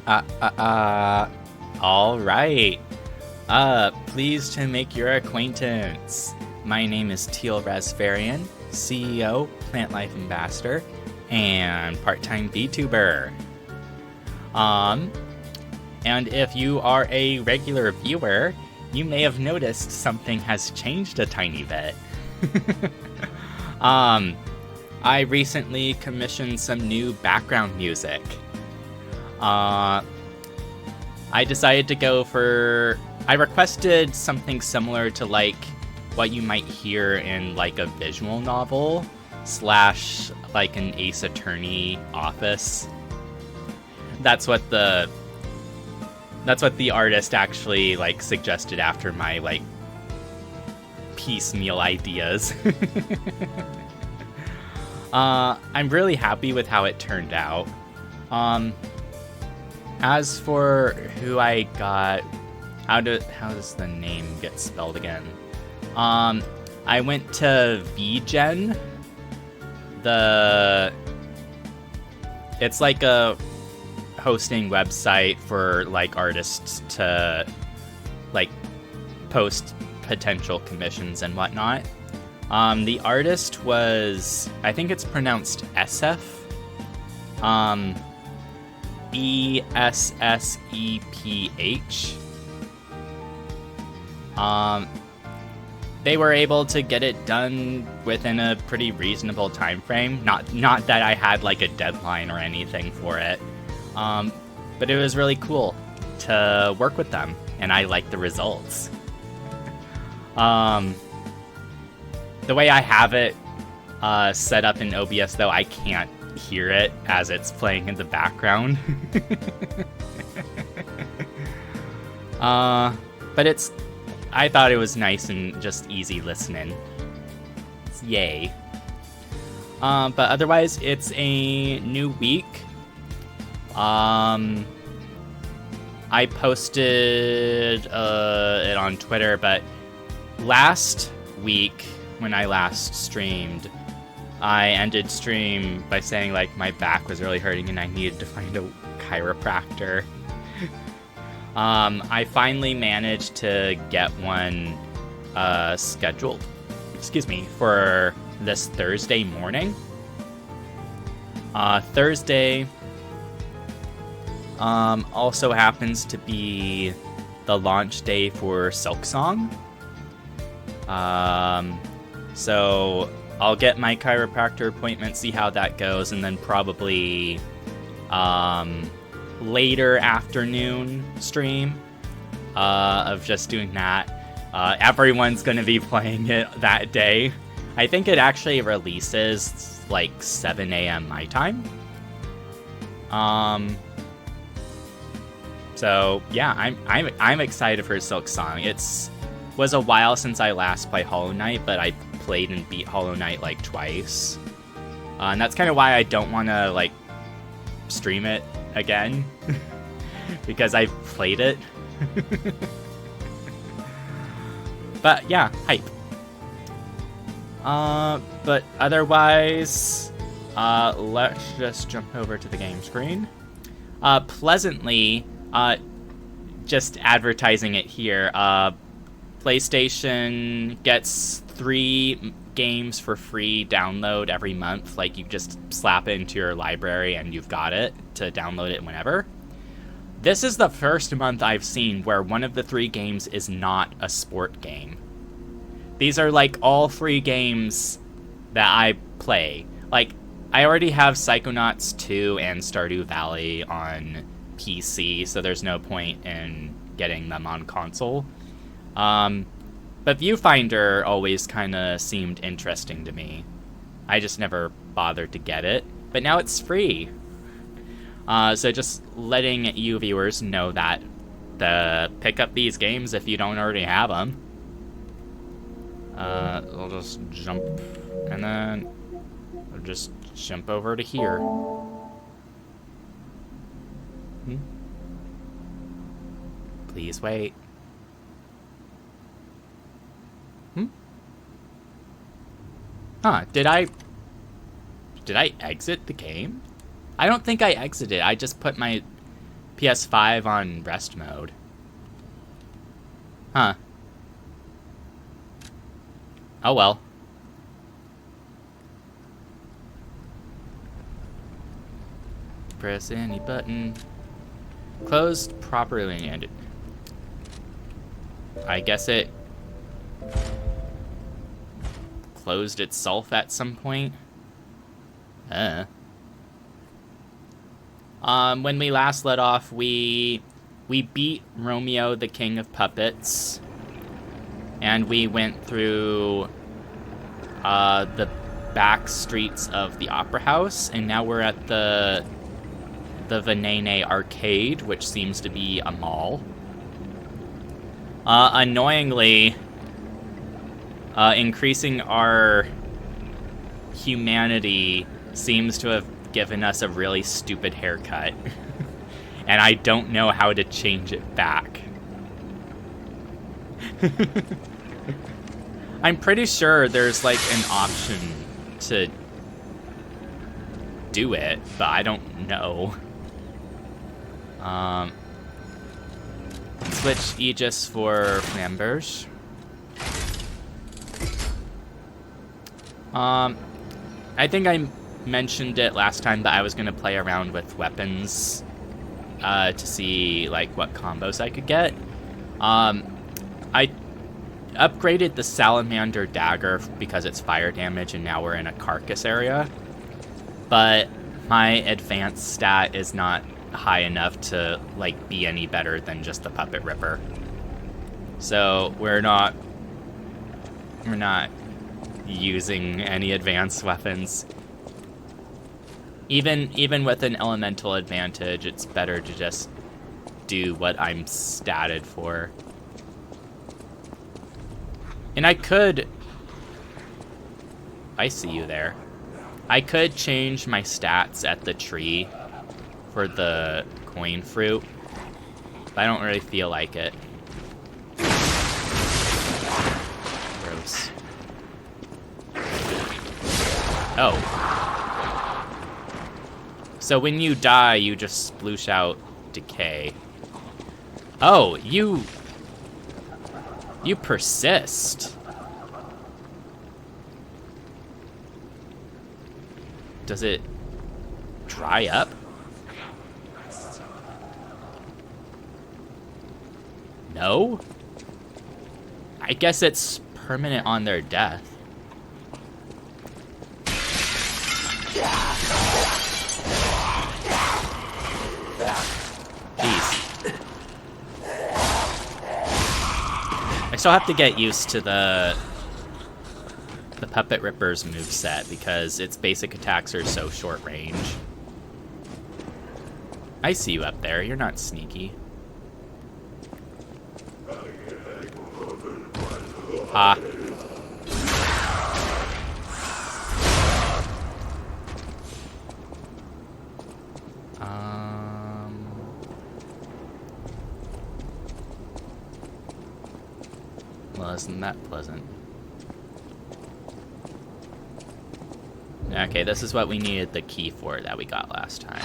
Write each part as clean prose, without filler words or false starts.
Uh, uh, uh, all right. Pleased to make your acquaintance. My name is Teal-Rasferian, CEO, Plant Life Ambassador, and part-time VTuber. And if you are a regular viewer, you may have noticed something has changed a tiny bit. I recently commissioned some new background music. I decided to go for... I requested something similar to, like, what you might hear in, like, a visual novel / like, an Ace Attorney office. That's what the artist actually, like, suggested after my, like, piecemeal ideas. I'm really happy with how it turned out. As for who I got, how does the name get spelled again? I went to VGen. It's like a hosting website for, like, artists to, like, post potential commissions and whatnot. The artist was, I think it's pronounced SF. ESSEPH. They were able to get it done within a pretty reasonable time frame. Not that I had, like, a deadline or anything for it. But it was really cool to work with them, and I liked the results. The way I have it set up in OBS, though, I can't hear it as it's playing in the background. But I thought it was nice and just easy listening. Yay. But otherwise, it's a new week. I posted it on Twitter, but last week when I last streamed, I ended stream by saying, like, my back was really hurting and I needed to find a chiropractor. I finally managed to get one scheduled, for this Thursday morning. Thursday also happens to be the launch day for Silksong. So I'll get my chiropractor appointment, see how that goes, and then probably later afternoon stream of just doing that. Everyone's going to be playing it that day. I think it actually releases like 7 a.m. my time. So yeah, I'm excited for Silksong. Was a while since I last played Hollow Knight, but I played and beat Hollow Knight like twice. And that's kind of why I don't want to, like, stream it again. Because I've played it. But yeah, hype. But otherwise, let's just jump over to the game screen. Pleasantly, just advertising it here, PlayStation gets 3 games for free download every month. Like, you just slap it into your library and you've got it to download it whenever. This is the first month I've seen where one of the 3 games is not a sport game. These are, like, all 3 games that I play. Like, I already have Psychonauts 2 and Stardew Valley on PC, so there's no point in getting them on console. But Viewfinder always kind of seemed interesting to me. I just never bothered to get it, but now it's free. So just letting you viewers know that to pick up these games if you don't already have them. I'll just jump, and then I'll just jump over to here. Please wait. Huh, did I exit the game? I don't think I exited. I just put my PS5 on rest mode. Huh. Oh well. Press any button. Closed properly and I guess it closed itself at some point. When we last let off, we beat Romeo, the King of Puppets, and we went through the back streets of the Opera House, and now we're at the Venene Arcade, which seems to be a mall. Annoyingly, increasing our humanity seems to have given us a really stupid haircut. And I don't know how to change it back. I'm pretty sure there's like an option to do it, but I don't know. Switch Aegis for Flamberge. I think I mentioned it last time that I was going to play around with weapons to see like what combos I could get. I upgraded the Salamander Dagger because it's fire damage, and now we're in a carcass area. But my advanced stat is not high enough to like be any better than just the Puppet Ripper. So we're not using any advanced weapons. Even with an elemental advantage, it's better to just do what I'm statted for. And I see you there. I could change my stats at the tree for the coin fruit, but I don't really feel like it. Gross. Oh. So when you die, you just sploosh out decay. Oh, you persist. Does it dry up? No? I guess it's permanent on their death. Jeez. I still have to get used to the Puppet Ripper's moveset because its basic attacks are so short range. I see you up there. You're not sneaky. Ha. Well, isn't that pleasant? Okay, this is what we needed the key for that we got last time.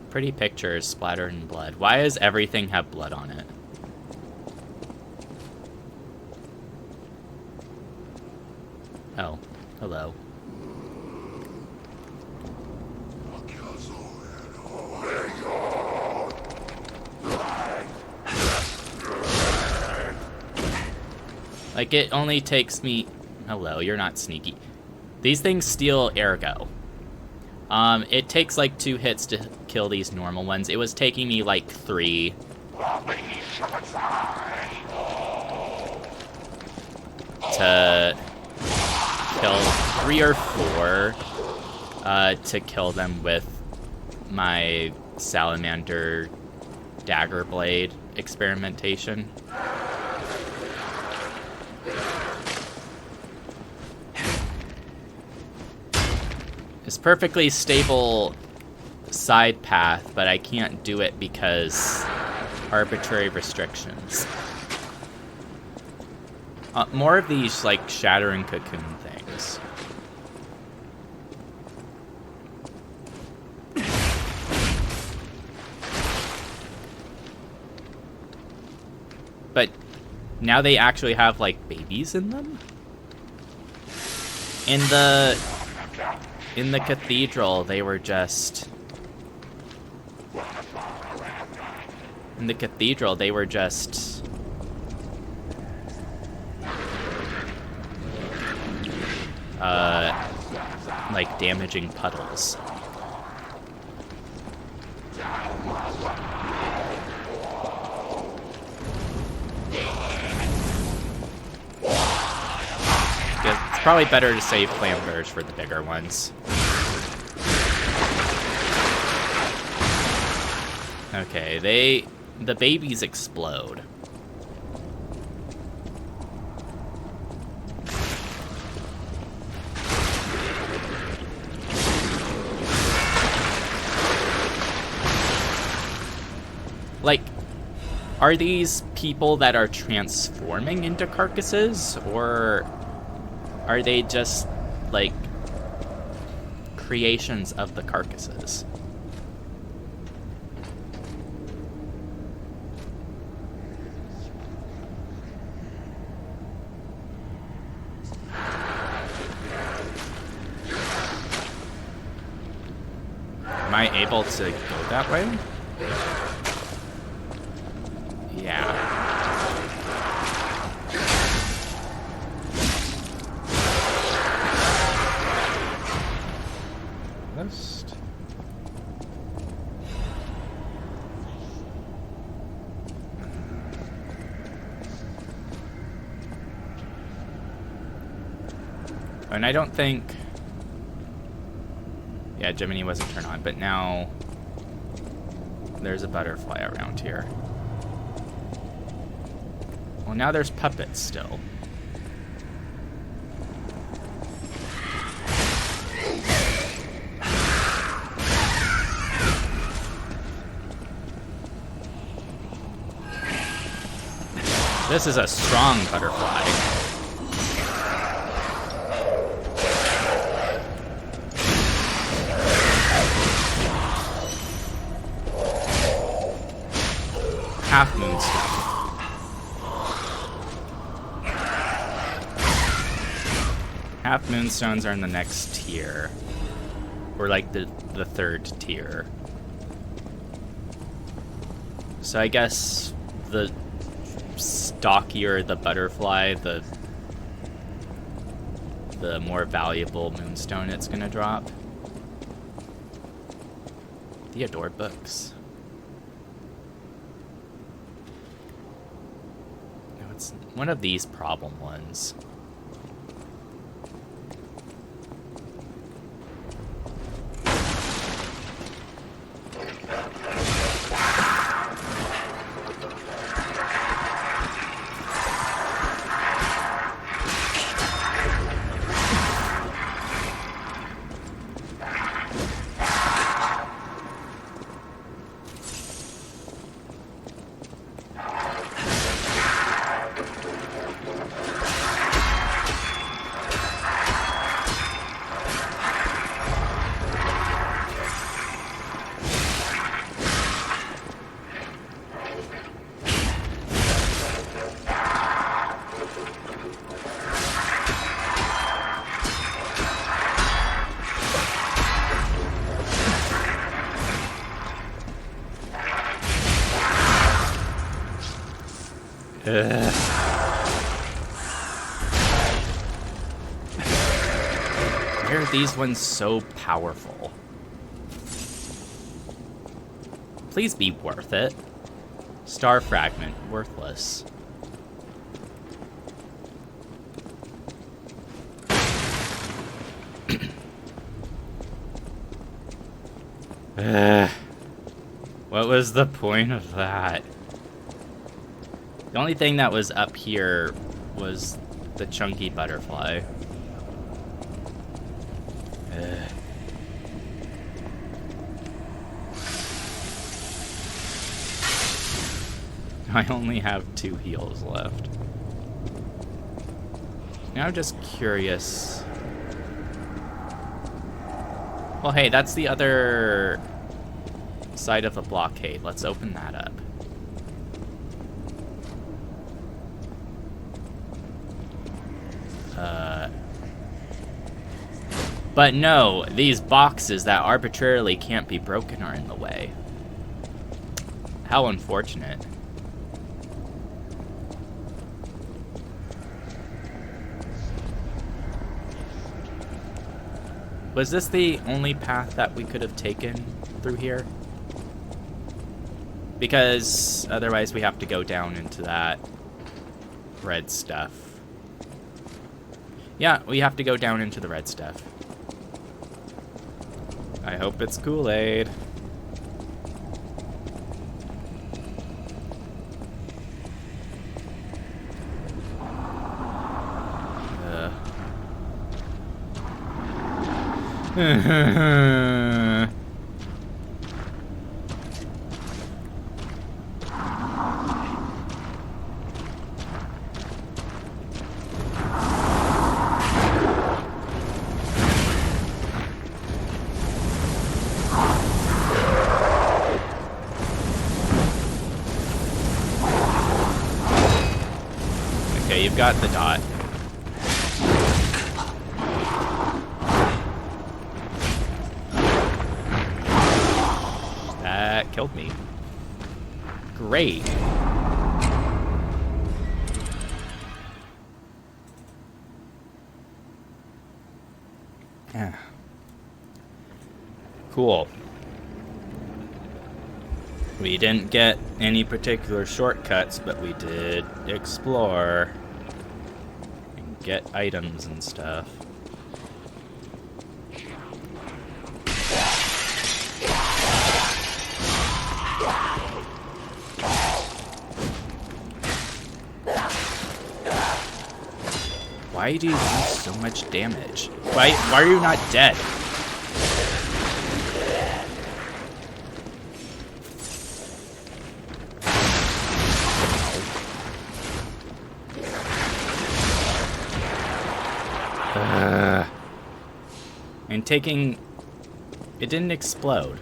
Pretty pictures splattered in blood. Why does everything have blood on it? Oh, hello. Like, it only takes me... Hello, you're not sneaky. These things steal ergo. It takes like 2 hits to kill these normal ones. It was taking me like 3. To kill 3 or 4 to kill them with my Salamander Dagger Blade experimentation. It's perfectly stable side path, but I can't do it because arbitrary restrictions. More of these, like, shattering cocoon things. But now they actually have, like, babies in them? In the cathedral, they were just... In the cathedral, they were just... like, damaging puddles. It's probably better to save flammers for the bigger ones. Okay, the babies explode. Like, are these people that are transforming into carcasses, or are they just, like, creations of the carcasses? Am I able to go that way? Yeah. West. And I don't think... Yeah, Jiminy wasn't turned on, but now there's a butterfly around here. Well, now there's puppets still. This is a strong butterfly. Half moonstone. Half moonstones are in the next tier. Or like the third tier. So I guess the stockier the butterfly, the more valuable moonstone it's gonna drop. Theodore books. No, it's one of these problem ones. Ugh. Why are these ones so powerful? Please be worth it. Star fragment, worthless. What was the point of that? The only thing that was up here was the chunky butterfly. I only have 2 heals left. Now I'm just curious. Well, hey, that's the other side of the blockade. Let's open that up. But no, these boxes that arbitrarily can't be broken are in the way. How unfortunate. Was this the only path that we could have taken through here? Because otherwise we have to go down into that red stuff. Yeah, we have to go down into the red stuff. I hope it's Kool-Aid. Okay, you've got the dot. That killed me. Great. Yeah. Cool. We didn't get any particular shortcuts, but we did explore and get items and stuff. Why do you do so much damage? Why are you not dead? And taking... It didn't explode.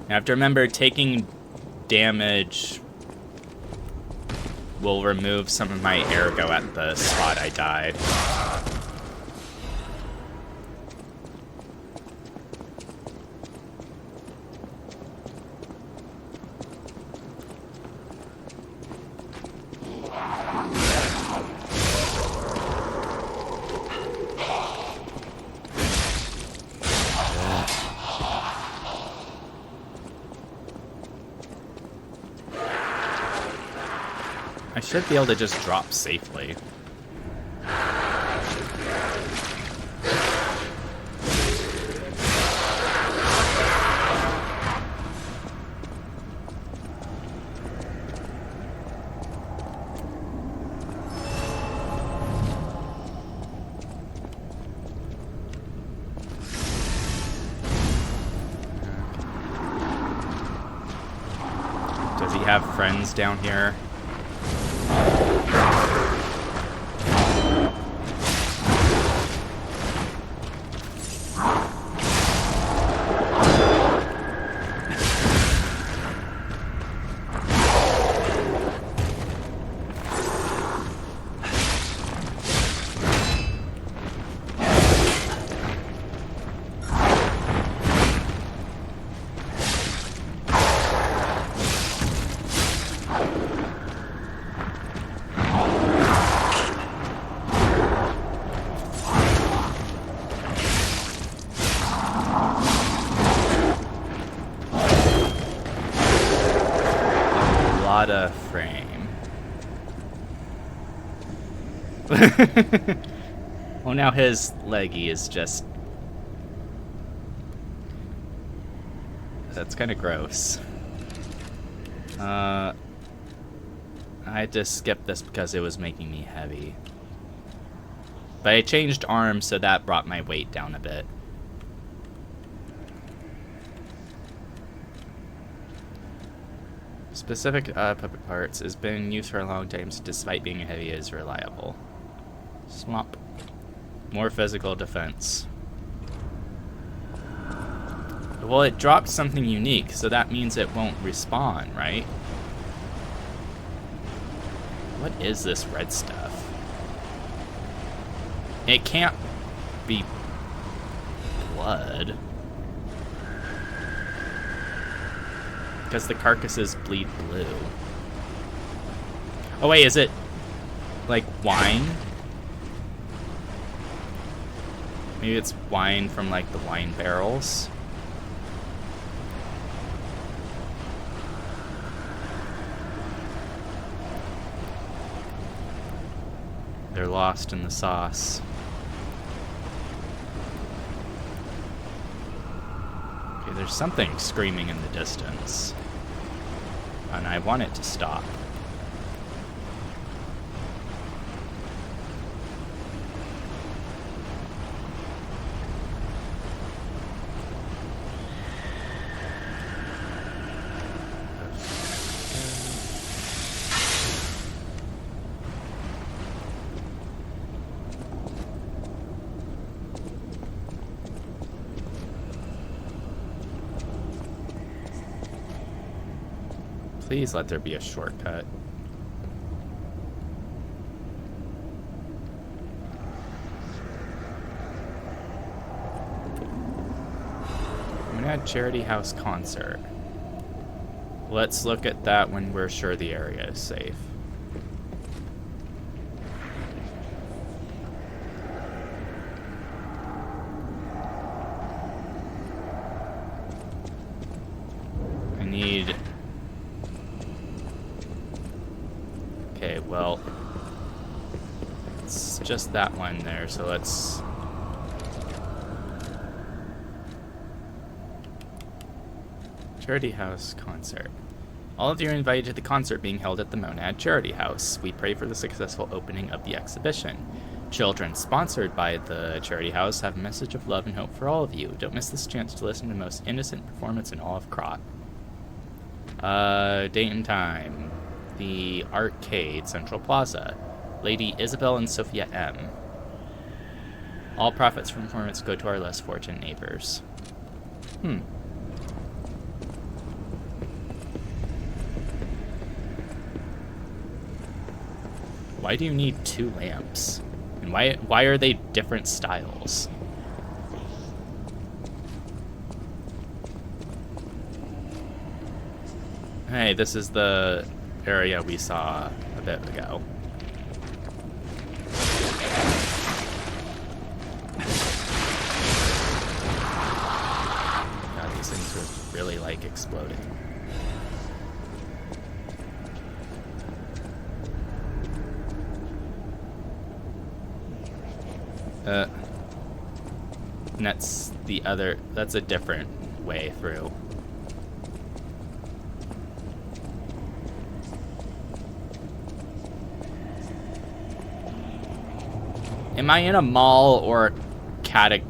I have to remember taking damage will remove some of my ergo at the spot I died. I should be able to just drop safely. Does he have friends down here? Frame. Well, now his leggy is just... That's kind of gross. I had to skip this because it was making me heavy. But I changed arms, so that brought my weight down a bit. Specific puppet parts has been used for a long time, so despite being heavy, it is reliable. Swamp. More physical defense. Well, it dropped something unique, so that means it won't respawn, right? What is this red stuff? It can't be blood. Because the carcasses bleed blue. Oh wait, is it like wine? Maybe it's wine from like the wine barrels. They're lost in the sauce. Okay, there's something screaming in the distance. And I want it to stop. Please let there be a shortcut. I'm gonna add Charity House concert. Let's look at that when we're sure the area is safe. I need... Okay, well, it's just that one there, so let's... Charity House concert. All of you are invited to the concert being held at the Monad Charity House. We pray for the successful opening of the exhibition. Children sponsored by the Charity House have a message of love and hope for all of you. Don't miss this chance to listen to the most innocent performance in all of Krot. Date and time. The Arcade, Central Plaza. Lady Isabel and Sophia M. All profits from performance go to our less fortunate neighbors. Why do you need 2 lamps? And why are they different styles? Hey, this is the area we saw a bit ago. God, these things are really like exploding. And that's a different way through. Am I in a mall or a catacomb?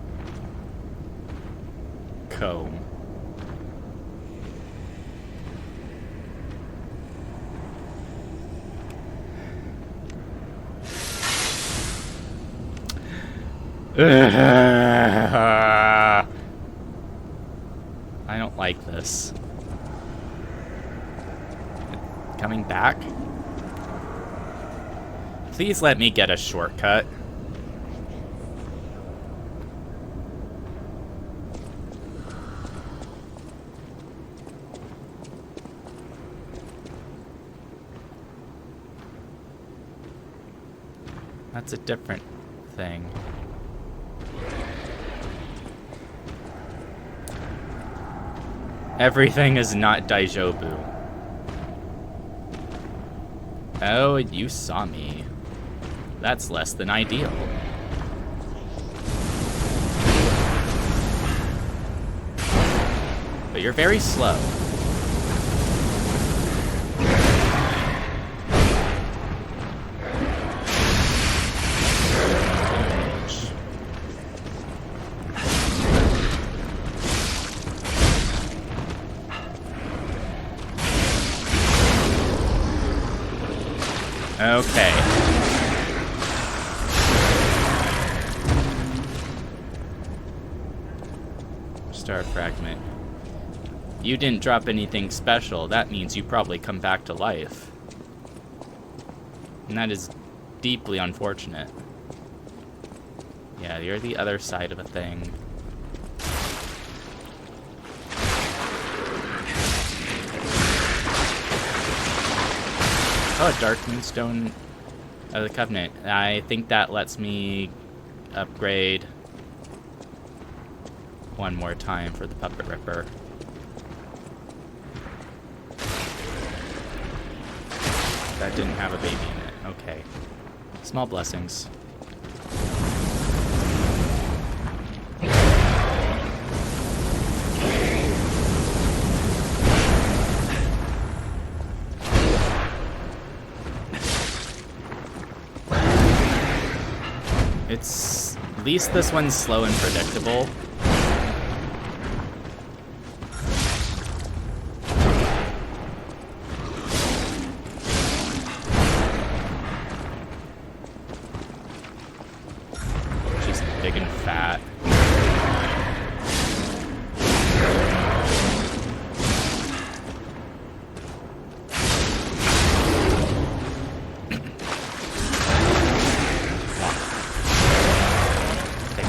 I don't like this. Coming back? Please let me get a shortcut. That's a different thing. Everything is not Daijobu. Oh, you saw me. That's less than ideal. But you're very slow. Okay. Star fragment. You didn't drop anything special. That means you probably come back to life. And that is deeply unfortunate. Yeah, you're the other side of a thing. Oh, Dark Moonstone of the Covenant. I think that lets me upgrade one more time for the Puppet Ripper. That didn't have a baby in it. Okay. Small blessings. At least this one's slow and predictable. She's big and fat.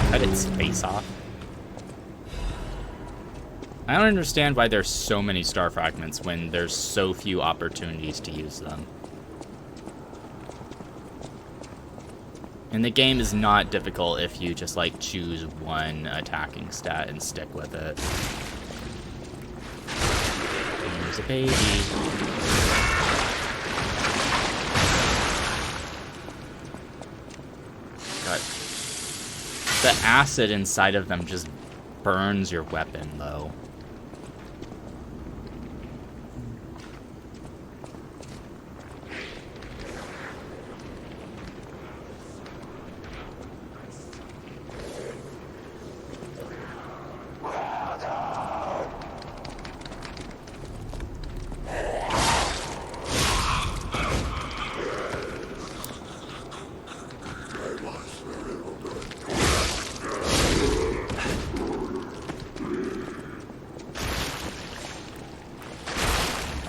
Cut its face off. I don't understand why there's so many star fragments when there's so few opportunities to use them. And the game is not difficult if you just like choose one attacking stat and stick with it. There's a baby. God. The acid inside of them just burns your weapon, though.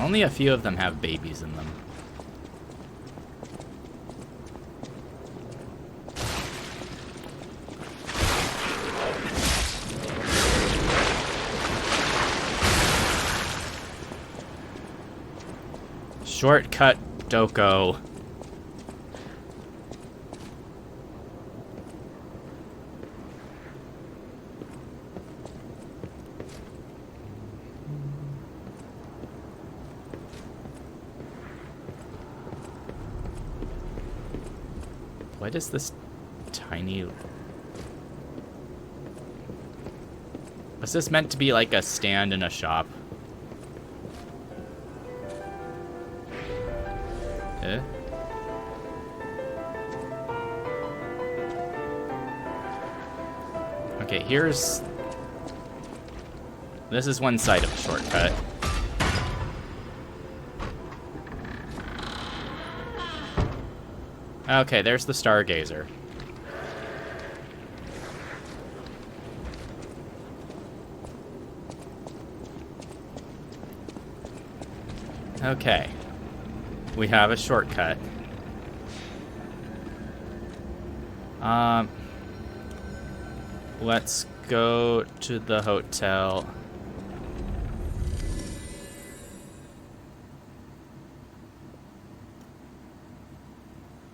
Only a few of them have babies in them. Shortcut Doko. What is this tiny... Was this meant to be like a stand in a shop? Eh? Okay, here's... This is one side of a shortcut. Okay, there's the Stargazer. Okay. We have a shortcut. Let's go to the hotel.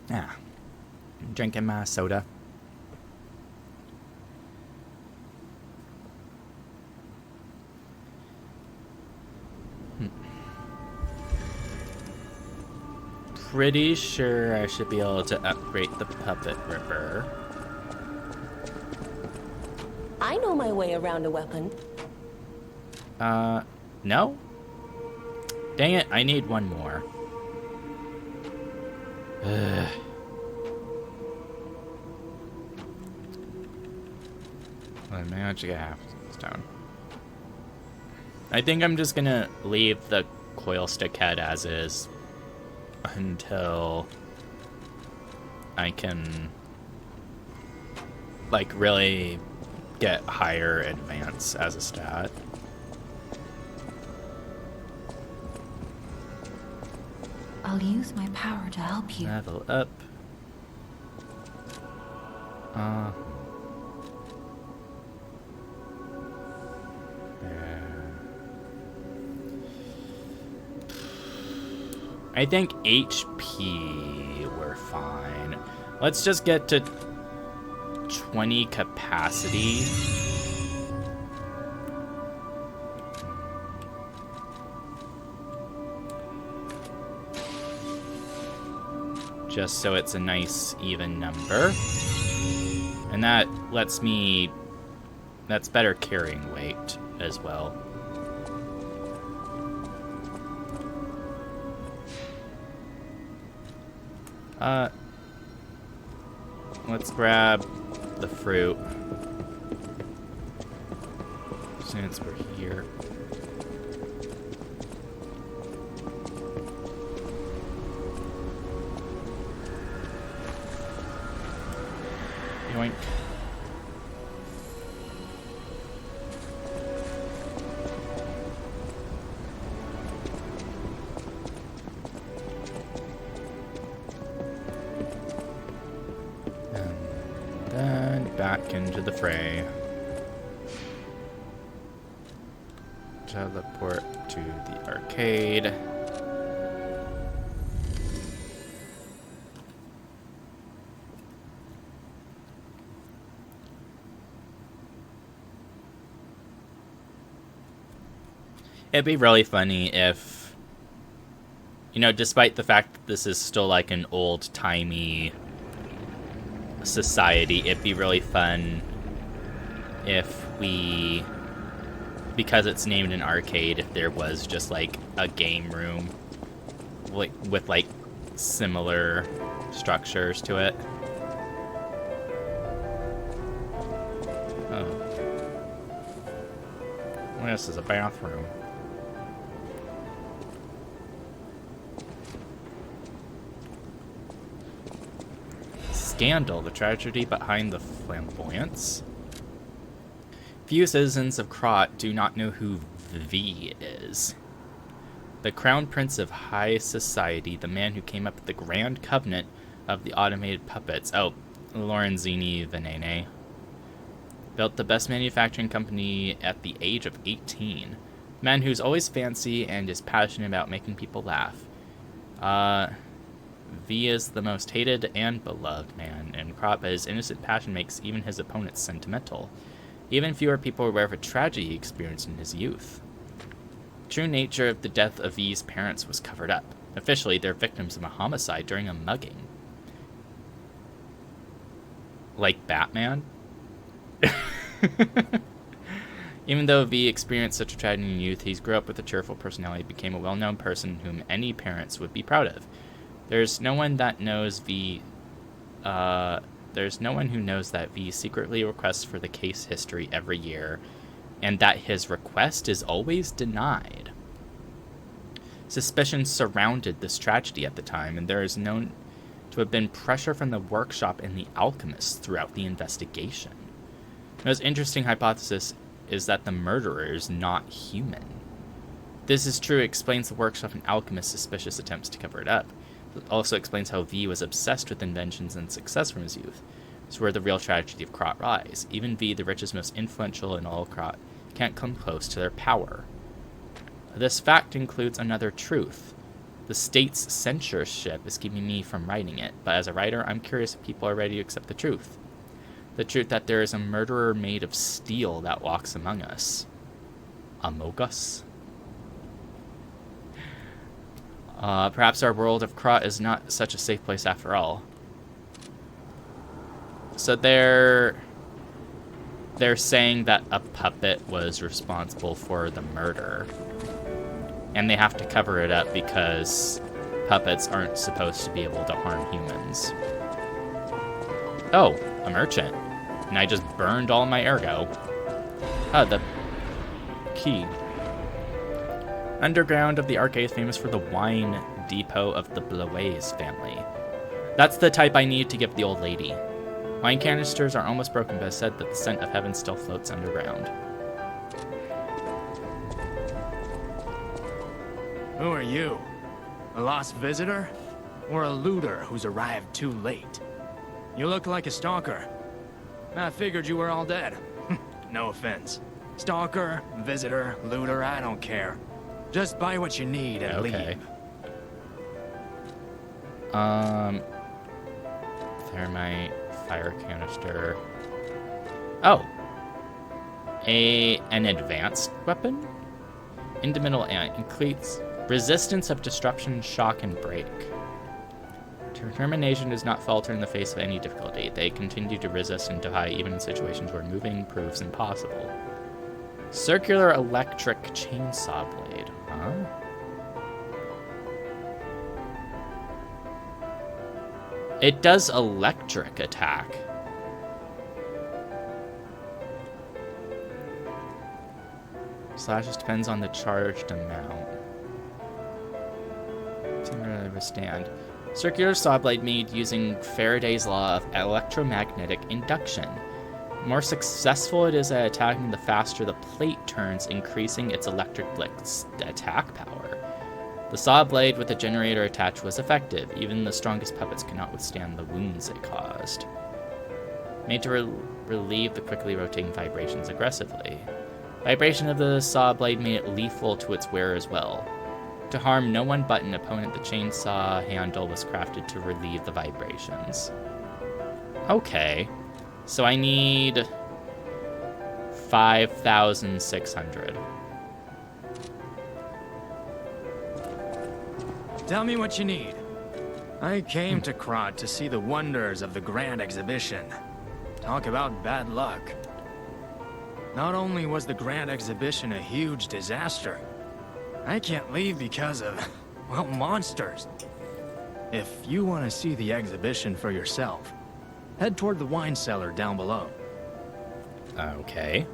Ah, I'm drinking my soda. Pretty sure I should be able to upgrade the Puppet Ripper. I know my way around a weapon. No? Dang it, I need one more. Ugh. I managed to get half stone. I think I'm just gonna leave the coil stick head as is until I can like really get higher advance as a stat. I'll use my power to help you. Level up. I think HP we're fine. Let's just get to 20 capacity. Just so it's a nice even number. And that lets me... That's better carrying weight as well. Let's grab the fruit. Since we're here. Yoink. And then back into the fray. Teleport to the arcade. It'd be really funny if, you know, despite the fact that this is still like an old-timey society, it'd be really fun if we, because it's named an arcade, if there was just like a game room with like similar structures to it. Oh. Well, this is a bathroom. Scandal, the tragedy behind the flamboyance. Few citizens of Krot do not know who V is. The crown prince of high society, the man who came up with the grand covenant of the automated puppets. Oh, Lorenzini Venene. Built the best manufacturing company at the age of 18. Man who's always fancy and is passionate about making people laugh. V is the most hated and beloved man in Krot, but his innocent passion makes even his opponents sentimental. Even fewer people are aware of a tragedy he experienced in his youth. True nature of the death of V's parents was covered up. Officially, they're victims of a homicide during a mugging. Like Batman? Even though V experienced such a tragedy in youth, he grew up with a cheerful personality, became a well-known person whom any parents would be proud of. There's no one that knows V. There's no one who knows that V secretly requests for the case history every year, and that his request is always denied. Suspicions surrounded this tragedy at the time, and there is known to have been pressure from the workshop and the alchemists throughout the investigation. The most interesting hypothesis is that the murderer is not human. This is true, it explains the workshop and alchemist's suspicious attempts to cover it up. It also explains how V was obsessed with inventions and success from his youth. This is where the real tragedy of Krot lies. Even V, the richest, most influential in all Krot, can't come close to their power. This fact includes another truth. The state's censorship is keeping me from writing it, but as a writer, I'm curious if people are ready to accept the truth. The truth that there is a murderer made of steel that walks among us. Among us? Perhaps our world of Krot is not such a safe place after all. So they're saying that a puppet was responsible for the murder. And they have to cover it up because puppets aren't supposed to be able to harm humans. Oh, a merchant. And I just burned all my ergo. Ah, the key. Underground of the arcade is famous for the wine depot of the Blaise family. That's the type I need to give the old lady. Wine canisters are almost broken, but it's said that the scent of heaven still floats underground. Who are you? A lost visitor? Or a looter who's arrived too late? You look like a stalker. I figured you were all dead. No offense. Stalker, visitor, looter, I don't care. Just buy what you need and leave. Thermite, fire canister. Oh. An advanced weapon? Indomitable increase resistance of disruption, shock, and break. Determination does not falter in the face of any difficulty. They continue to resist and defy even in situations where moving proves impossible. Circular electric chainsaw blade. Huh? It does electric attack. Slashes depends on the charged amount. Temporarily withstand. Circular saw blade made using Faraday's law of electromagnetic induction. The more successful it is at attacking, the faster the plate turns, increasing its electric blitz attack power. The saw blade with a generator attached was effective. Even the strongest puppets could not withstand the wounds it caused. Made to relieve the quickly rotating vibrations aggressively. Vibration of the saw blade made it lethal to its wearer as well. To harm no one but an opponent, the chainsaw handle was crafted to relieve the vibrations. Okay. So I need 5,600. Tell me what you need. I came to Krat to see the wonders of the Grand Exhibition. Talk about bad luck. Not only was the Grand Exhibition a huge disaster, I can't leave because of, well, monsters. If you want to see the exhibition for yourself, head toward the wine cellar down below. Okay.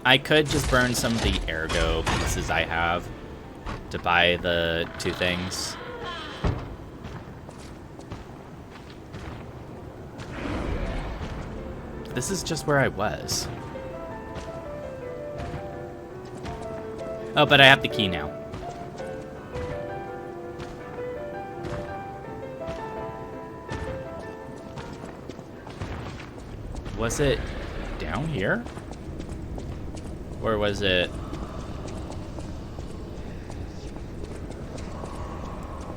I could just burn some of the ergo pieces I have to buy the two things. This is just where I was. Oh, but I have the key now. Was it down here? Or was it...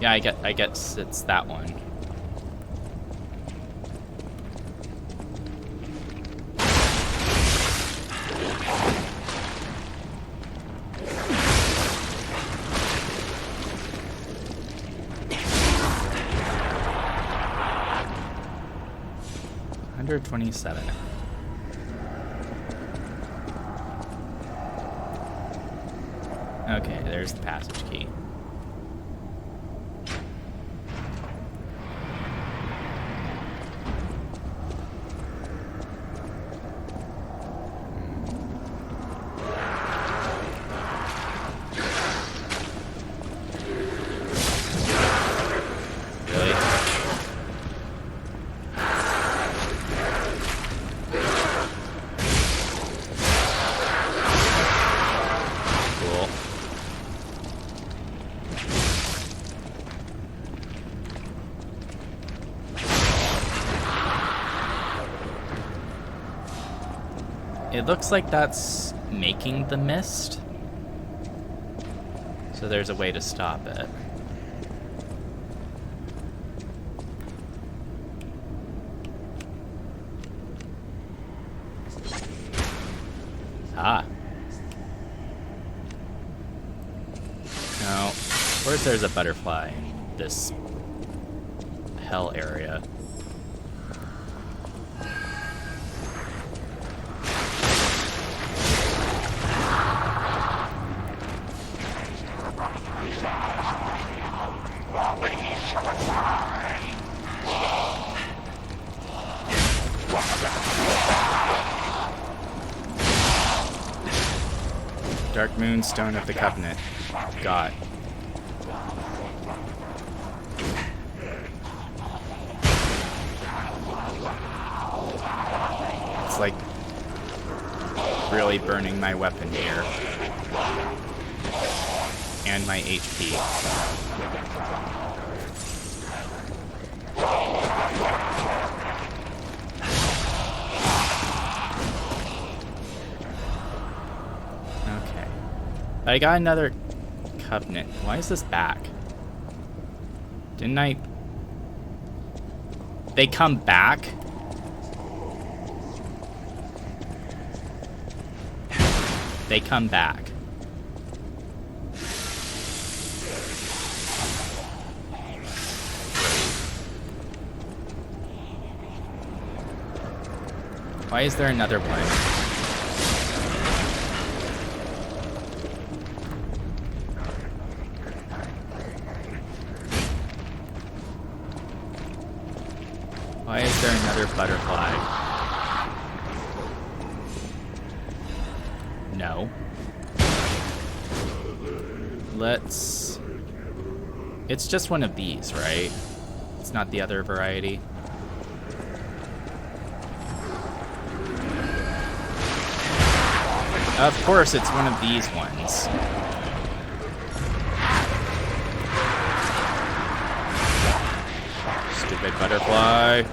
Yeah, I guess it's that one. $127. Okay, there's the passage key. Really? Cool. It looks like that's making the mist. So there's a way to stop it. Ah. Now, of course there's a butterfly in this hell area. Dark Moonstone of the Covenant. God. It's like really burning my weapon here. And my HP. I got another covenant. Why is this back? Didn't I... They come back? They come back. Why is there another one? Why is there another butterfly? No. Let's... It's just one of these, right? It's not the other variety. Of course, it's one of these ones. Stupid butterfly.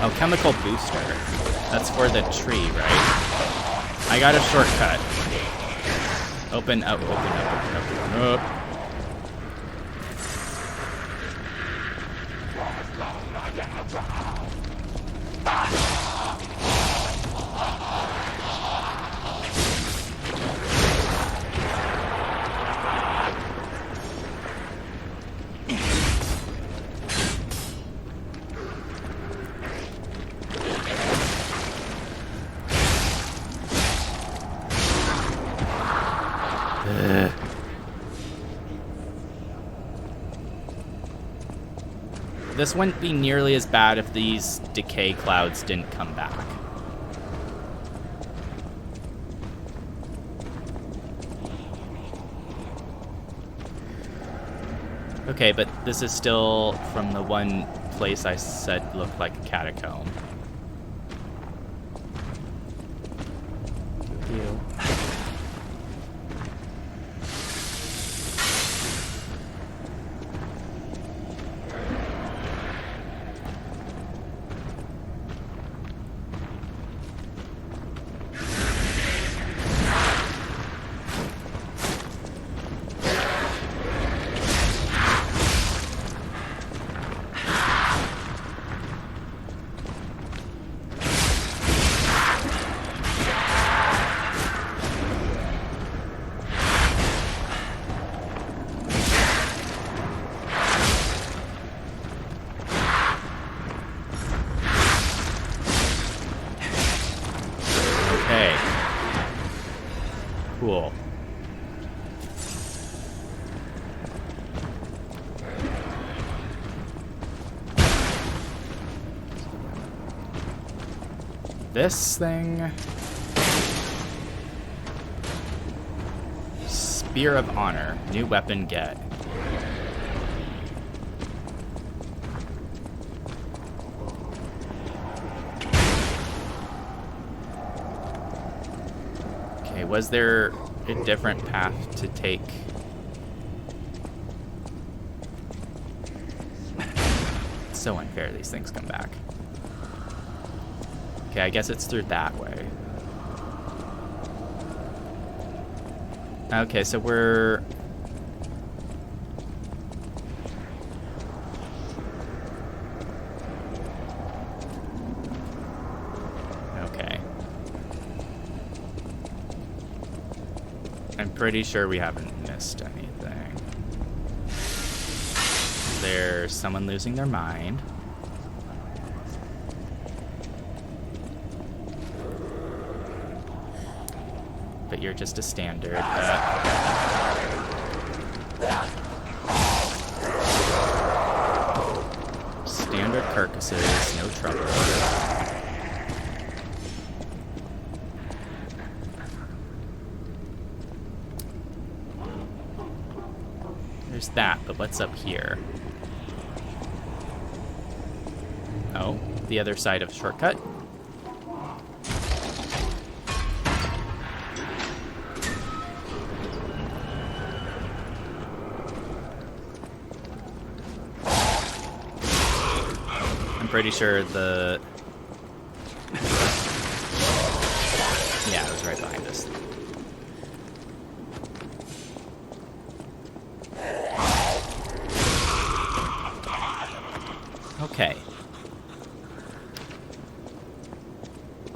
Oh, chemical booster. That's for the tree, right? I got a shortcut. Open up, open up, open up, open up. This wouldn't be nearly as bad if these decay clouds didn't come back. Okay, but this is still from the one place I said looked like a catacomb. Ew. Cool. This thing... Spear of Honor. New weapon get. Okay, was there a different path to take? It's so unfair these things come back. Okay, I guess it's through that way. Okay, so we're... Okay. I'm pretty sure we haven't missed anything. There's someone losing their mind. But you're just a standard. Standard carcasses, no trouble. There's that, but what's up here? Oh, the other side of the shortcut. pretty sure the... Yeah, it was right behind us. Okay.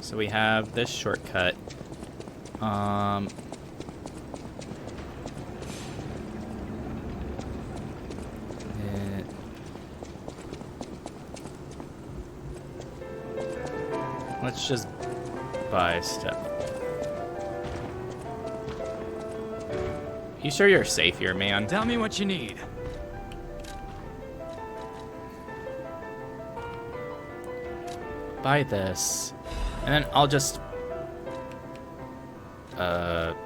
So we have this shortcut. Let's just buy stuff. You sure you're safe here, man? Tell me what you need. Buy this. And then I'll just... 2,000.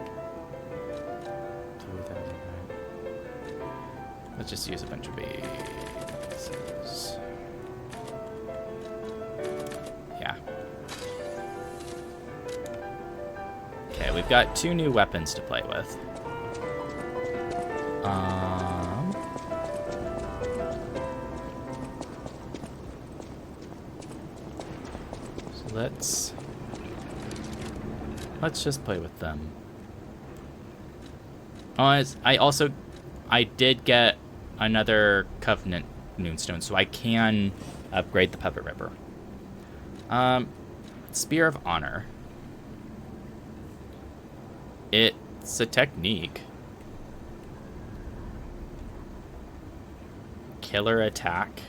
Let's just use a bunch of bases. Yeah. Okay, we've got 2 new weapons to play with. So let's just play with them. Oh, I did get another Covenant Moonstone, so I can upgrade the Puppet Ripper. Spear of Honor. It's a technique. Killer attack.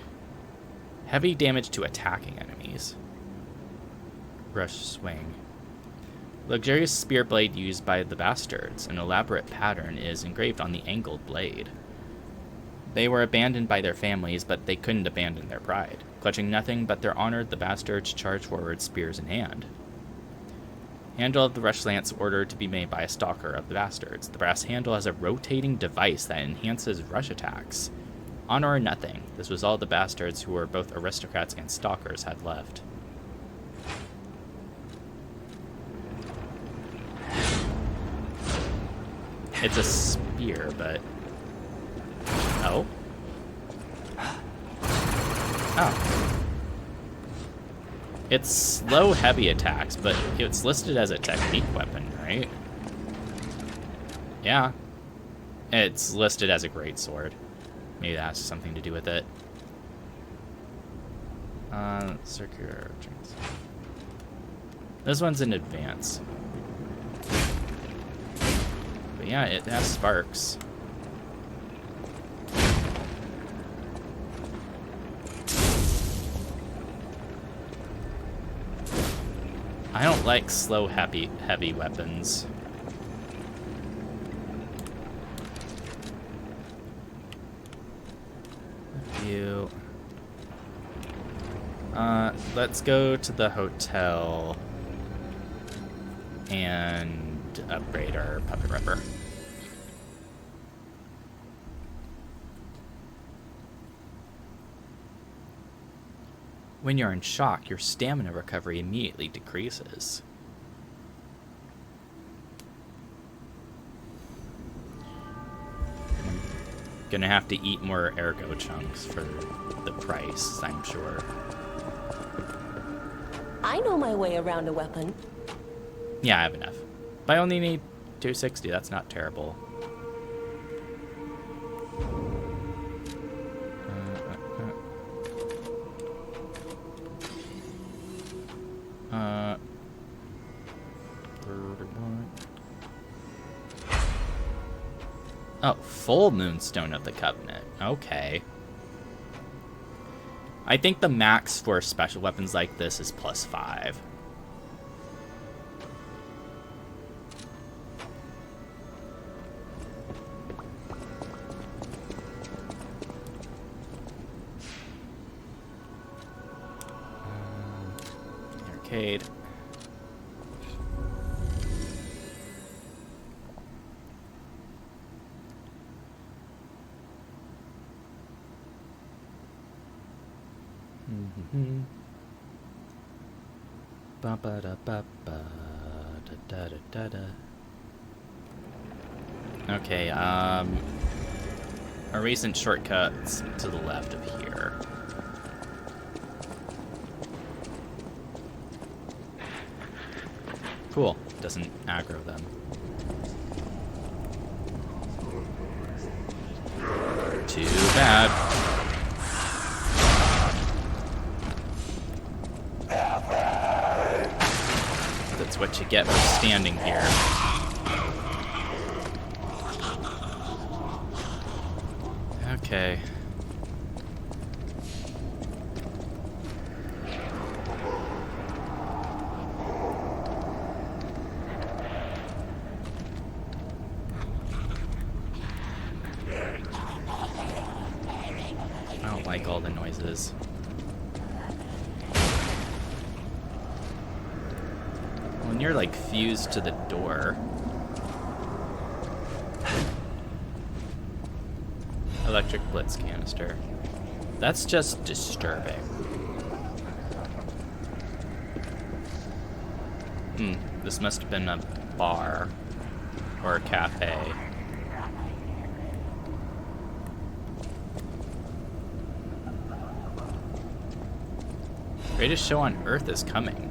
Heavy damage to attacking enemies. Rush swing. Luxurious spear blade used by the bastards. An elaborate pattern is engraved on the angled blade. They were abandoned by their families, but they couldn't abandon their pride. Clutching nothing but their honor, the bastards charged forward, spears in hand. Handle of the rush lance ordered to be made by a stalker of the bastards. The brass handle has a rotating device that enhances rush attacks. Honor or nothing. This was all the bastards, who were both aristocrats and stalkers, had left. It's a spear, but... Oh? Oh. It's slow heavy attacks, but it's listed as a technique weapon, right? Yeah. It's listed as a greatsword. Maybe that has something to do with it. Circular strings. This one's in advance. But yeah, it has sparks. I don't like slow heavy weapons. Let's go to the hotel and upgrade our Puppet Ripper. When you're in shock, your stamina recovery immediately decreases. I'm gonna have to eat more ergo chunks for the price, I'm sure. I know my way around a weapon. Yeah, I have enough. But I only need 260, that's not terrible. Oh, full Moonstone of the Covenant. Okay. I think the max for special weapons like this is +5. Arcade. Ba ba da ba ba da da da da da. Okay, a recent shortcuts to the left of here. Cool. Doesn't aggro them. Too bad. That's what you get for standing here. Okay. I don't like all the noises. When you're like fused to the door. Electric blitz canister. That's just disturbing. This must have been a bar or a cafe. Greatest show on Earth is coming.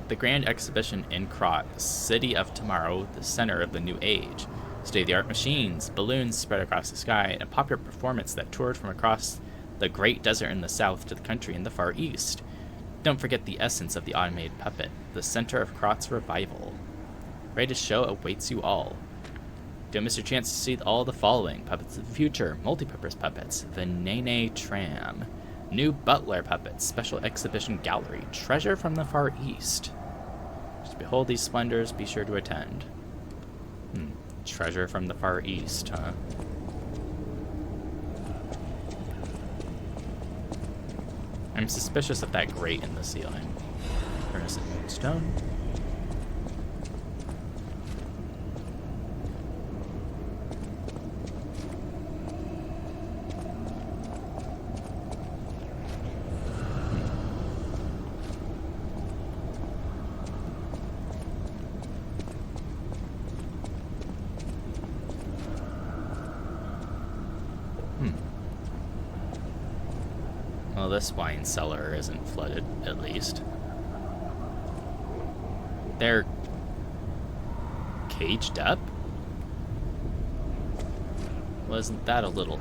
The Grand Exhibition in Krot, City of Tomorrow, the center of the new age. State-of-the-art machines, balloons spread across the sky, and a popular performance that toured from across the great desert in the south to the country in the far east. Don't forget the essence of the automated puppet, the center of Krot's revival. Greatest show awaits you all. Don't miss your chance to see all the following: Puppets of the Future, Multipurpose Puppets, the Nene Tram, New Butler Puppets, Special Exhibition Gallery, Treasure from the Far East. To behold these splendors, be sure to attend. Treasure from the Far East, huh? I'm suspicious of that grate in the ceiling. Furnace of moonstone. Well, this wine cellar isn't flooded, at least. They're caged up? Wasn't that a little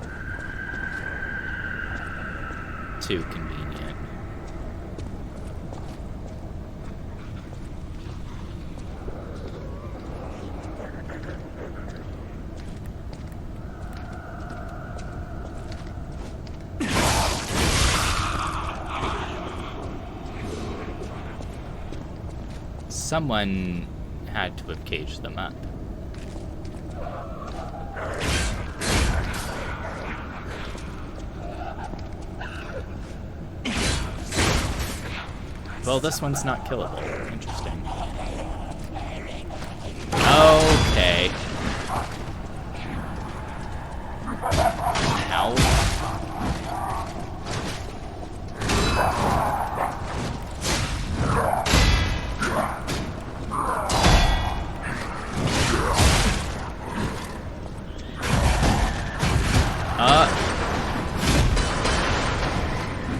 too convenient? Someone had to have caged them up. Well, this one's not killable. Interesting. Okay. Ow.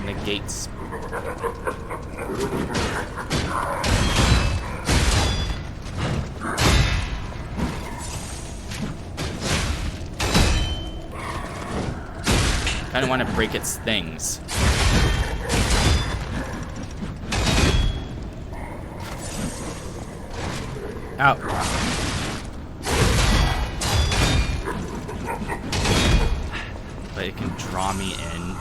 Negates. Kind of want to break its things. Ow. But it can draw me in.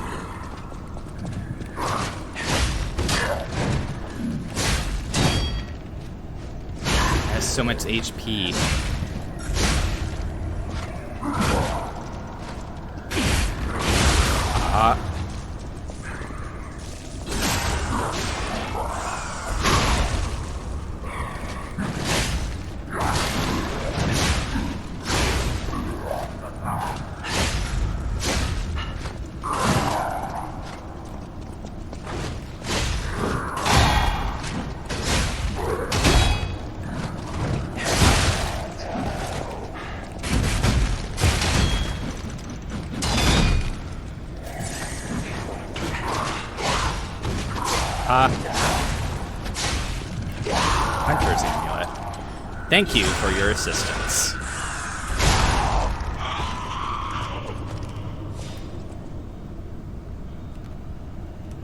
It has so much HP. Hunter's Amulet. Thank you for your assistance.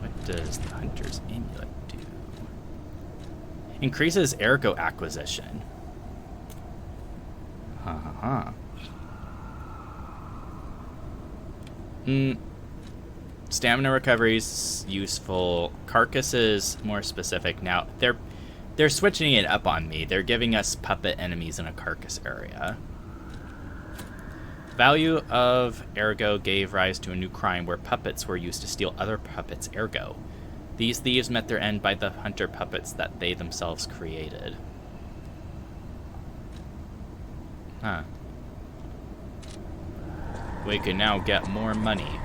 What does the Hunter's Amulet do? Increases ergo acquisition. Stamina recovery is useful. Carcass is more specific. Now they're switching it up on me. They're giving us puppet enemies in a carcass area. Value of ergo gave rise to a new crime where puppets were used to steal other puppets' ergo. These thieves met their end by the hunter puppets that they themselves created. Huh. We can now get more money.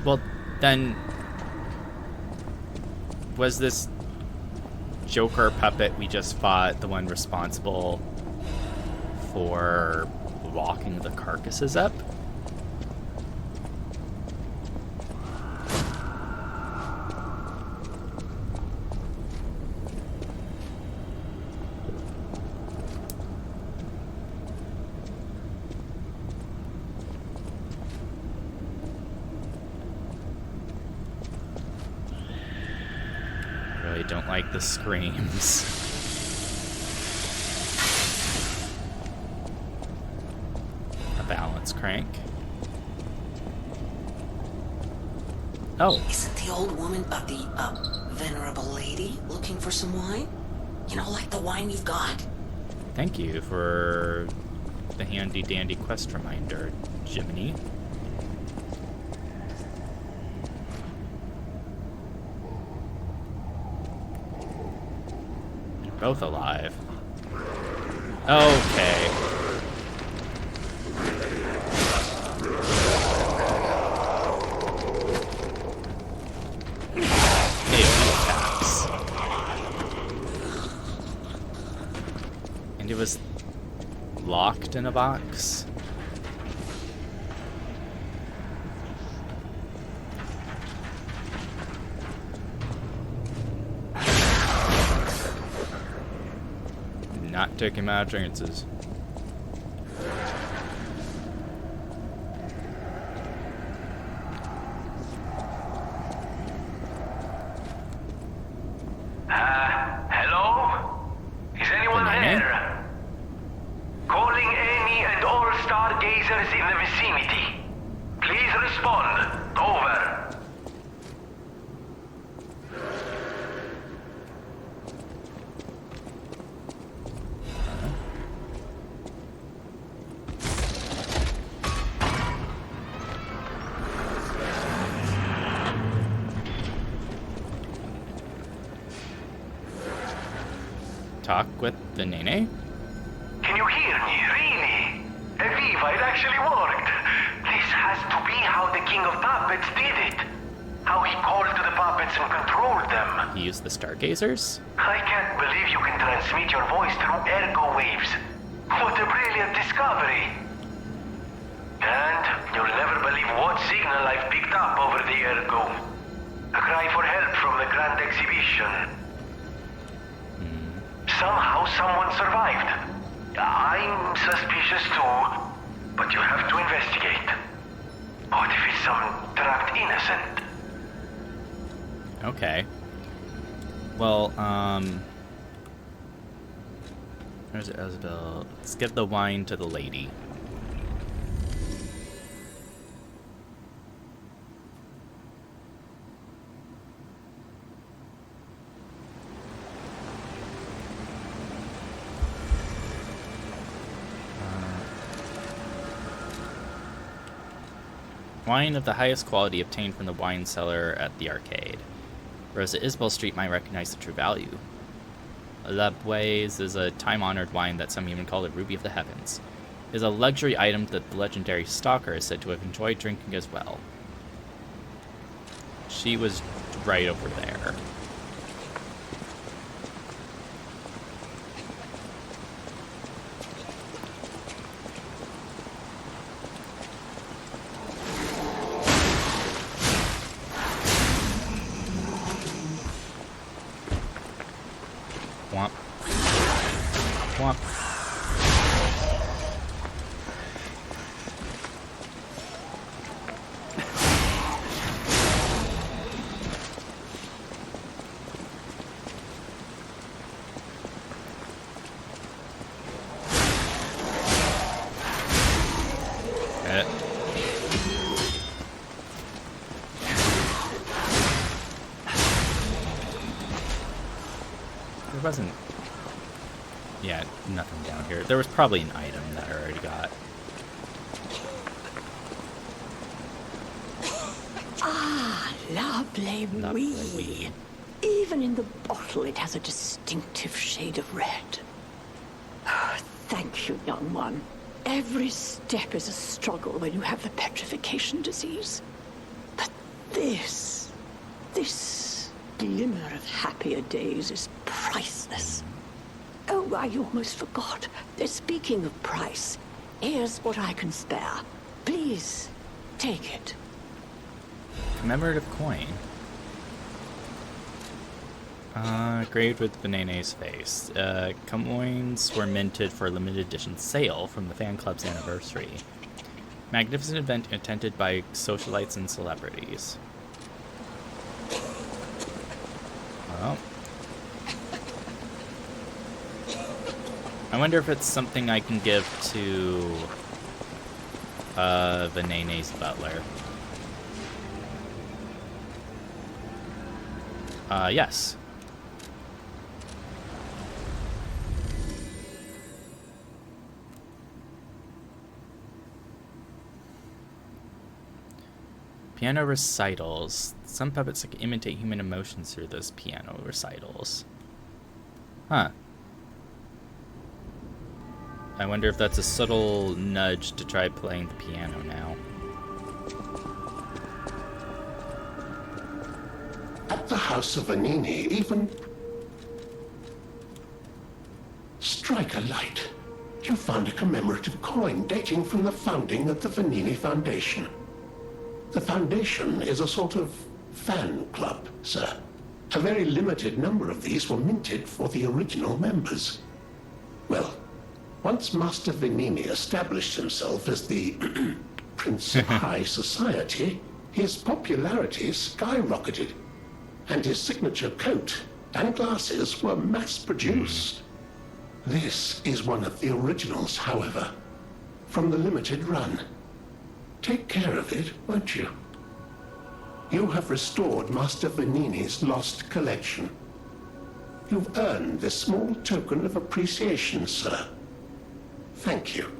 Well, then, was this Joker puppet we just fought the one responsible for locking the carcasses up? Don't like the screams. A balance crank. Oh. Isn't the old woman of the, venerable lady looking for some wine? You know, like the wine you've got? Thank you for the handy dandy quest reminder, Jiminy. Both alive. Okay. AoE attacks. And it was locked in a box. Not taking my chances. Hello? Is anyone there? Calling any and all stargazers in the vicinity. Please respond. Over. Talk with the Nene? Can you hear me? Really? Aviva, it actually worked. This has to be how the King of Puppets did it. How he called to the puppets and controlled them. He used the stargazers? I can't believe you can transmit your voice through ergo waves. What a brilliant discovery. And you'll never believe what signal I've picked up over the ergo. A cry for help from the Grand Exhibition. Somehow someone survived. I'm suspicious too, but you have to investigate. What if it's some trapped innocent? Okay. Well, where's Isabel? Let's get the wine to the lady. Wine of the highest quality obtained from the wine cellar at the arcade. Rosa Isabel Street might recognize the true value. La Bueze is a time-honored wine that some even call the Ruby of the Heavens. It is a luxury item that the legendary Stalker is said to have enjoyed drinking as well. She was right over there. it. There wasn't... Yeah, nothing down here. There was probably an item that I already got. Ah, lovely weed. Even in the bottle, it has a distinctive shade of red. Oh, thank you, young one. Every step is a struggle when you have the petrification disease. But this glimmer of happier days is priceless. Oh, I almost forgot. Speaking of price, here's what I can spare. Please, take it. Commemorative coin. Engraved with Banane's face. Coins were minted for a limited edition sale from the fan club's anniversary. Magnificent event attended by socialites and celebrities. Well, I wonder if it's something I can give to Banane's butler. Yes. Piano recitals. Some puppets can imitate human emotions through those piano recitals. Huh. I wonder if that's a subtle nudge to try playing the piano now. At the House of Vanini, even... Strike a light. You found a commemorative coin dating from the founding of the Vanini Foundation. The Foundation is a sort of fan club, sir. A very limited number of these were minted for the original members. Well, once Master Vanini established himself as the Prince of High Society, his popularity skyrocketed, and his signature coat and glasses were mass-produced. This is one of the originals, however, from the limited run. Take care of it, won't you? You have restored Master Vanini's lost collection. You've earned this small token of appreciation, sir. Thank you.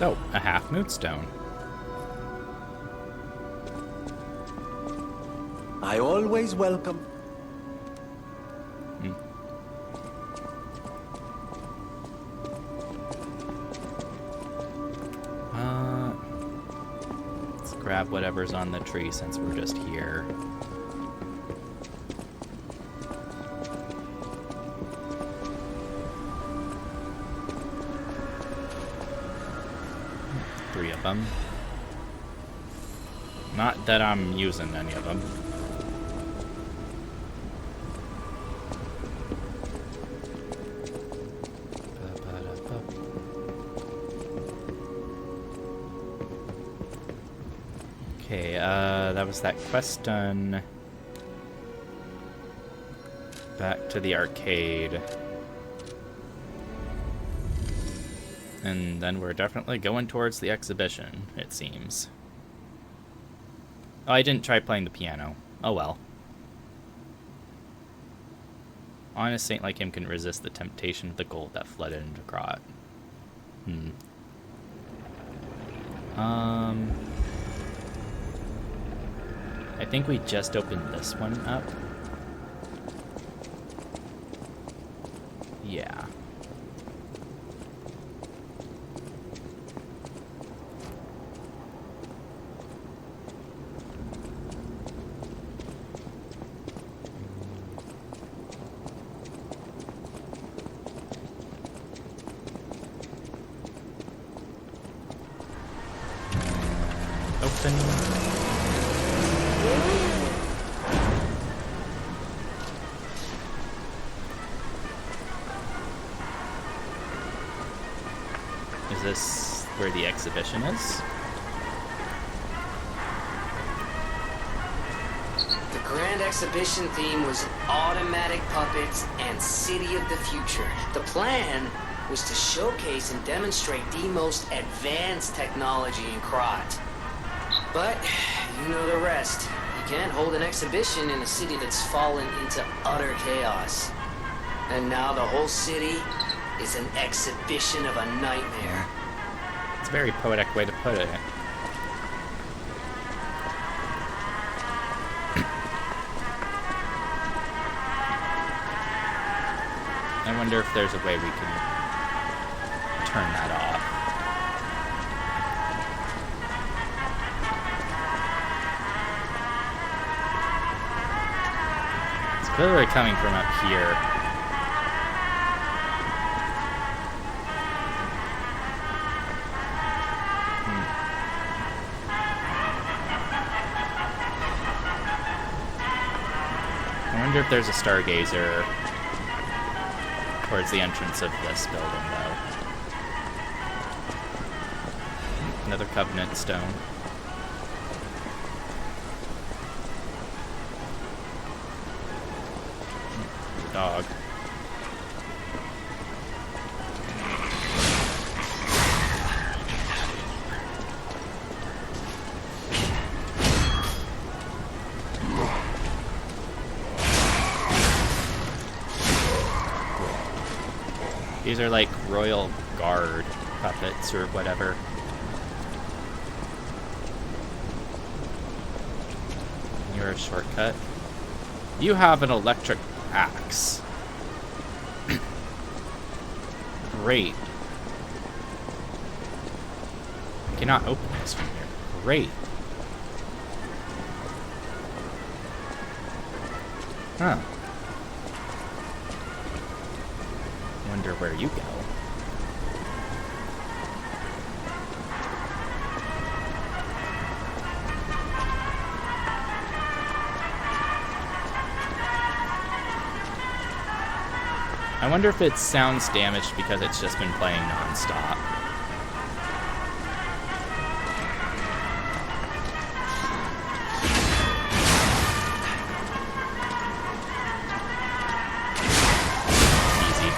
Oh, a half moonstone. I always welcome. Let's grab whatever's on the tree since we're just here. Three of them. Not that I'm using any of them. Okay, that was that quest done. Back to the arcade. And then we're definitely going towards the exhibition, it seems. Oh, I didn't try playing the piano. Oh well. Honest saint like him can resist the temptation of the gold that flooded into Grot. I think we just opened this one up. Yeah. Open. Is this where the exhibition is? The grand exhibition theme was automatic puppets and city of the future. The plan was to showcase and demonstrate the most advanced technology in Krot. But, you know the rest. You can't hold an exhibition in a city that's fallen into utter chaos. And now the whole city is an exhibition of a nightmare. It's a very poetic way to put it. I wonder if there's a way we can turn that off. It's clearly coming from up here. I wonder if there's a stargazer towards the entrance of this building, though. Another Covenant stone. Dog. These are like royal guard puppets or whatever. You're a shortcut. You have an electric axe. Great. I cannot open this from here. Great. Huh. Wonder where you go. I wonder if it sounds damaged because it's just been playing non-stop. Easy.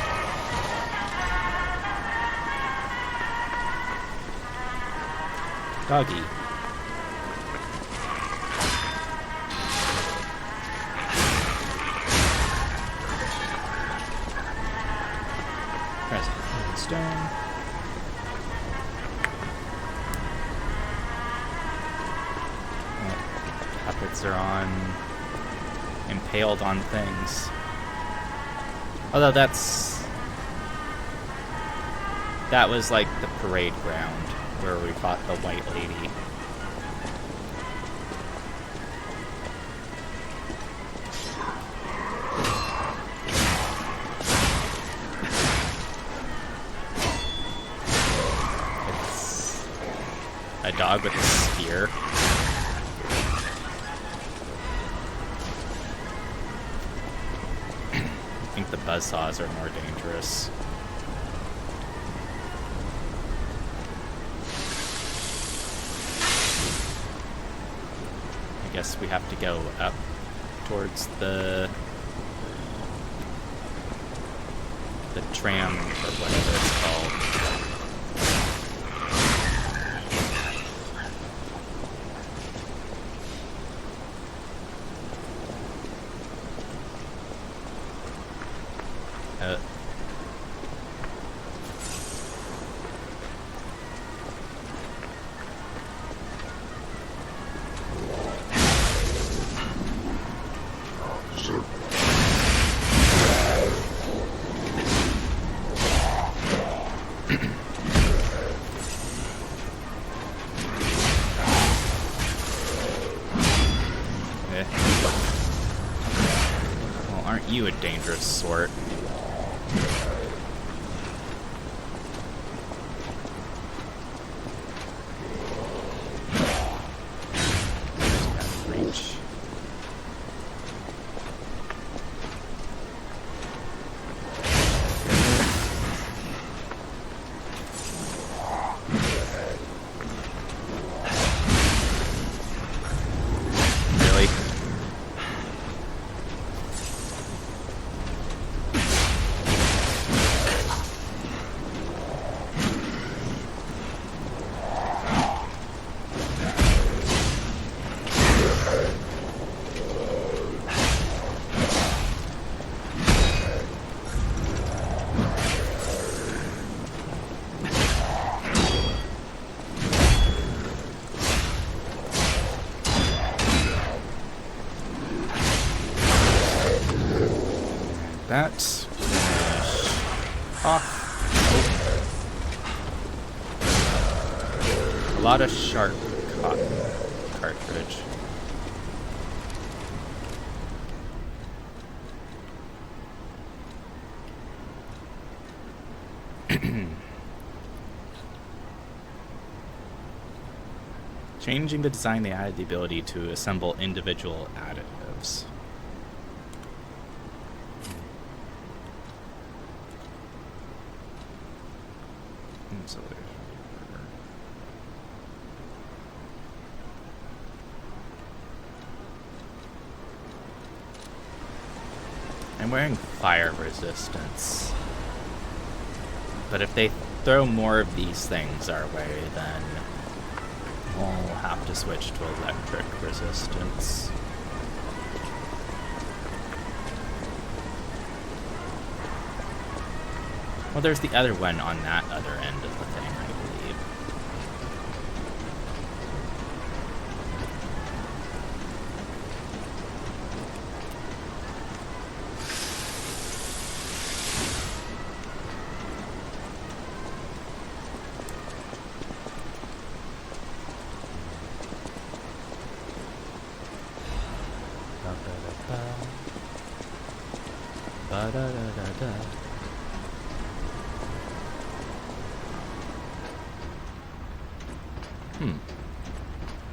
Doggy. Stone. Puppets are impaled on things. Although that was like the parade ground where we fought the White Lady. A dog with a spear. I think the buzzsaws are more dangerous. I guess we have to go up towards the tram or whatever it's called. Well, aren't you a dangerous sort? Reach. Really? that. Finish off. Oh. A lot of sharp cotton cartridge. Changing the design, they added the ability to assemble individual additives. I'm wearing fire resistance. But if they throw more of these things our way, then we'll have to switch to electric resistance. Well, there's the other one on that other end of the thing, I believe. Ba-da-da-da-da.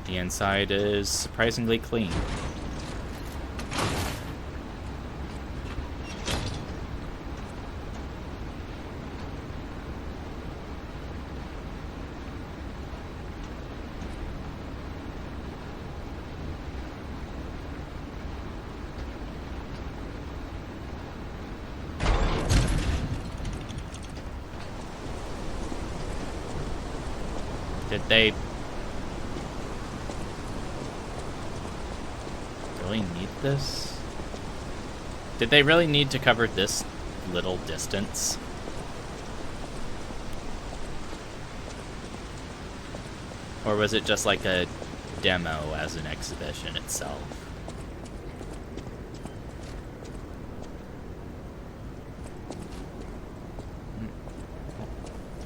The inside is surprisingly clean. Did they really need this? Did they really need to cover this little distance? Or was it just like a demo as an exhibition itself?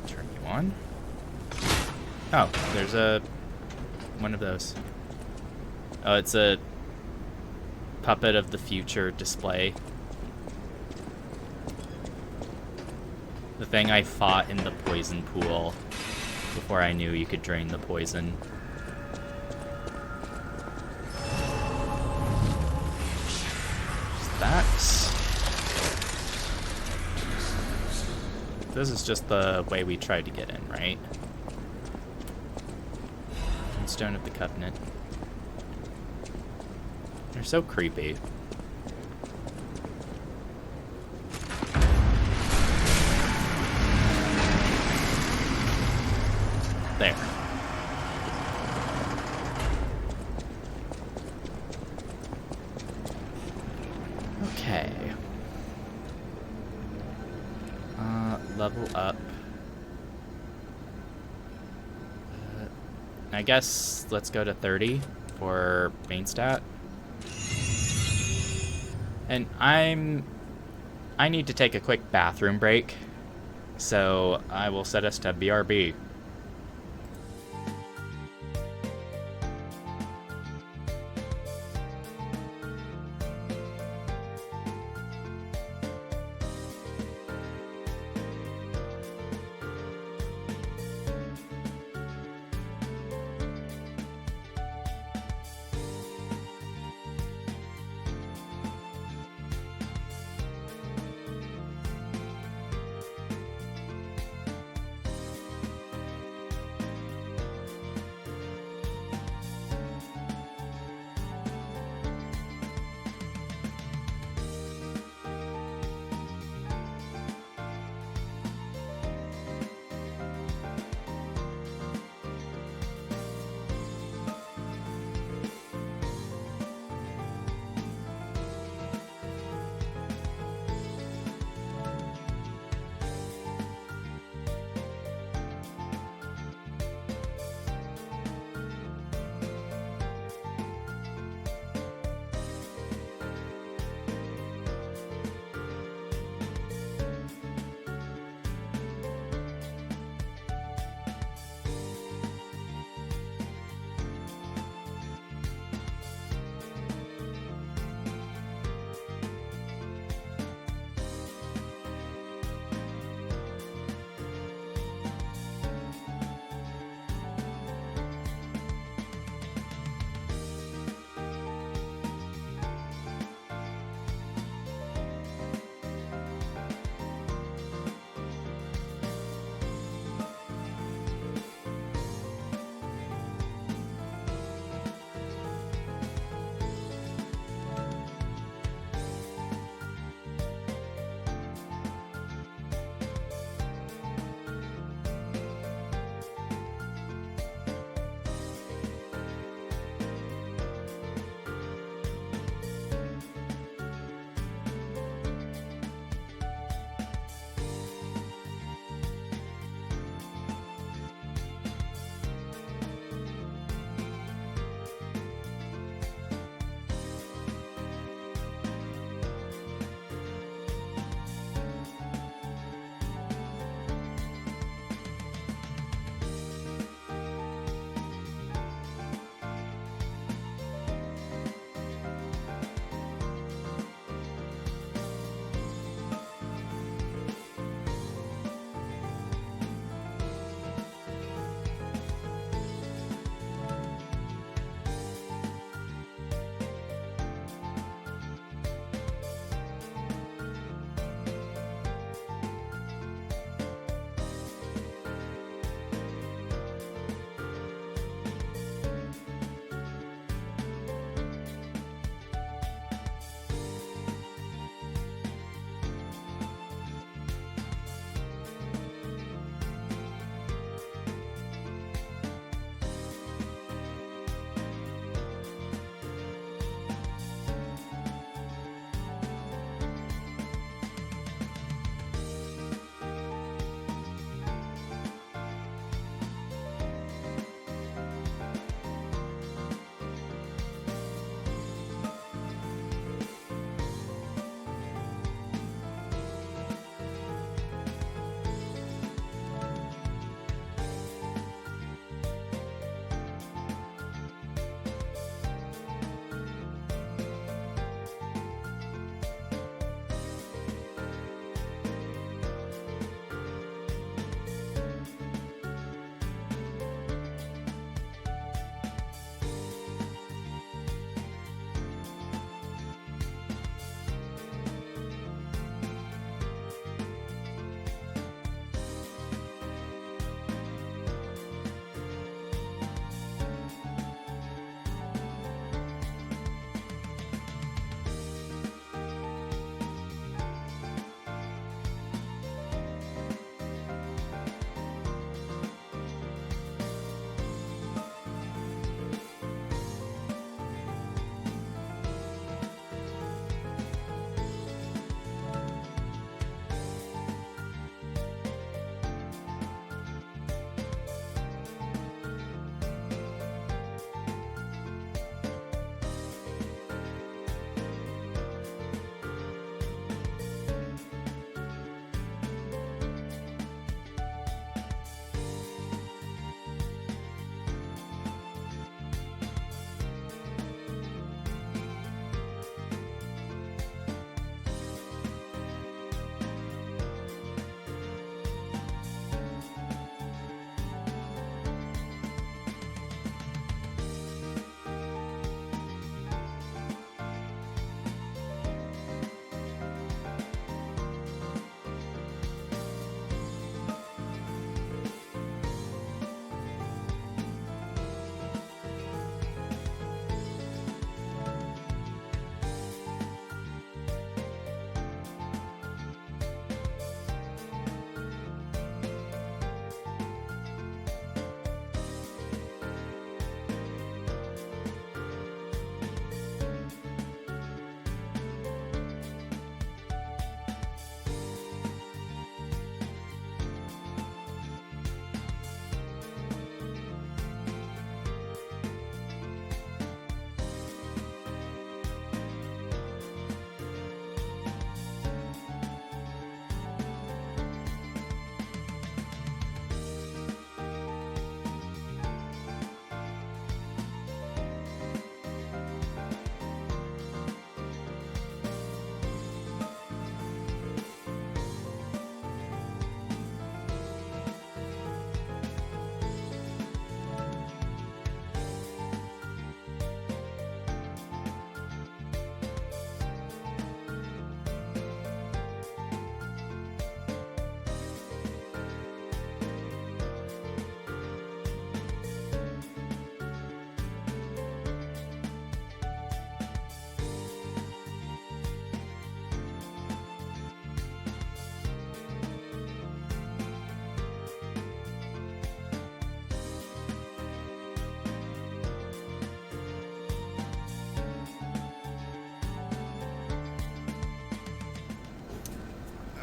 Turn you on. Oh, there's one of those. Oh, it's a puppet of the future display. The thing I fought in the poison pool before I knew you could drain the poison. That. This is just the way we tried to get in, right? Stone of the Covenant. They're so creepy. There. Okay. Level up. I guess let's go to 30 for main stat. And I need to take a quick bathroom break, so I will set us to BRB.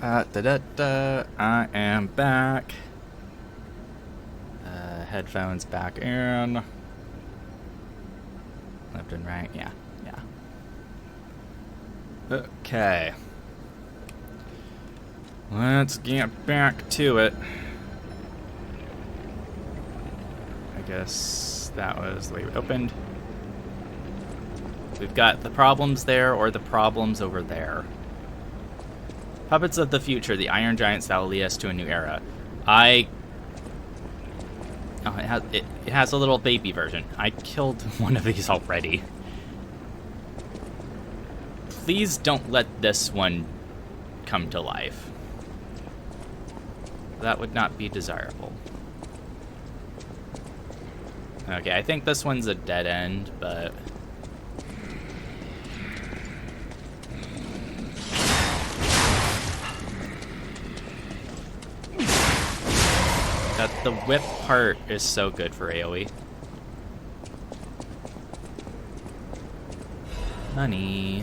I am back. Headphones back in. Left and right, yeah. Okay. Let's get back to it. I guess that was the way we opened. We've got the problems there or the problems over there. Puppets of the Future, the Iron Giants that will lead us to a new era. It has a little baby version. I killed one of these already. Please don't let this one come to life. That would not be desirable. Okay, I think this one's a dead end, but... the whip part is so good for AoE. Money.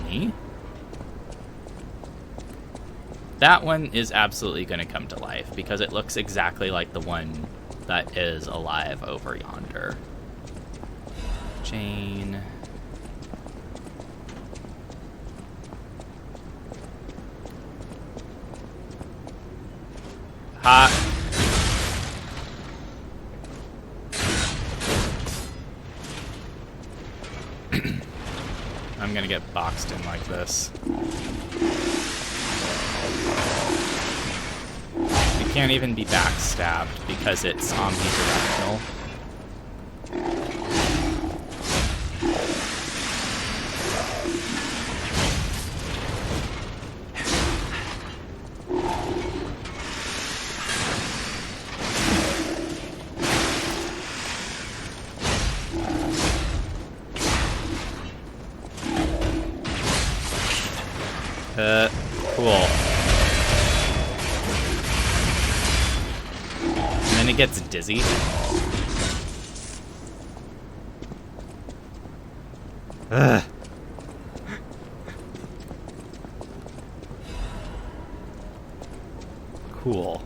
Money. That one is absolutely going to come to life because it looks exactly like the one that is alive over yonder. Chain. Hot. I'm gonna get boxed in like this. You can't even be backstabbed because it's omnidirectional. Cool. And then it gets dizzy. Ugh. Cool.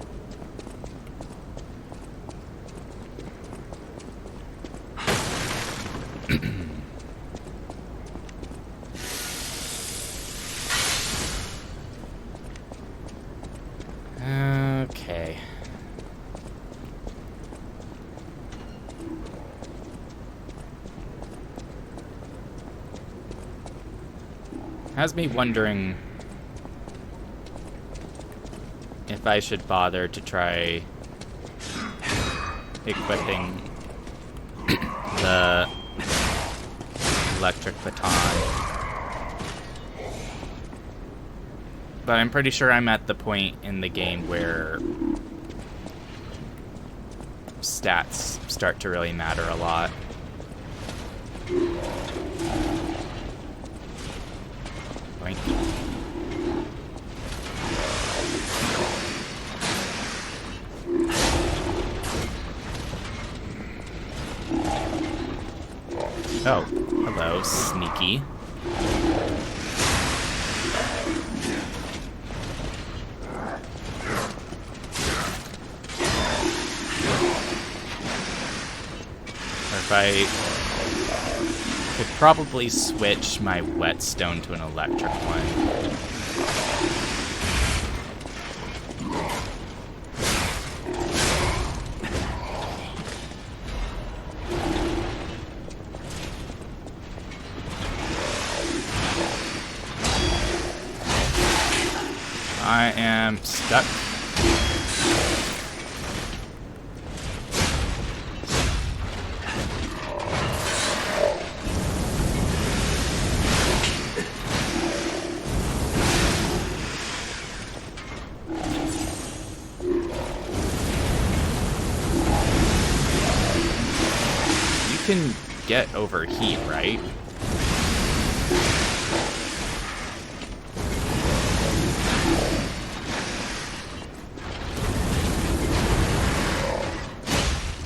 Okay. Has me wondering if I should bother to try equipping the electric baton. But I'm pretty sure I'm at the point in the game where stats start to really matter a lot. Boink. Oh, hello, sneaky. I could probably switch my whetstone to an electric one. I am stuck. Can get overheat, right?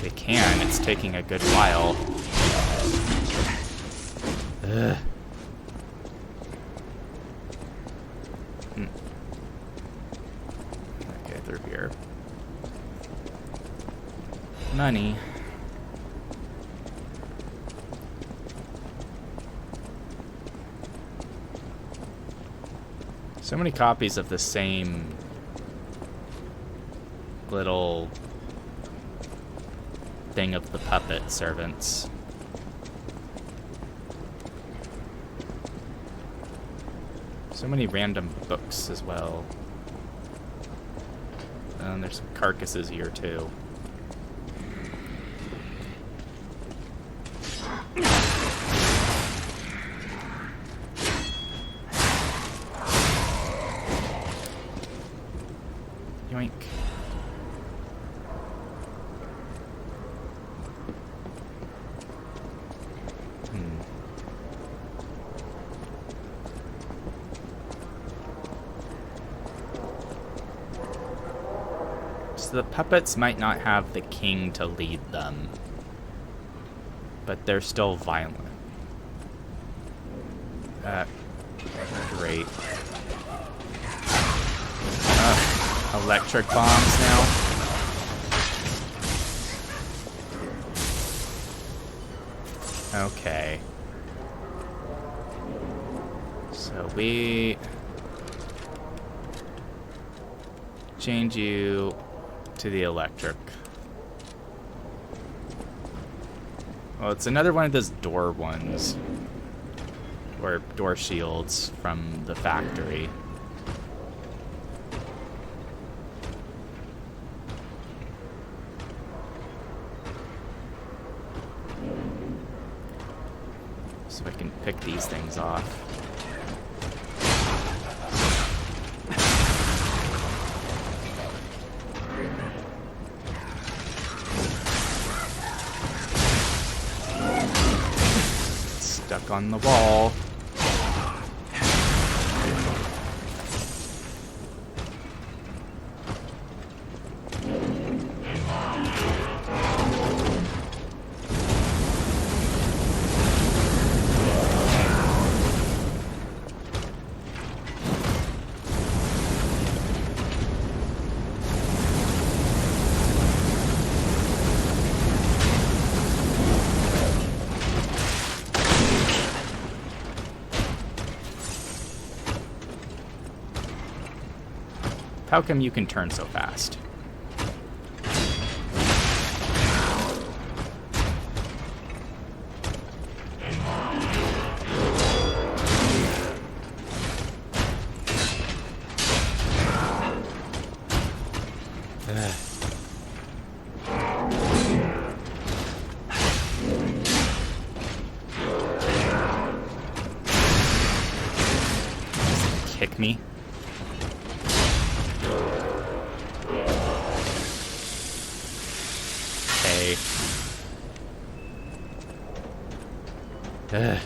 They can. It's taking a good while. Ugh. Okay, through here. Money. So many copies of the same little thing of the puppet servants. So many random books as well. And there's some carcasses here too. Yoink. So the puppets might not have the king to lead them, but they're still violent. Great. Electric bombs now. Okay. So we change you to the electric. Well, it's another one of those door ones. Or door shields from the factory. So I can pick these things off. Stuck on the wall. How come you can turn so fast? Kick me. Okay.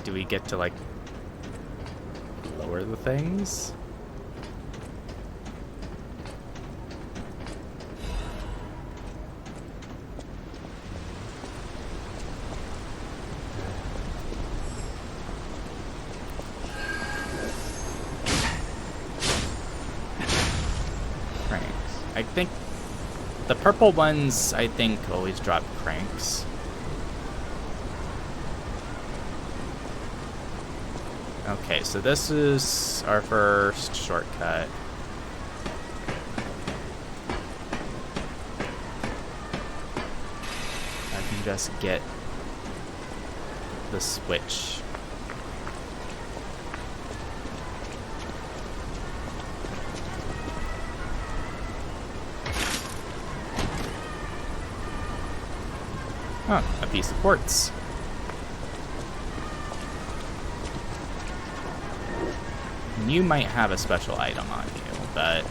Do we get to, like, lower the things? I think the purple ones, I think, always drop cranks. Okay, so this is our first shortcut. I can just get the switch. Huh, a piece of quartz. You might have a special item on you, but...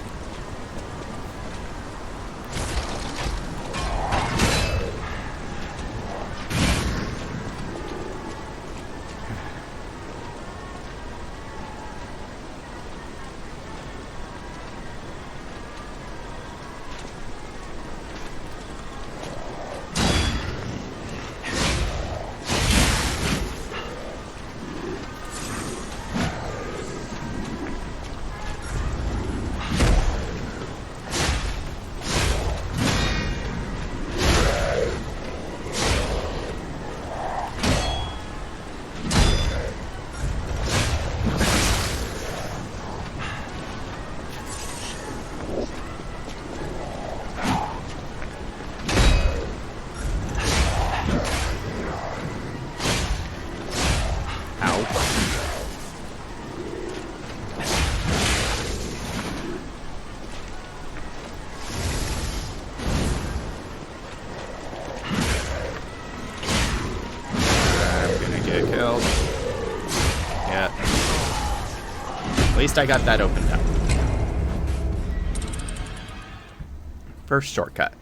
least I got that opened up. First shortcut.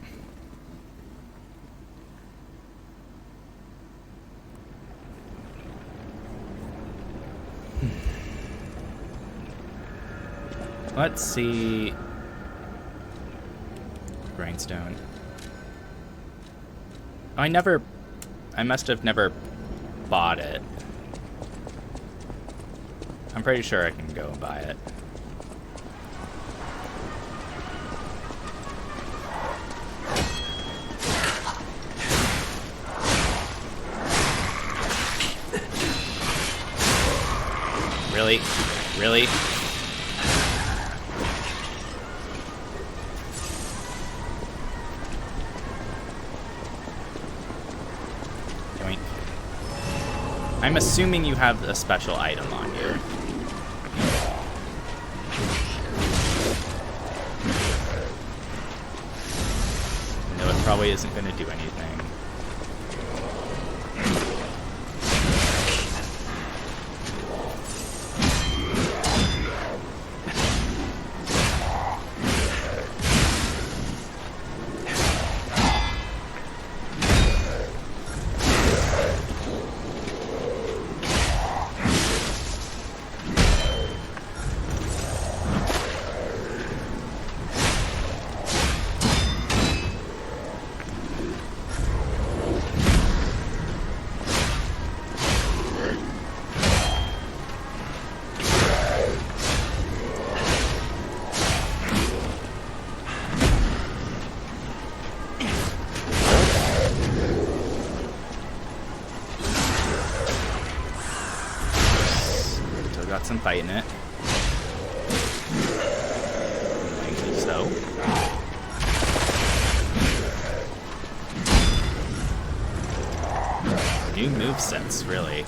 Let's see. Grindstone. I must have never bought it. I'm pretty sure I can go and buy it. Really? Really? Doink. I'm assuming you have a special item on you. No, it probably isn't going to do anything. Got some fight in it. Likely so. New movesets, really.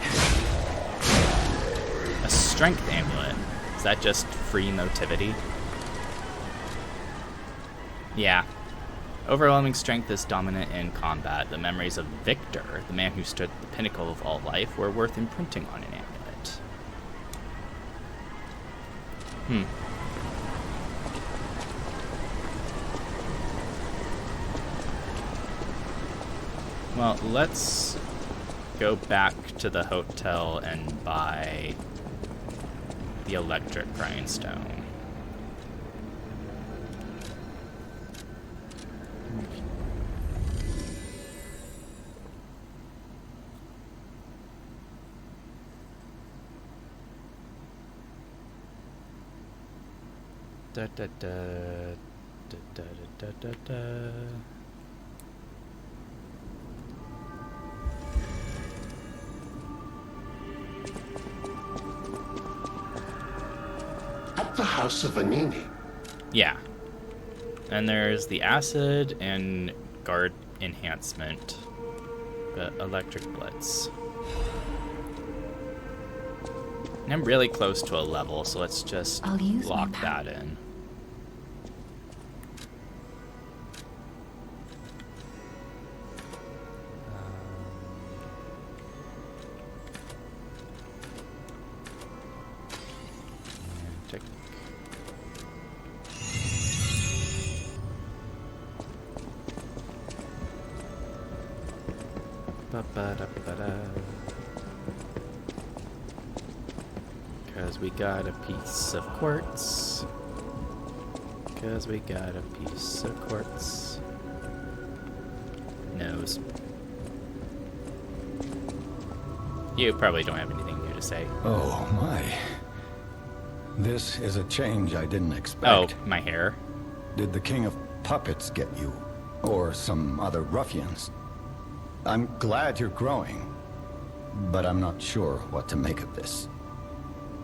A strength amulet. Is that just free motivity? Yeah. Overwhelming strength is dominant in combat. The memories of Victor, the man who stood at the pinnacle of all life, were worth imprinting on an amulet. Well, let's go back to the hotel and buy the electric grindstone. Da, da, da, da, da, da, da, da. At the house of Vanini. Yeah. And there's the acid and guard enhancement. The electric blitz. And I'm really close to a level, so let's just lock that in. Tick. Ba-ba-da-ba-da. Because we got a piece of quartz. Because we got a piece of quartz. Nose. You probably don't have anything new to say. Oh, my. This is a change I didn't expect. Oh, my hair. Did the King of Puppets get you? Or some other ruffians? I'm glad you're growing, but I'm not sure what to make of this.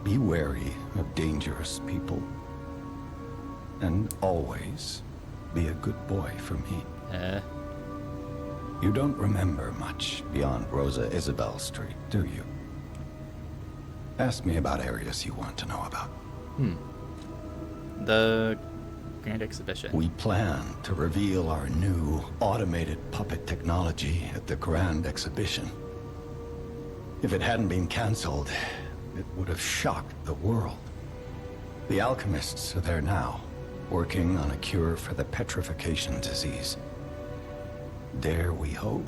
Be wary of dangerous people. And always be a good boy for me. You don't remember much beyond Rosa Isabel Street, do you? Ask me about areas you want to know about. The Grand Exhibition. We plan to reveal our new automated puppet technology at the Grand Exhibition. If it hadn't been cancelled, it would have shocked the world. The alchemists are there now, working on a cure for the petrification disease. Dare we hope?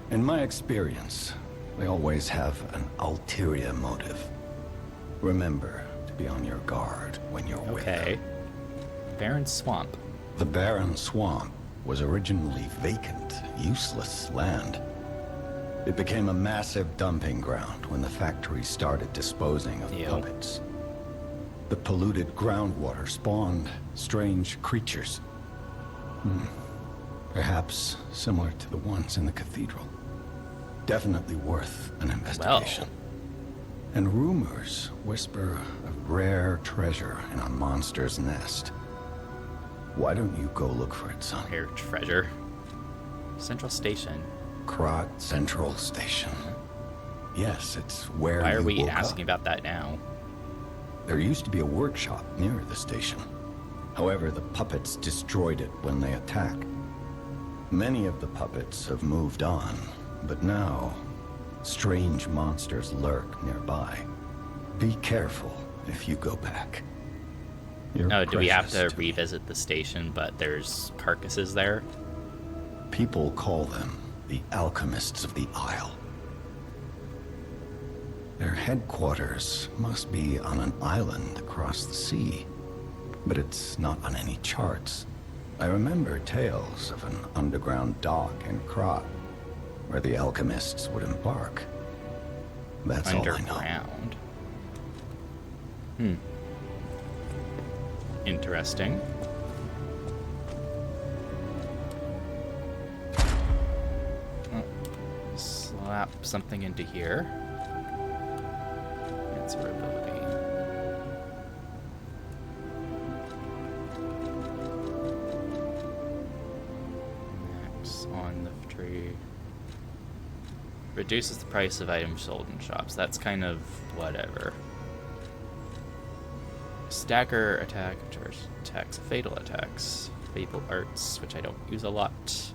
In my experience, they always have an ulterior motive. Remember to be on your guard when you're with them. Okay. Barren Swamp. The barren swamp was originally vacant, useless land. It became a massive dumping ground when the factory started disposing of puppets. The polluted groundwater spawned strange creatures. Perhaps similar to the ones in the cathedral. Definitely worth an investigation. And rumors whisper of rare treasure in a monster's nest. Why don't you go look for it, son? Rare treasure. Central Station. Krot Central Station. Yes, it's where Why are you we woke asking up. about that now? There used to be a workshop near the station. However, the puppets destroyed it when they attacked. Many of the puppets have moved on, but now, strange monsters lurk nearby. Be careful if you go back. Oh, do we have to revisit the station, but there's carcasses there? People call them the Alchemists of the Isle. Their headquarters must be on an island across the sea, but it's not on any charts. I remember tales of an underground dock in Krot, where the alchemists would embark. That's all I know. Underground. Interesting. Oh, slap something into here. Answerability. Max on the tree. Reduces the price of items sold in shops. That's kind of whatever. Stagger attack, charge attacks, fatal attacks, fatal arts, which I don't use a lot.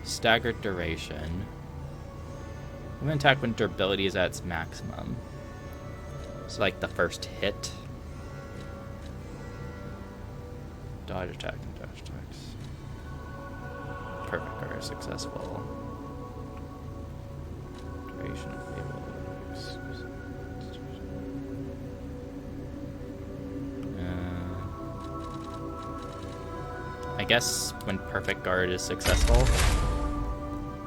Staggered duration. When attack when durability is at its maximum. So like the first hit. Dodge attack and dodge attacks. Perfect guard successful. Duration of fatal attacks. I guess when perfect guard is successful.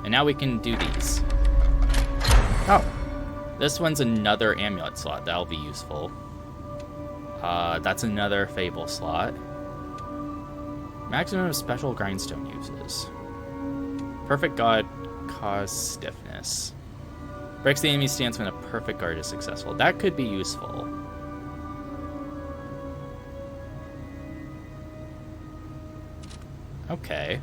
And now we can do these. Oh. This one's another amulet slot. That'll be useful. That's another fable slot. Maximum of special grindstone uses. Perfect guard cause stiffness. Breaks the enemy's stance when a perfect guard is successful. That could be useful. Okay.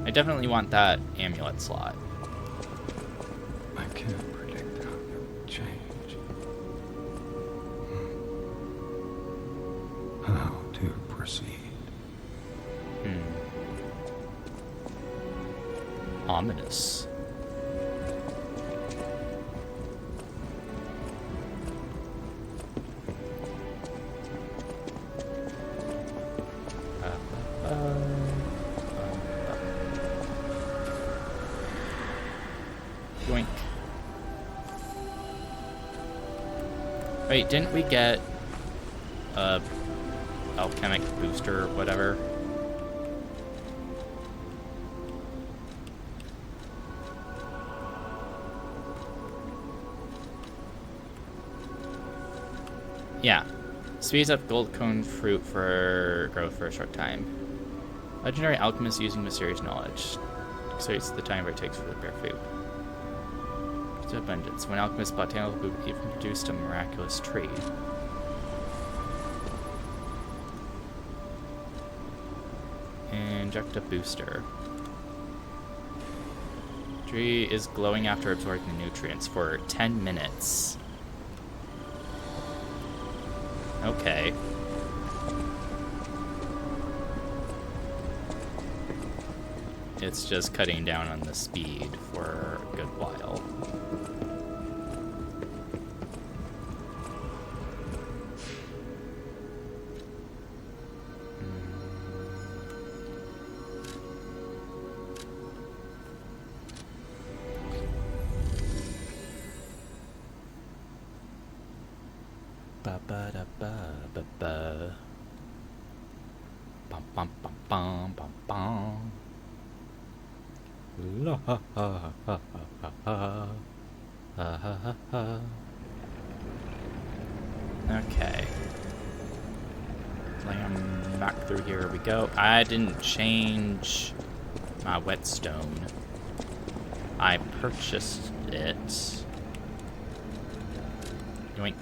I definitely want that amulet slot. I can't predict how they'll change. How to proceed. Ominous. Yoink. Wait, didn't we get a alchemic booster or whatever? Yeah. Speeds up gold cone fruit for growth for a short time. Legendary alchemist using mysterious knowledge. Accelerates the time it takes for the bear fruit. To abundance. When alchemists botanically even produced a miraculous tree. Inject a booster. Tree is glowing after absorbing the nutrients for 10 minutes. Okay. It's just cutting down on the speed for a good while. Ba-ba-da-ba-ba-ba. Bum bum bum bum bum bum. La ha ha ha ha ha ha ha ha ha. Okay. Slam back through here we go. I didn't change my whetstone. I purchased it. Yoink.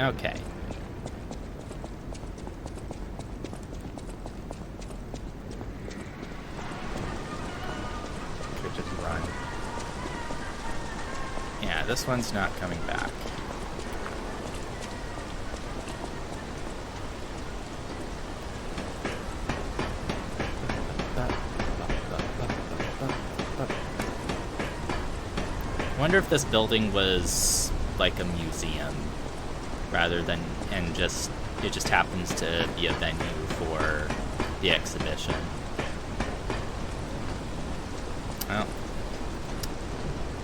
Okay. Could just run. Yeah, this one's not coming back. I wonder if this building was like a museum rather than, and it just happens to be a venue for the exhibition. Oh.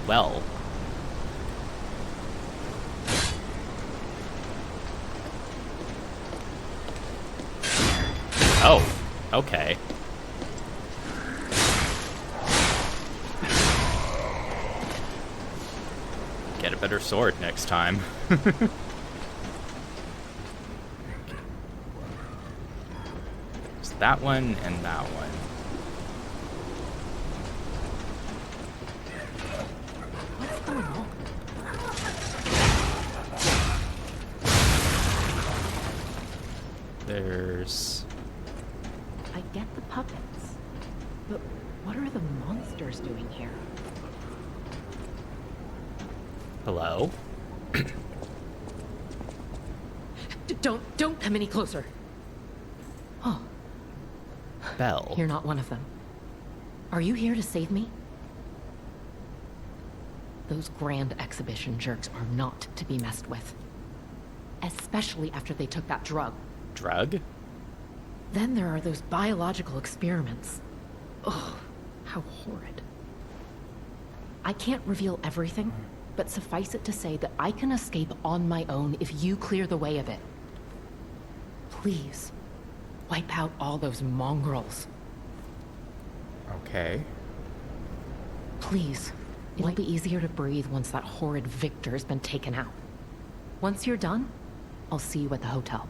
Well. Oh, okay. Get a better sword next time. It's that one and that one. What's going on? There's... I get the puppets, but what are the monsters doing here? Hello? Don't come any closer. Oh, Belle. you're not one of them. Are you here to save me? Those grand exhibition jerks are not to be messed with. Especially after they took that drug. Drug? Then there are those biological experiments. Ugh, how horrid. I can't reveal everything, but suffice it to say that I can escape on my own if you clear the way of it. Please, wipe out all those mongrels. Okay. Please, it'll be easier to breathe once that horrid Victor's been taken out. Once you're done, I'll see you at the hotel.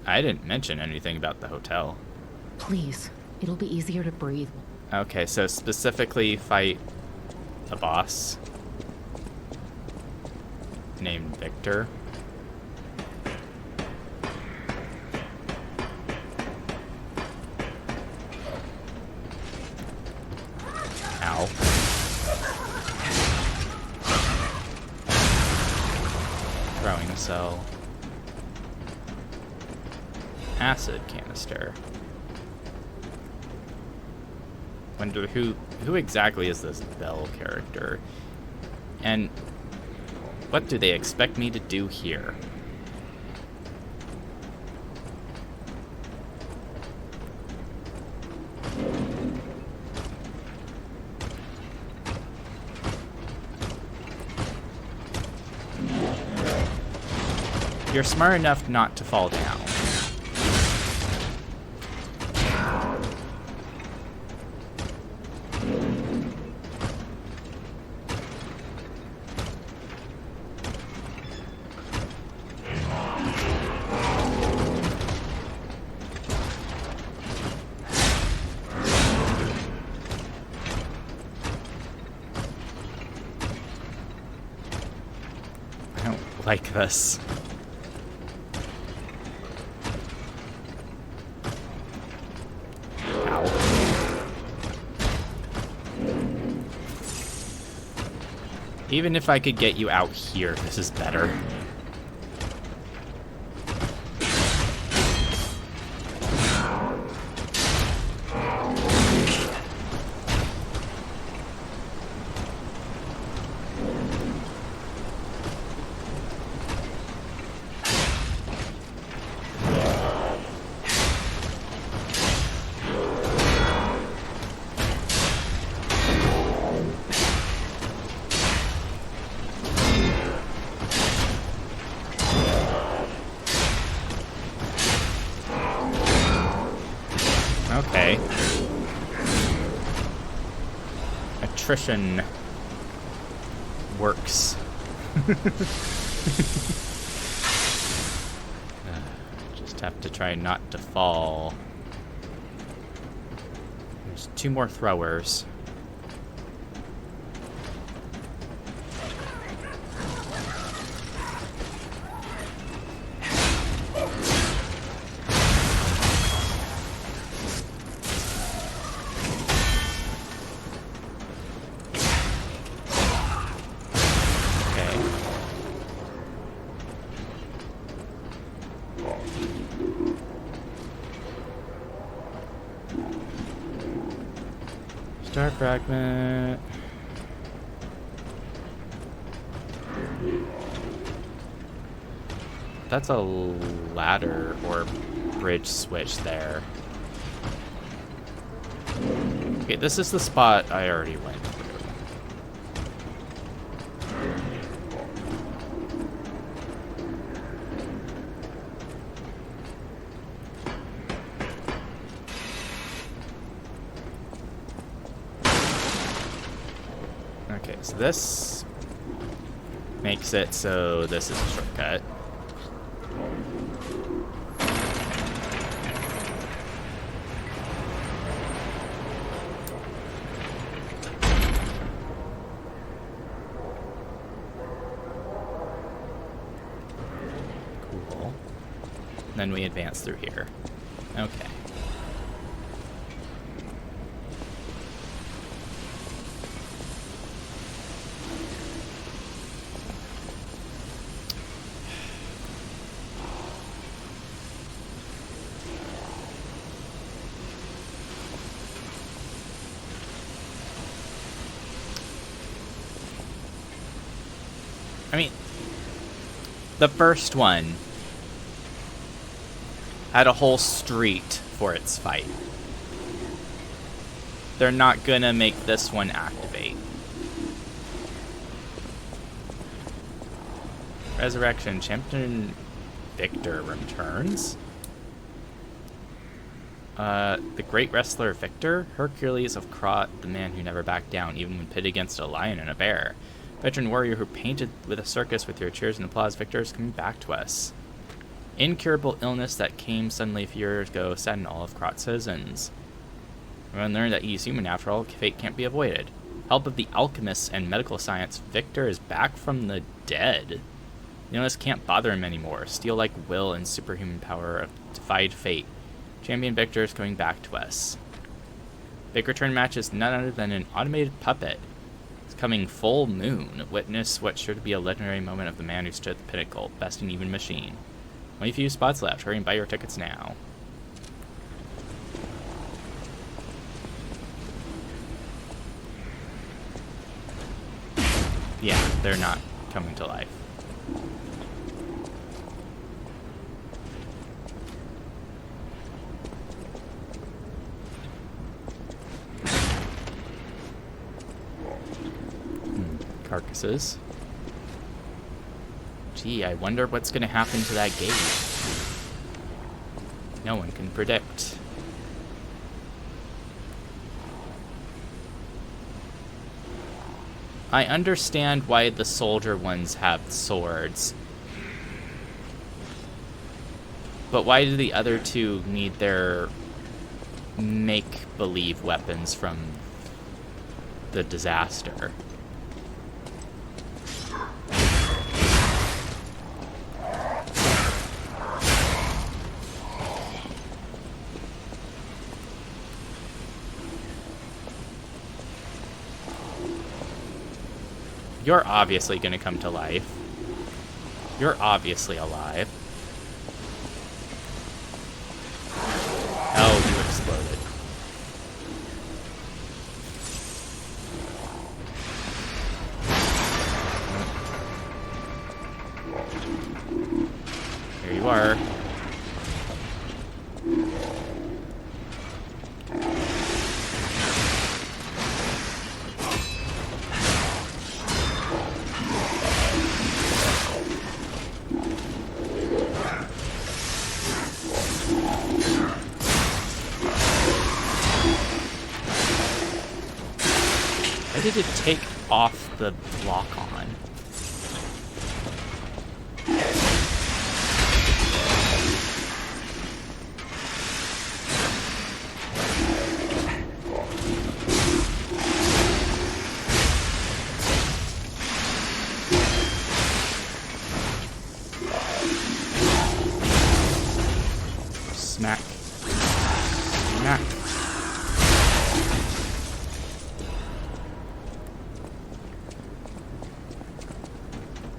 I didn't mention anything about the hotel. Please, it'll be easier to breathe. Okay, so specifically fight a boss named Victor. Ow. Throwing cell. Acid canister. Wonder who exactly is this Belle character? And what do they expect me to do here? You're smart enough not to fall down. I don't like this. Even if I could get you out here, this is better. Okay. Attrition works. Just have to try not to fall. There's 2 more throwers. Star fragment. That's a ladder or bridge switch there. Okay, this is the spot I already went through. Okay, so this makes it so this is a shortcut. Cool. Then we advance through here. Okay. I mean, the first one had a whole street for its fight. They're not gonna make this one activate. Resurrection. Champion Victor returns. The great wrestler Victor, Hercules of Krat, the man who never backed down, even when pitted against a lion and a bear. Veteran warrior who painted with a circus with your cheers and applause, Victor is coming back to us. Incurable illness that came suddenly a few years ago saddened all of Krat's citizens. Everyone learned that he's human after all, fate can't be avoided. Help of the alchemists and medical science, Victor is back from the dead. The illness can't bother him anymore. Steel-like will and superhuman power have defied fate. Champion Victor is coming back to us. Big return match is none other than an automated puppet. Coming full moon, witness what sure to be a legendary moment of the man who stood at the pinnacle, best in even machine. Only a few spots left. Hurry and buy your tickets now. Yeah, they're not coming to life. Carcasses. Gee, I wonder what's going to happen to that gate. No one can predict. I understand why the soldier ones have swords. But why do the other two need their make-believe weapons from the disaster? You're obviously going to come to life. You're obviously alive. Oh, you exploded. Here you are. What did it take off the lock on? Smack. Smack.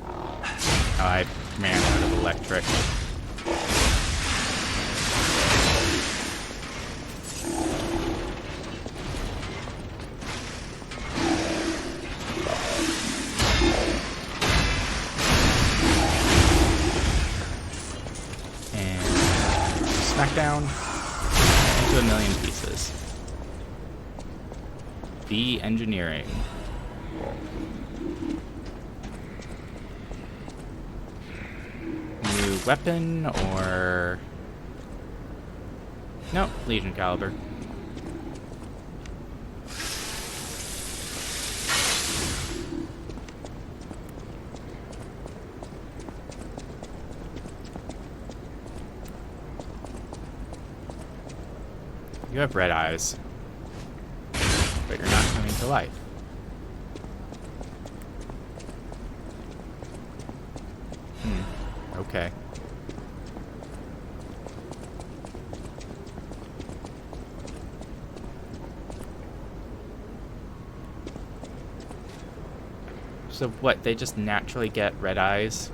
Oh, I ran out of electric. Down into a million pieces. The engineering. New weapon or... Nope, Legion caliber. You have red eyes, but you're not coming to life. Okay. So what, they just naturally get red eyes?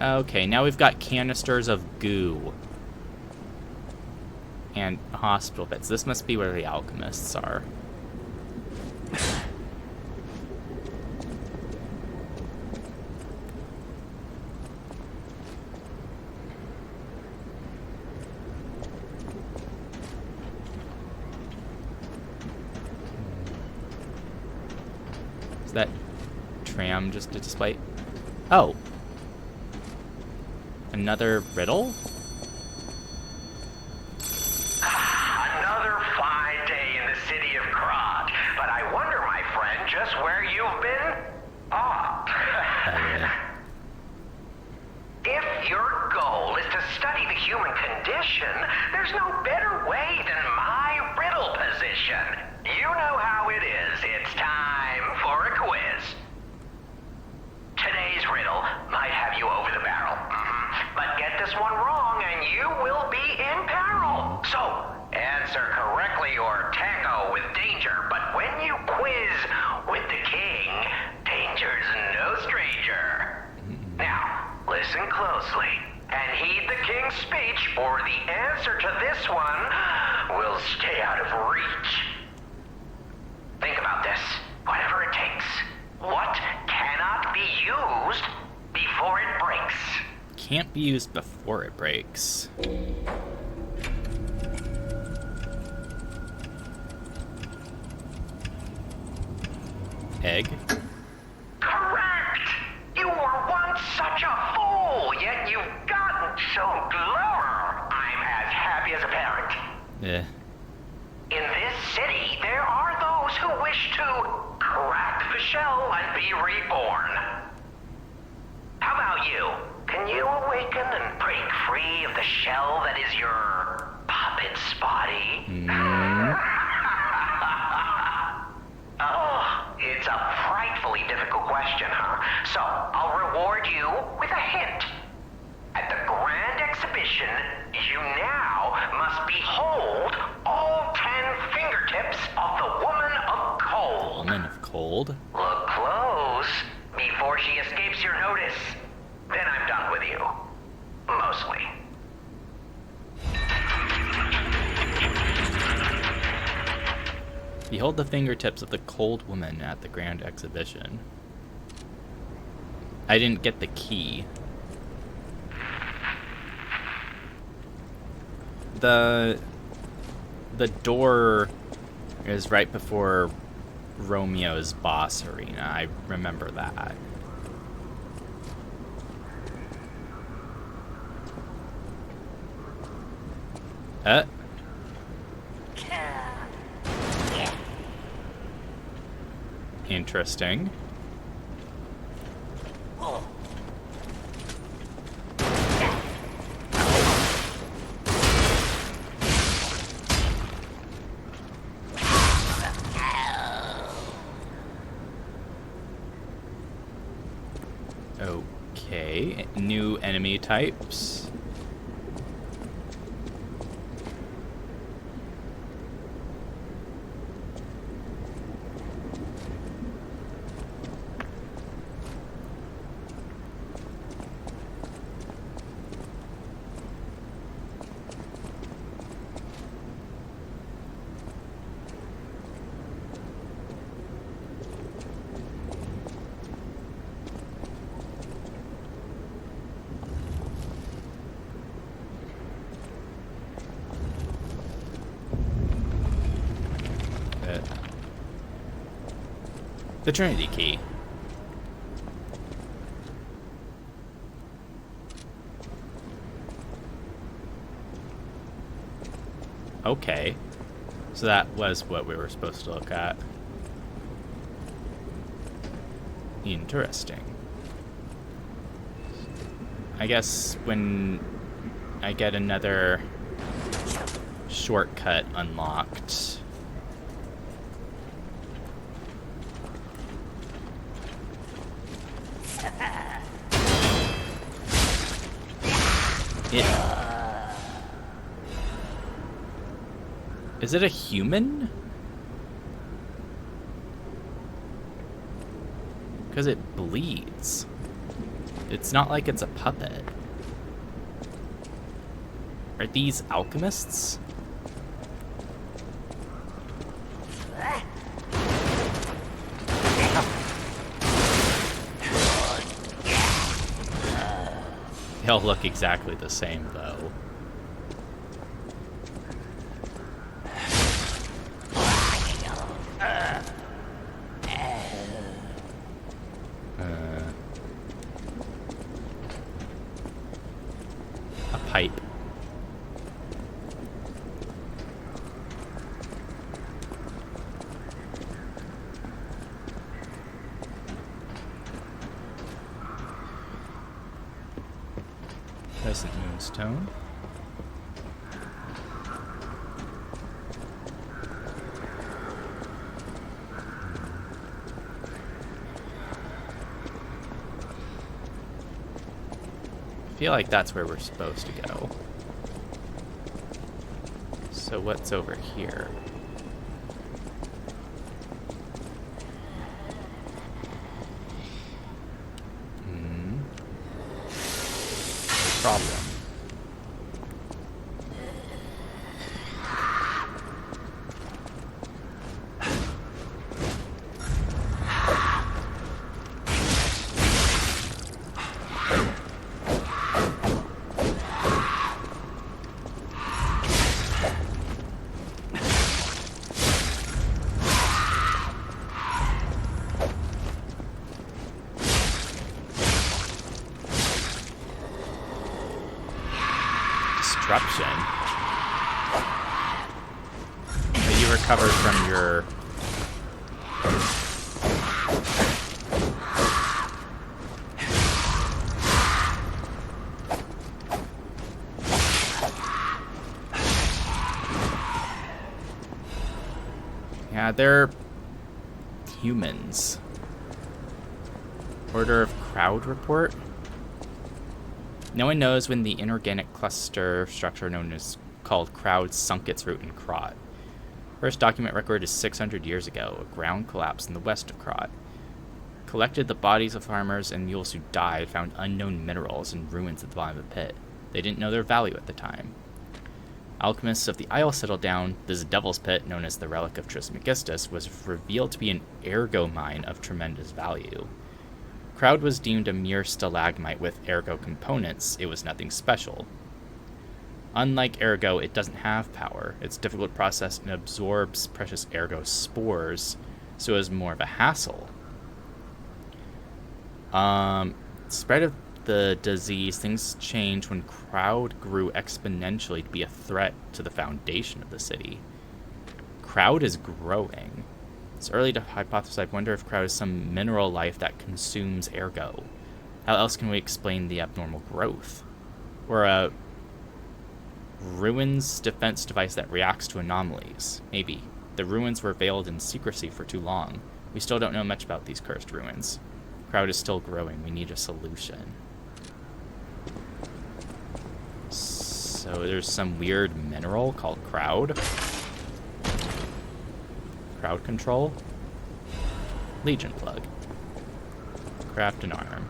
Okay, now we've got canisters of goo. And hospital beds. This must be where the alchemists are. Is that tram just a display? Oh. Another riddle? Another fine day in the city of Krog. But I wonder, my friend, just where you've been? If your goal is to study the human condition, there's no better way than my riddle position. You know how it is. It's time for a quiz. Today's riddle might have you over the barrel. But get this one wrong and you will be in peril. So, answer correctly or tango with danger. But when you quiz with the king, danger's no stranger. Now, listen closely and heed the king's speech, or the answer to this one will stay out of reach. Think about this. Whatever it takes. What cannot be used before it breaks? Can't be used before it breaks. Egg? Correct! You were once such a fool, yet you've gotten so clever. I'm as happy as a parent. Yeah. In this city, there are those who wish to crack the shell and be reborn. How about you? Can you awaken and break free of the shell that is your puppet's body? Oh, it's a frightfully difficult question, huh? So, I'll reward you with a hint. At the grand exhibition, you now must behold all 10 fingertips of the woman of cold. Woman of cold? Look close before she escapes your notice. Then I'm done with you. Mostly. Behold the fingertips of the cold woman at the grand exhibition. I didn't get the key. The door is right before Romeo's boss arena. I remember that. Interesting. Okay, new enemy types. The Trinity Key. Okay. So that was what we were supposed to look at. Interesting. I guess when I get another shortcut unlocked, is it a human? Because it bleeds. It's not like it's a puppet. Are these alchemists? They all look exactly the same, though. A pipe. Crescent moonstone. I feel like that's where we're supposed to go. So what's over here? No problem. Disruption. That you recovered from your... Yeah, they're humans. Order of Crowd report. No one knows when the inorganic cluster structure known as called Crowd sunk its root in Krot. First document record is 600 years ago, a ground collapse in the west of Krot. Collected the bodies of farmers and mules who died, found unknown minerals and ruins at the bottom of the pit. They didn't know their value at the time. Alchemists of the Isle settled down. This devil's pit, known as the Relic of Trismegistus, was revealed to be an ergo mine of tremendous value. Crowd was deemed a mere stalagmite with ergo components. It was nothing special. Unlike ergo, it doesn't have power. It's difficult to process and absorbs precious ergo spores, so it was more of a hassle. Spread of the disease, things changed when Crowd grew exponentially to be a threat to the foundation of the city. Crowd is growing. It's early to hypothesize. I wonder if Crowd is some mineral life that consumes ergo. How else can we explain the abnormal growth? Or a ruins defense device that reacts to anomalies. Maybe. The ruins were veiled in secrecy for too long. We still don't know much about these cursed ruins. Crowd is still growing. We need a solution. So there's some weird mineral called Crowd. Crowd control. Legion plug. Craft an arm.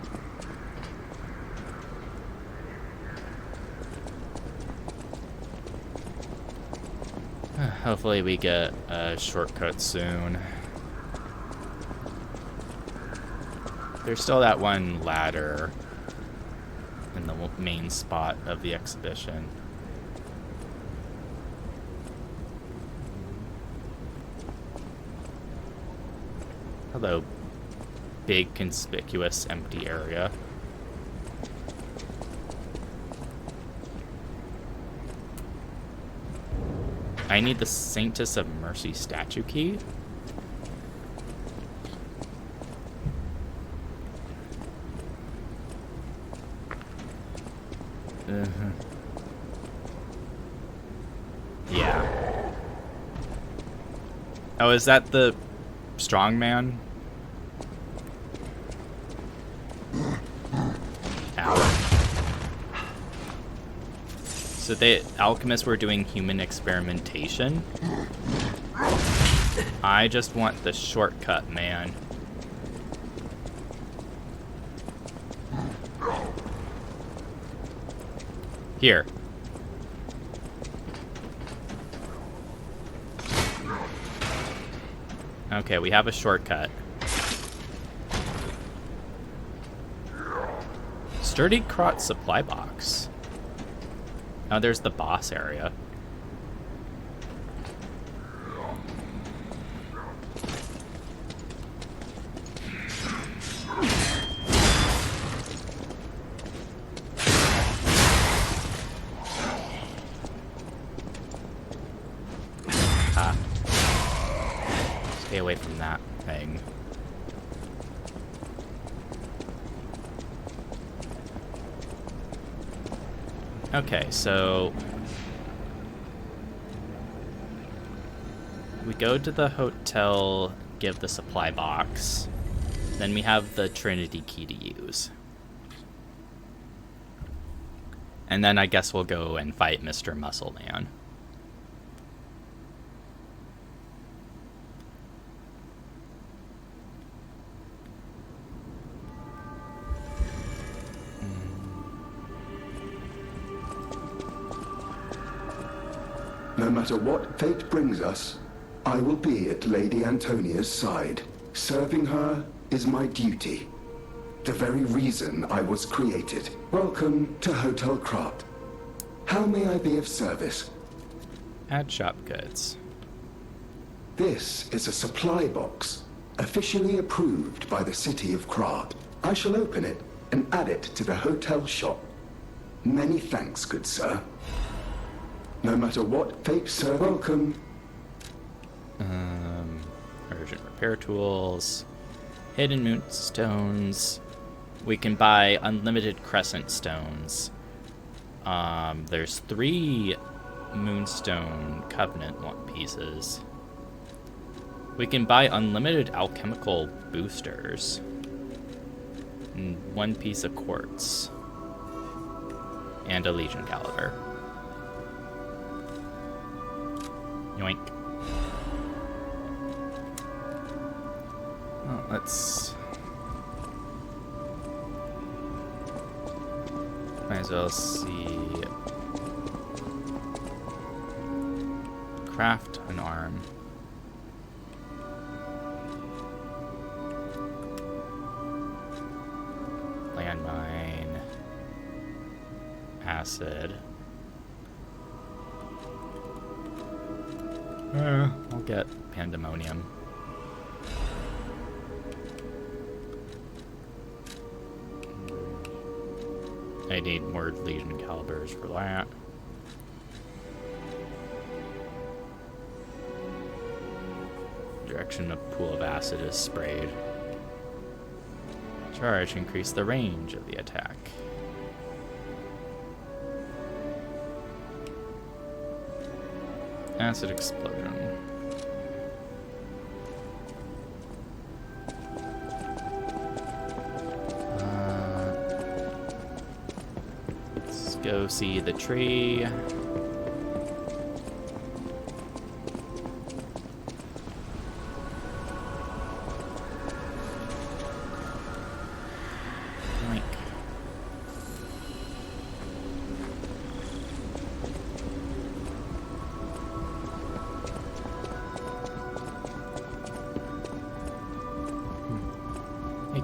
Hopefully we get a shortcut soon. There's still that one ladder in the main spot of the exhibition. Hello, big, conspicuous, empty area. I need the Saintess of Mercy statue key. Yeah. Oh, is that the strong man? So the alchemists were doing human experimentation. I just want the shortcut, man. Here. Okay, we have a shortcut. Sturdy Crot supply box. Oh, there's the boss area. Stay away from that thing. Okay, so we go to the hotel, give the supply box, then we have the Trinity key to use. And then I guess we'll go and fight Mr. Muscle Man. No matter what fate brings us, I will be at Lady Antonia's side. Serving her is my duty. The very reason I was created. Welcome to Hotel Krat. How may I be of service? Add shop goods. This is a supply box, officially approved by the city of Krat. I shall open it and add it to the hotel shop. Many thanks, good sir. No matter what fate serves, welcome. Urgent repair tools. Hidden moonstones. We can buy unlimited crescent stones. There's 3 moonstone covenant pieces. We can buy unlimited alchemical boosters. And 1 piece of quartz. And a Legion caliber. Yoink. Well, let's... Might as well see... Craft an arm. Landmine. Acid. I'll get Pandemonium. I need more Legion calibers for that. section of pool of acid is sprayed. Charge, increase the range of the attack. Acid explosion. Let's go see the tree.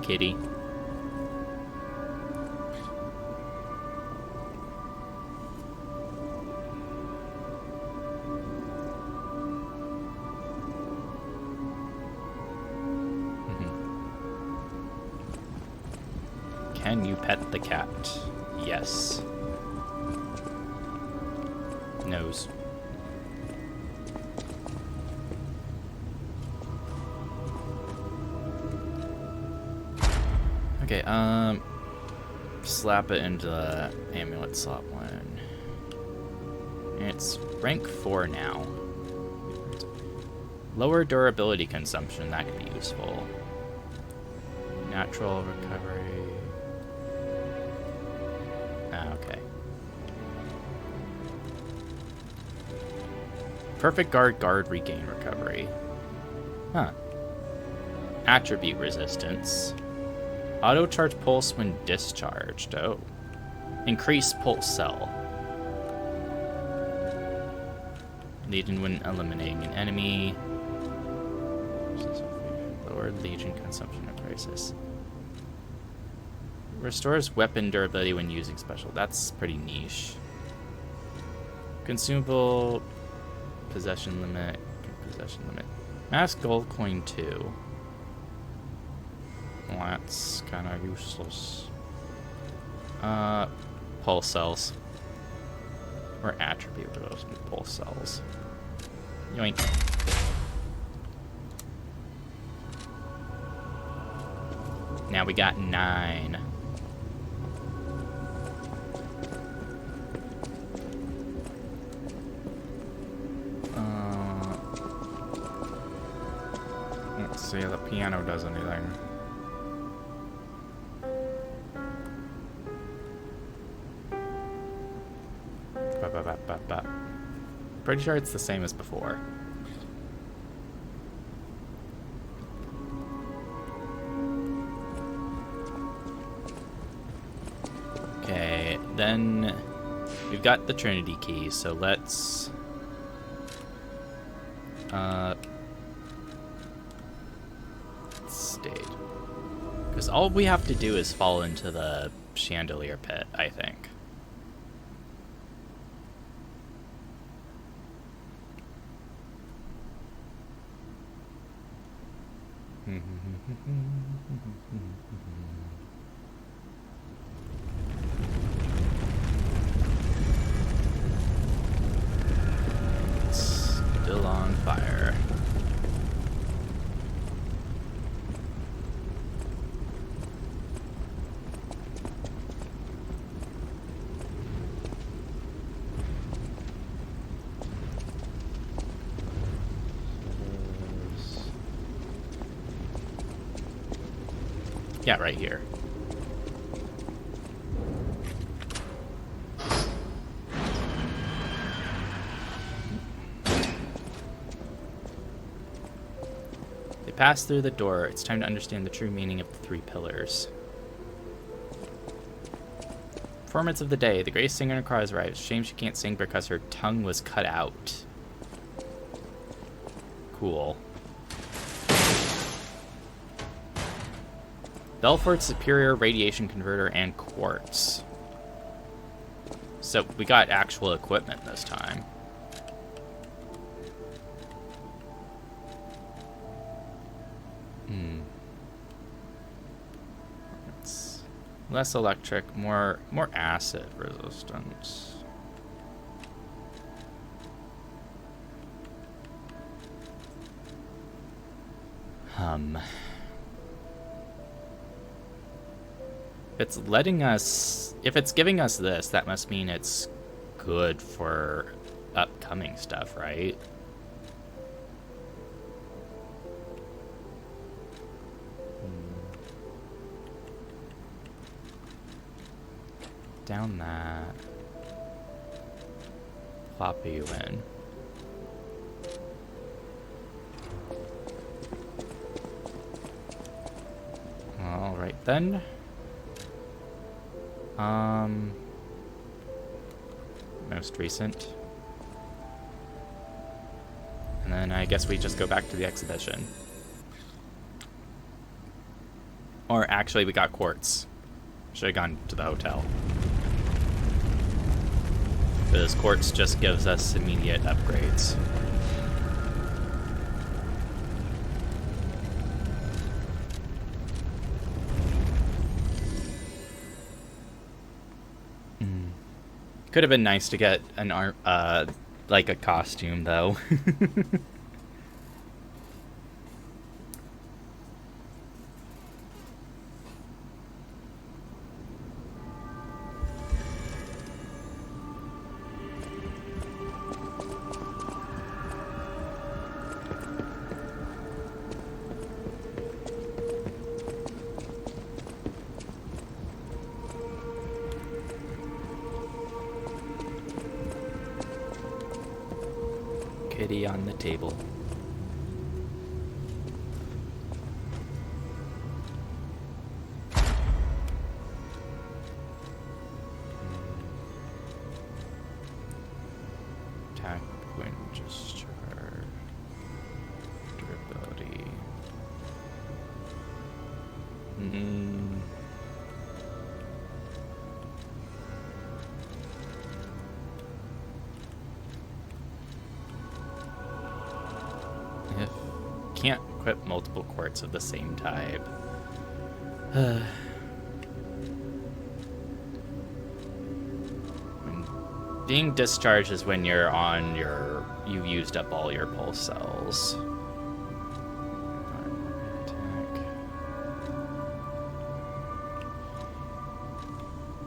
Kitty. Can you pet the cat? Yes. Nose. Okay, slap it into the amulet slot one. It's rank 4 now. Lower durability consumption, that could be useful. Natural recovery. Ah, okay. Perfect guard regain recovery. Huh. Attribute resistance. Auto charge pulse when discharged. Oh. Increase pulse cell. Legion when eliminating an enemy. Lower Legion consumption of crisis. Restores weapon durability when using special. That's pretty niche. Consumable possession limit. Possession limit. Mass gold coin 2. Well, that's kind of useless. Pulse cells. Or attribute for those pulse cells. Yoink. Now we got 9. Let's see if the piano does anything. Pretty sure it's the same as before. Okay, then we've got the Trinity key, so let's stage. Because all we have to do is fall into the chandelier pit, I think. Still on fire. Yeah, right here. They pass through the door. It's time to understand the true meaning of the 3 pillars. Performance of the day. The greatest singer in Accra has arrived. Shame she can't sing because her tongue was cut out. Cool. Belfort Superior Radiation Converter and Quartz. So we got actual equipment this time. It's less electric, more acid resistance. If it's giving us this, that must mean it's good for upcoming stuff, right? Down that. Plop you in. Alright then. Most recent. And then I guess we just go back to the exhibition. Or actually, we got quartz. Should have gone to the hotel. Because quartz just gives us immediate upgrades. Could have been nice to get an like a costume though. Kitty on the table. Attack, Winchester, durability. Can't equip multiple quartz of the same type. Being discharged is when you're on you've used up all your pulse cells.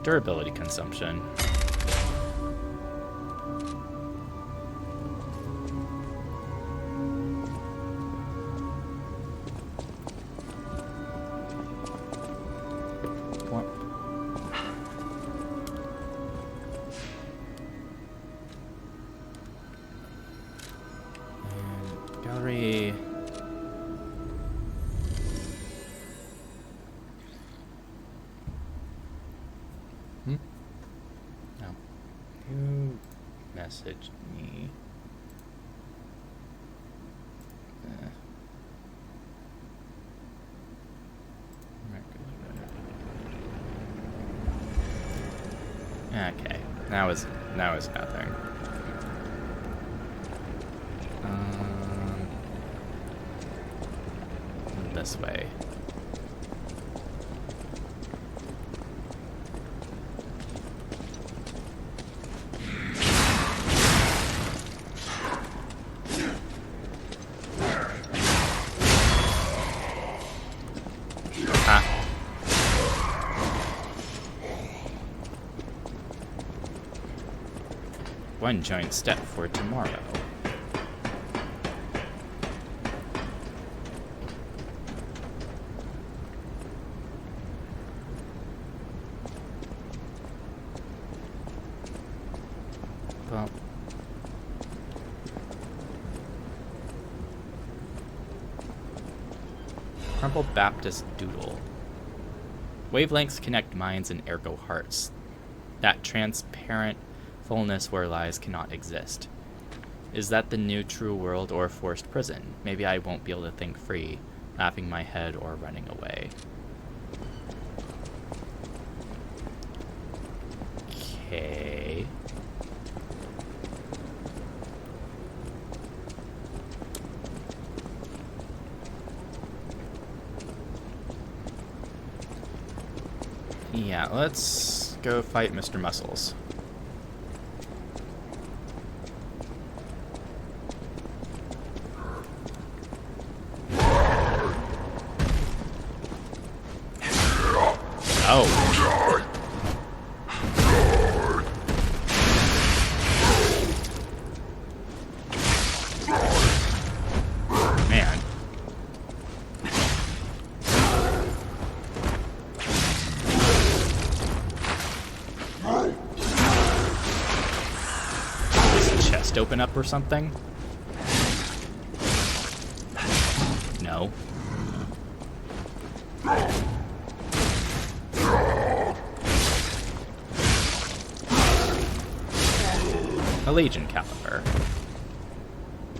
Durability consumption. Gallery. No. You messaged me. Okay. Now is nothing. This way. One giant step for tomorrow. Well, Crumpled Baptist Doodle. Wavelengths connect minds and ergo hearts. That transparent fullness where lies cannot exist. Is that the new true world or forced prison? Maybe I won't be able to think free, laughing my head or running away. Okay. Yeah, let's go fight Mr. Muscles. Oh. Man. Does the chest open up or something? No. A Legion caliber.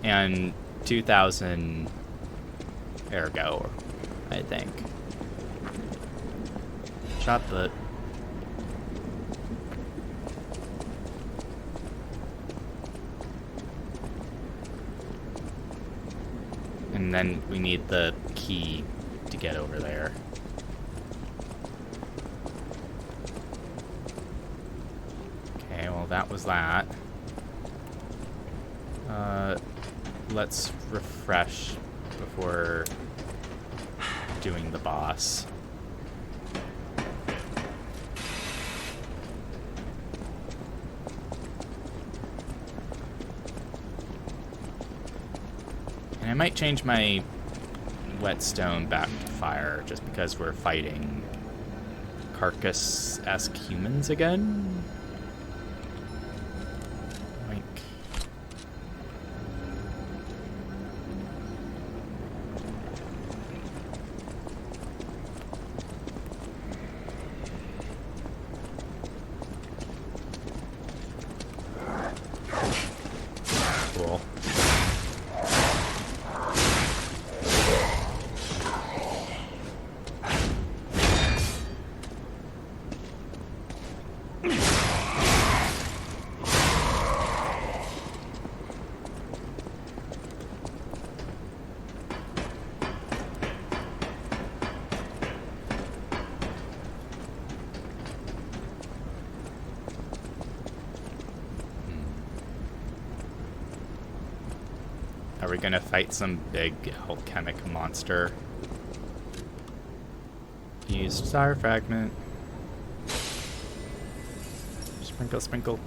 And 2,000 ergo, I think. Shot put. And then we need the key to get over there. Okay, well that was that. Let's refresh before doing the boss. And I might change my whetstone back to fire just because we're fighting carcass-esque humans again. Cool. Are we gonna fight some big alchemic monster? Use star fragment. Sprinkle, sprinkle.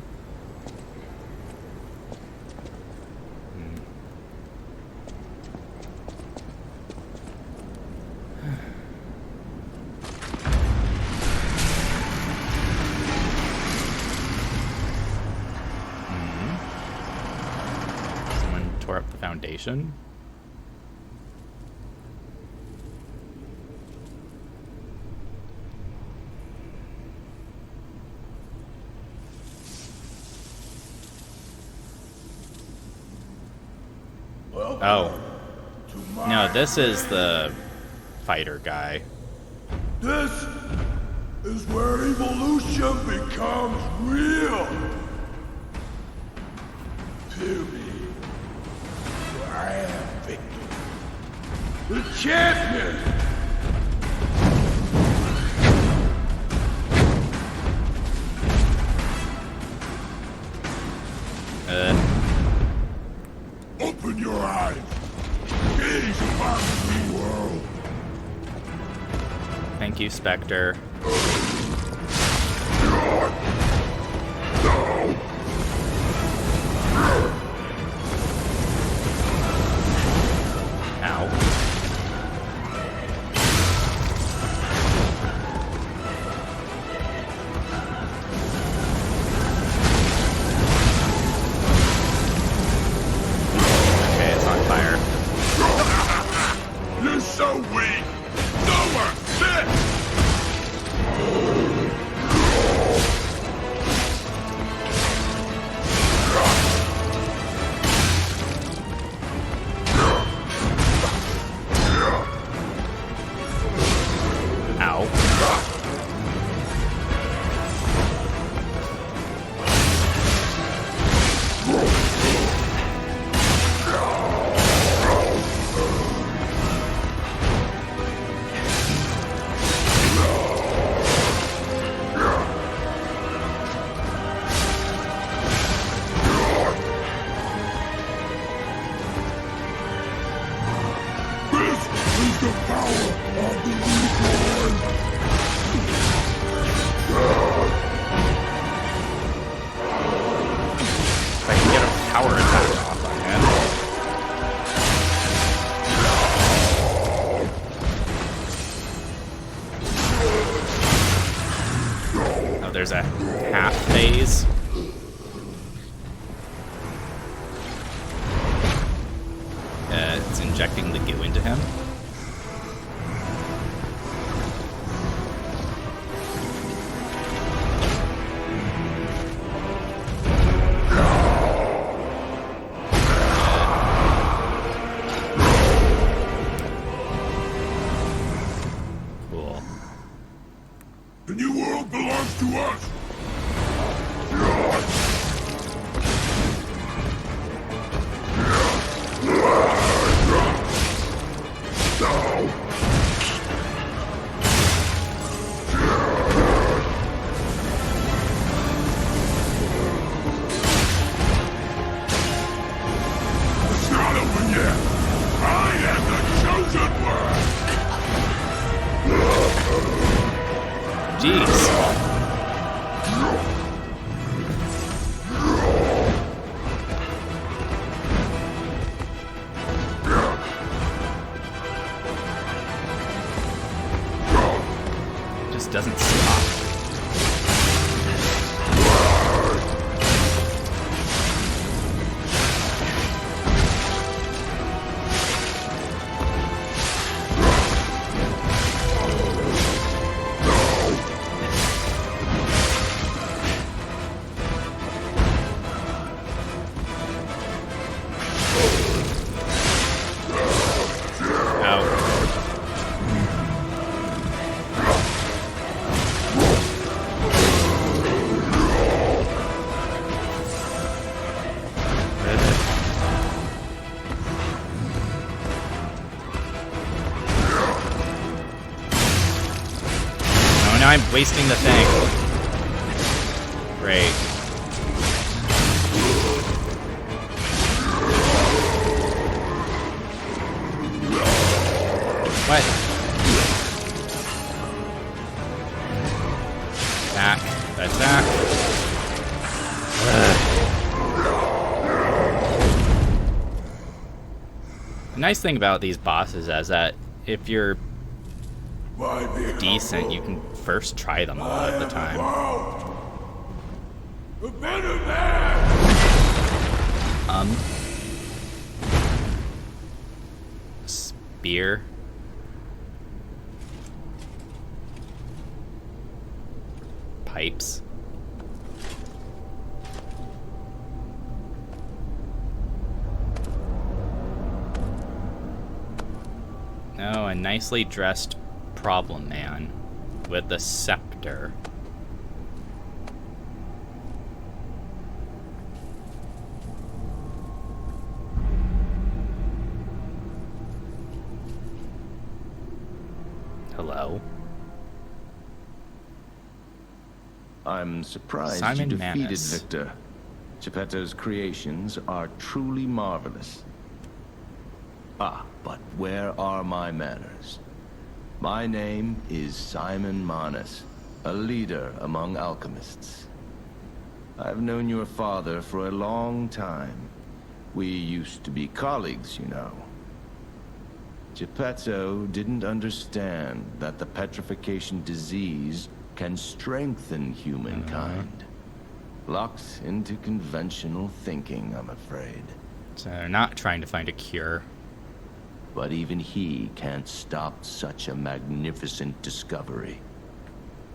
Tore up the foundation. Oh. No, this is the fighter guy. This is where evolution becomes real. Period. I am Victor, the champion! Open your eyes. Gaze upon the new world. Thank you, Spectre. Ow. Okay, it's on fire. You're so weak! Nowhere! Sit! there's a half phase. It's injecting the goo into him. Cool. The new world belongs to us. It's not over yet. I am the chosen one. Jeez. Just doesn't stop. Now I'm wasting the thing. Great. What? Back. That's back. The nice thing about these bosses is that if you're decent, you can first try them a lot of the time. A better man. Spear. Pipes. Oh, a nicely dressed problem man with the scepter. Hello. I'm surprised Simon you defeated Manus. Victor. Geppetto's creations are truly marvelous. Ah, but where are my manners? My name is Simon Manus, a leader among alchemists. I've known your father for a long time. We used to be colleagues, you know. Geppetto didn't understand that the petrification disease can strengthen humankind. Locked into conventional thinking, I'm afraid. So they're not trying to find a cure. But even he can't stop such a magnificent discovery.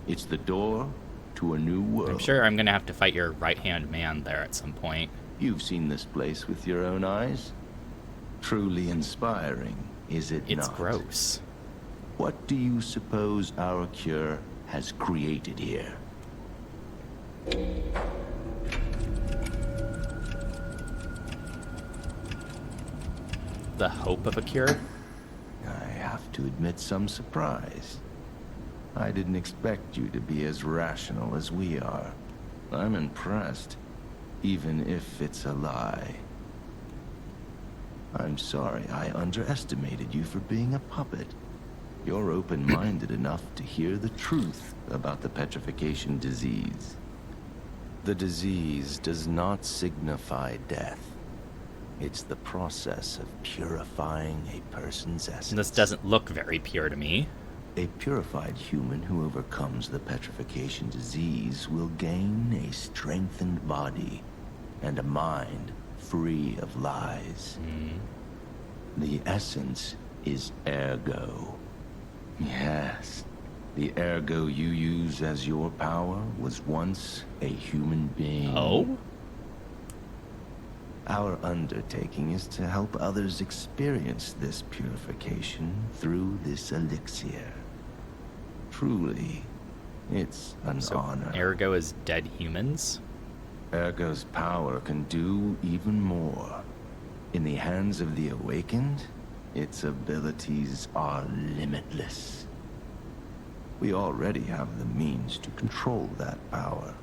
It's the door to a new world. I'm sure I'm gonna have to fight your right-hand man there at some point. You've seen this place with your own eyes. Truly inspiring, is it not? It's gross. What do you suppose our cure has created here? The hope of a cure? I have to admit some surprise. I didn't expect you to be as rational as we are. I'm impressed, even if it's a lie. I'm sorry I underestimated you for being a puppet. You're open-minded enough to hear the truth about the petrification disease. The disease does not signify death. It's the process of purifying a person's essence. This doesn't look very pure to me. A purified human who overcomes the petrification disease will gain a strengthened body and a mind free of lies. The essence is ergo. Yes, the ergo you use as your power was once a human being. Oh? Our undertaking is to help others experience this purification through this elixir. Truly, it's an honor. Ergo is dead humans? Ergo's power can do even more. In the hands of the awakened, its abilities are limitless. We already have the means to control that power.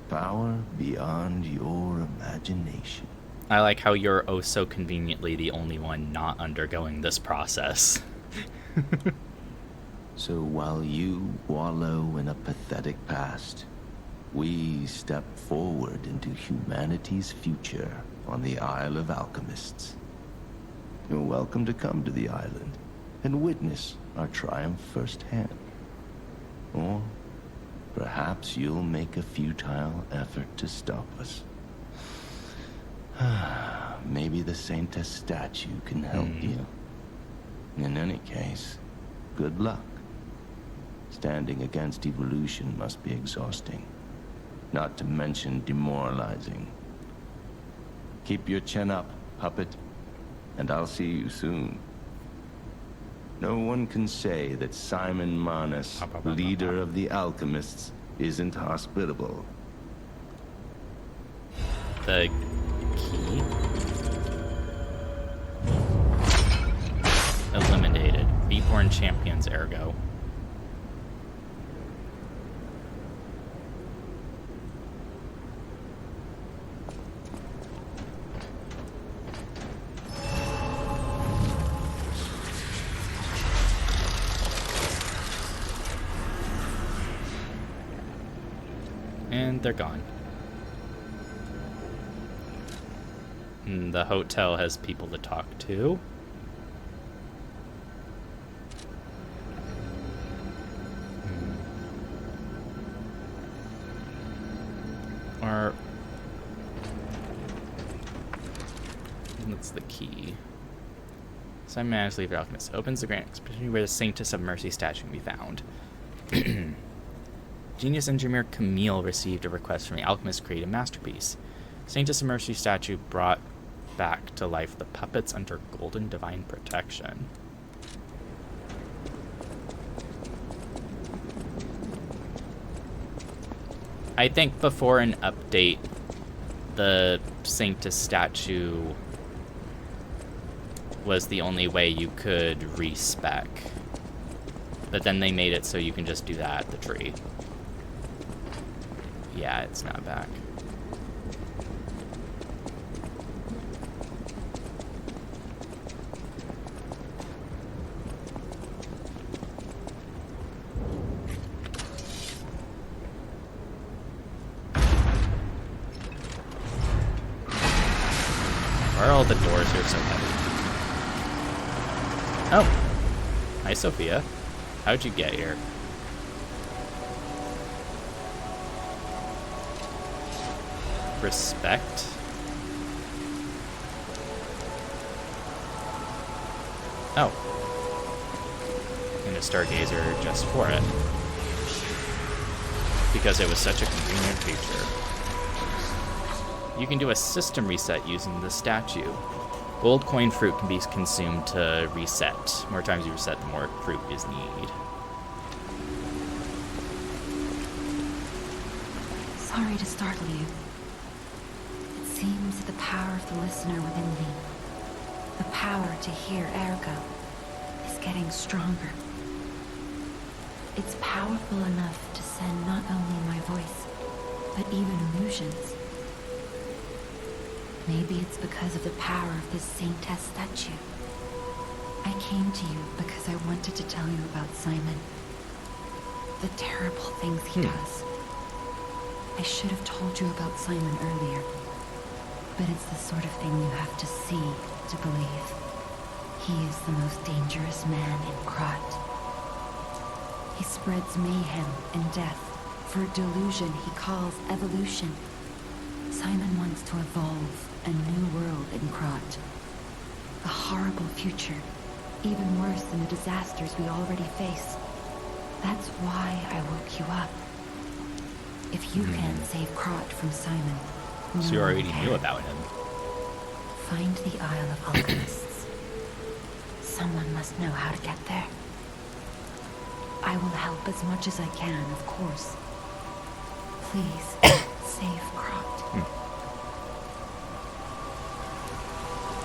Power beyond your imagination. I like how you're oh so conveniently the only one not undergoing this process. So while you wallow in a pathetic past, we step forward into humanity's future on the Isle of Alchemists. You're welcome to come to the island and witness our triumph firsthand. Or perhaps you'll make a futile effort to stop us. Maybe the Saintess statue can help you. In any case, good luck. Standing against evolution must be exhausting, not to mention demoralizing. Keep your chin up, puppet, and I'll see you soon. No one can say that Simon Manus, leader of the alchemists, isn't hospitable. The key? Eliminated. Reborn champions, ergo. And they're gone. And the hotel has people to talk to. Or what's the key? Simon managed to leave the alchemist. Opens the grand exhibition where the Saintess of Mercy statue can be found. Genius engineer Camille received a request from the alchemist to create a masterpiece. Saintess of Mercy statue brought back to life the puppets under golden divine protection. I think before an update, the Saintess statue was the only way you could respec. But then they made it so you can just do that at the tree. Yeah, it's not back. Why are all the doors here so heavy? Oh! Hi, Sophia. How'd you get here? Respect. Oh. And a stargazer just for it. Because it was such a convenient feature. You can do a system reset using the statue. Gold coin fruit can be consumed to reset. The more times you reset, the more fruit is needed. Sorry to startle you. It seems that the power of the listener within me, the power to hear ergo, is getting stronger. It's powerful enough to send not only my voice, but even illusions. Maybe it's because of the power of this Saintess statue. I came to you because I wanted to tell you about Simon. The terrible things he does. I should have told you about Simon earlier. But it's the sort of thing you have to see to believe. He is the most dangerous man in Krat. He spreads mayhem and death for a delusion he calls evolution. Simon wants to evolve a new world in Krat. A horrible future, even worse than the disasters we already face. That's why I woke you up. If you can't save Krat from Simon, So you already knew about him. Find the Isle of Alchemists. Someone must know how to get there. I will help as much as I can, of course. Please, save Krat.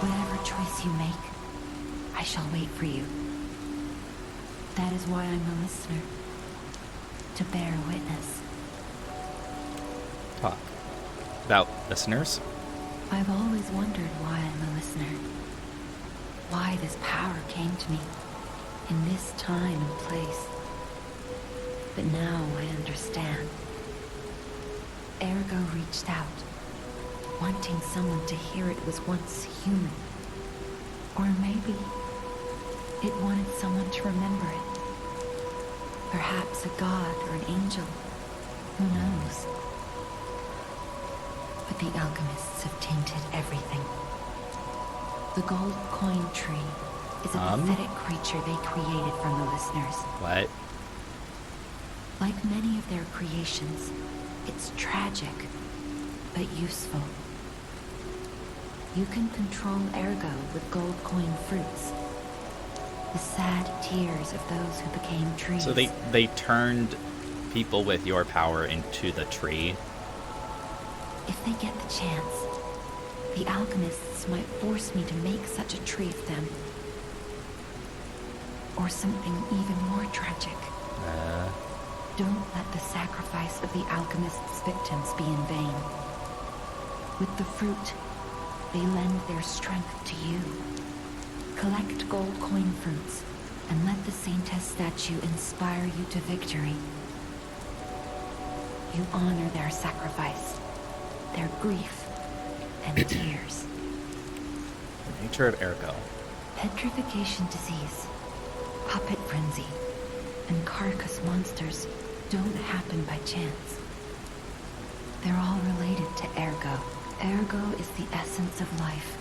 Whatever choice you make, I shall wait for you. That is why I'm a listener. To bear witness. Talk about listeners. I've always wondered why I'm a listener. Why this power came to me in this time and place. But now I understand. Ergo reached out, wanting someone to hear it was once human. Or maybe it wanted someone to remember it. Perhaps a god or an angel. Who knows? But the alchemists have tainted everything. The gold coin tree is a pathetic creature they created from the listeners. What? Like many of their creations, it's tragic, but useful. You can control Ergo with gold coin fruits. The sad tears of those who became trees. So they turned people with your power into the tree. If they get the chance, the alchemists might force me to make such a tree of them. Or something even more tragic. Don't let the sacrifice of the alchemists' victims be in vain. With the fruit, they lend their strength to you. Collect gold coin fruits, and let the Saintess statue inspire you to victory. You honor their sacrifice, their grief, and tears. The nature of Ergo. Petrification disease, puppet frenzy, and carcass monsters don't happen by chance. They're all related to Ergo. Ergo is the essence of life,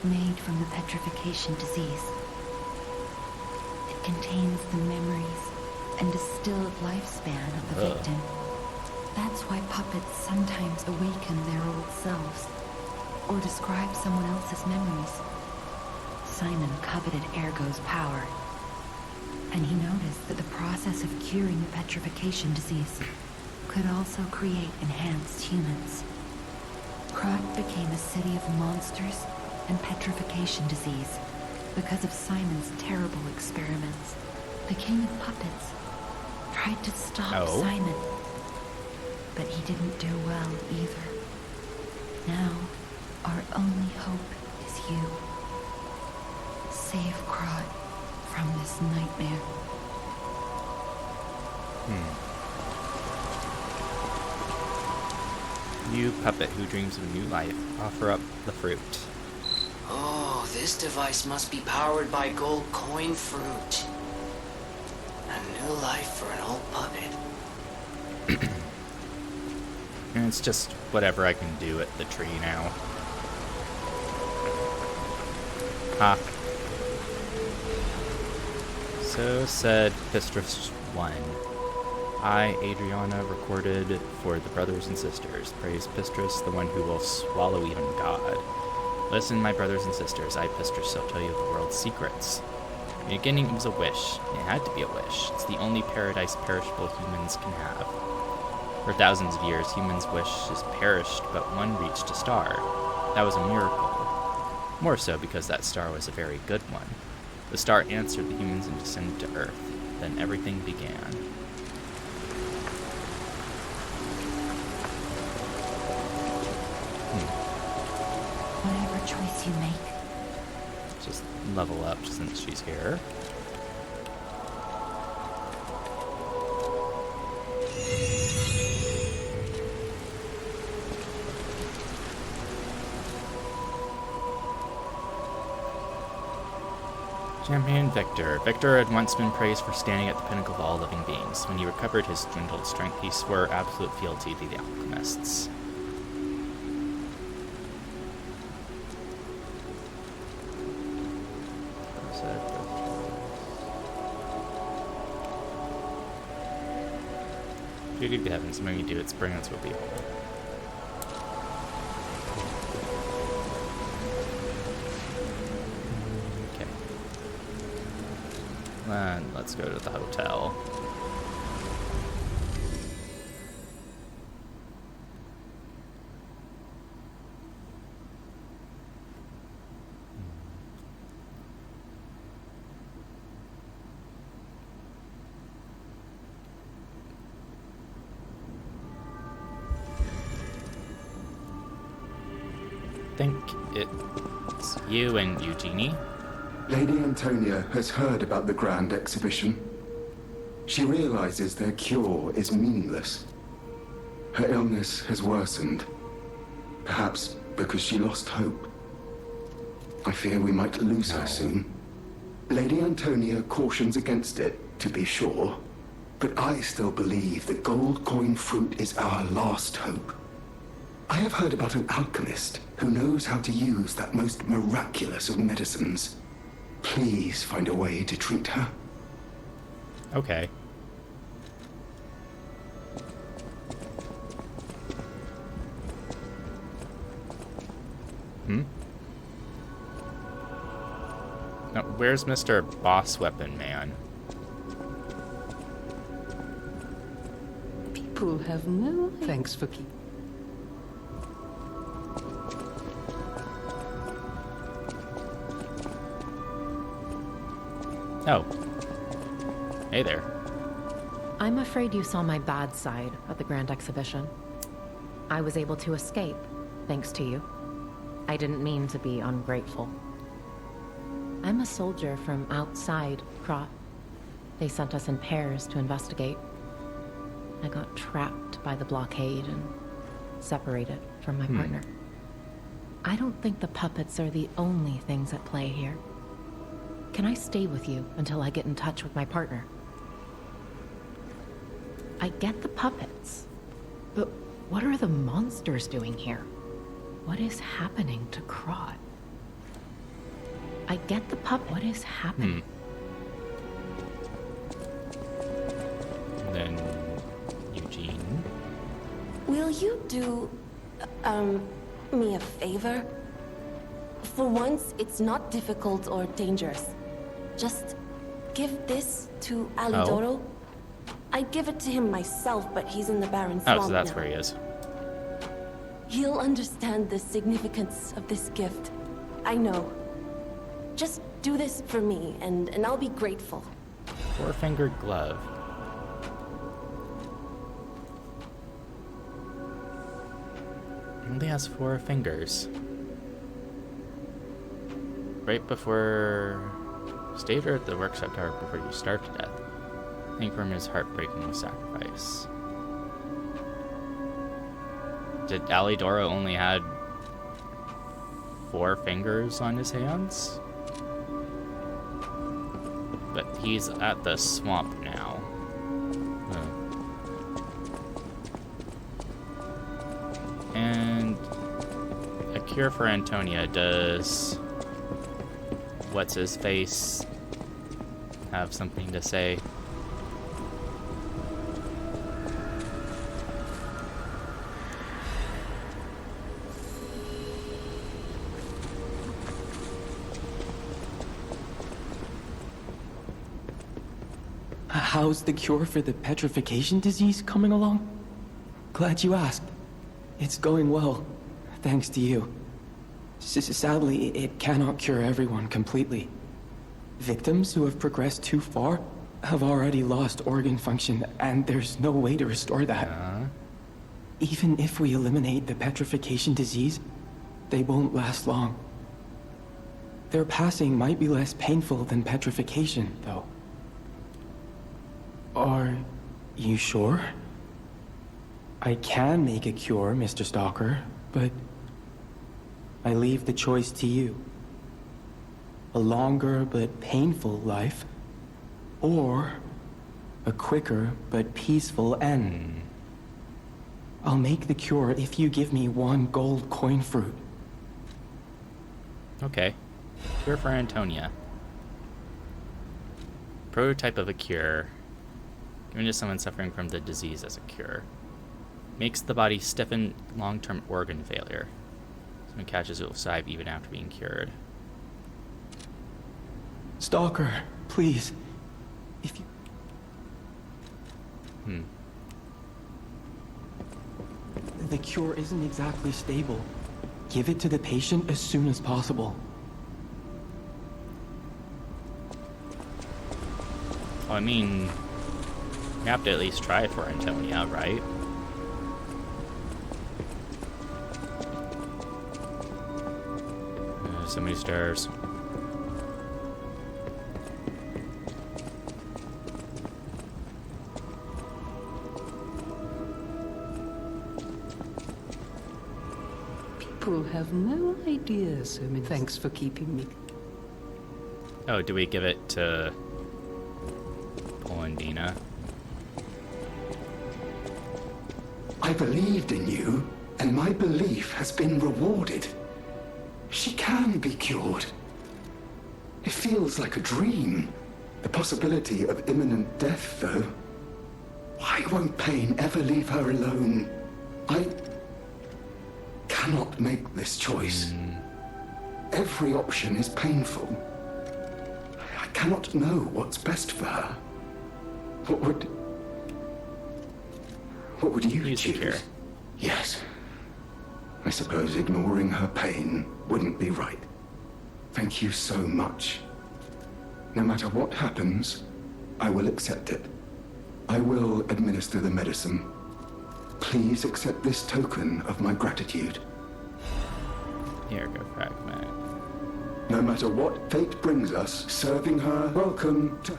made from the petrification disease. It contains the memories and distilled lifespan of the victim. That's why puppets sometimes awaken their old selves, or describe someone else's memories. Simon coveted Ergo's power, and he noticed that the process of curing the petrification disease could also create enhanced humans. Krat became a city of monsters and petrification disease because of Simon's terrible experiments. The king of puppets tried to stop Simon, but he didn't do well either. Now, our only hope is you. Save Krat from this nightmare. You puppet who dreams of a new life, offer up the fruit. Oh, this device must be powered by gold coin fruit. A new life for an old puppet. And it's just whatever I can do at the tree now. Ha. So said Pistris 1. I, Adriana, recorded for the brothers and sisters. Praise Pistris, the one who will swallow even God. Listen, my brothers and sisters, I, Pistris, shall tell you of the world's secrets. In the beginning, it was a wish. It had to be a wish. It's the only paradise perishable humans can have. For thousands of years, humans' wishes perished, but one reached a star. That was a miracle. More so because that star was a very good one. The star answered the humans and descended to Earth. Then everything began. Whatever choice you make. Just level up since she's here. Champion Victor. Victor had once been praised for standing at the pinnacle of all living beings. When he recovered his dwindled strength, he swore absolute fealty to the alchemists. Duty to heaven, something you do, it's bring us to a behold. Okay. And let's go to the hotel. I think it's you and Eugenie. Lady Antonia has heard about the grand exhibition. She realizes their cure is meaningless. Her illness has worsened. Perhaps because she lost hope. I fear we might lose her soon. Lady Antonia cautions against it, to be sure. But I still believe the gold coin fruit is our last hope. I have heard about an alchemist who knows how to use that most miraculous of medicines. Please find a way to treat her. Okay. Now, where's Mr. Boss Weapon Man? People have no thanks for keeping. Oh. Hey there. I'm afraid you saw my bad side at the Grand Exhibition. I was able to escape, thanks to you. I didn't mean to be ungrateful. I'm a soldier from outside Krat. They sent us in pairs to investigate. I got trapped by the blockade and separated from my partner. I don't think the puppets are the only things at play here. Can I stay with you until I get in touch with my partner? I get the puppets, but what are the monsters doing here? What is happening to Krat? I get the puppet. What is happening? Then Eugene. Will you do, me a favor? For once, it's not difficult or dangerous. Just give this to Alidoro. I'd give it to him myself, but he's in the Baron's swamp now. Oh, so that's where he is. He'll understand the significance of this gift. I know. Just do this for me, and I'll be grateful. Four-fingered glove. Only has 4 fingers. Right before... Stayed at the workshop tower before you starve to death. Ingram is heartbreaking with sacrifice. Did Alidoro only had 4 fingers on his hands? But he's at the swamp now. And a cure for Antonia. Does what's his face have something to say? How's the cure for the petrification disease coming along? Glad you asked. It's going well, thanks to you. Sadly, it cannot cure everyone completely. Victims who have progressed too far have already lost organ function, and there's no way to restore that. Even if we eliminate the petrification disease, they won't last long. Their passing might be less painful than petrification, though. Are you sure? I can make a cure, Mr. Stalker, but I leave the choice to you. a longer but painful life, or a quicker but peaceful end. I'll make the cure if you give me 1 gold coin fruit. Okay. Cure for Antonia. Prototype of a cure. Given to someone suffering from the disease as a cure. Makes the body stiffen, long-term organ failure. Someone catches it will survive even after being cured. Stalker, please. If you... The cure isn't exactly stable. Give it to the patient as soon as possible. Well, I mean, we have to at least try for Antonia, right? So many stairs. People have no idea, so many. Thanks for keeping me. Oh, do we give it to Polandina? I believed in you, and my belief has been rewarded. She can be cured. It feels like a dream. The possibility of imminent death, though. Why won't pain ever leave her alone? I cannot make this choice. Every option is painful. I cannot know what's best for her. What would you choose? Yes. I suppose ignoring her pain wouldn't be right. Thank you so much. No matter what happens, I will accept it. I will administer the medicine. Please accept this token of my gratitude. Here, go fragment. No matter what fate brings us, serving her, welcome to...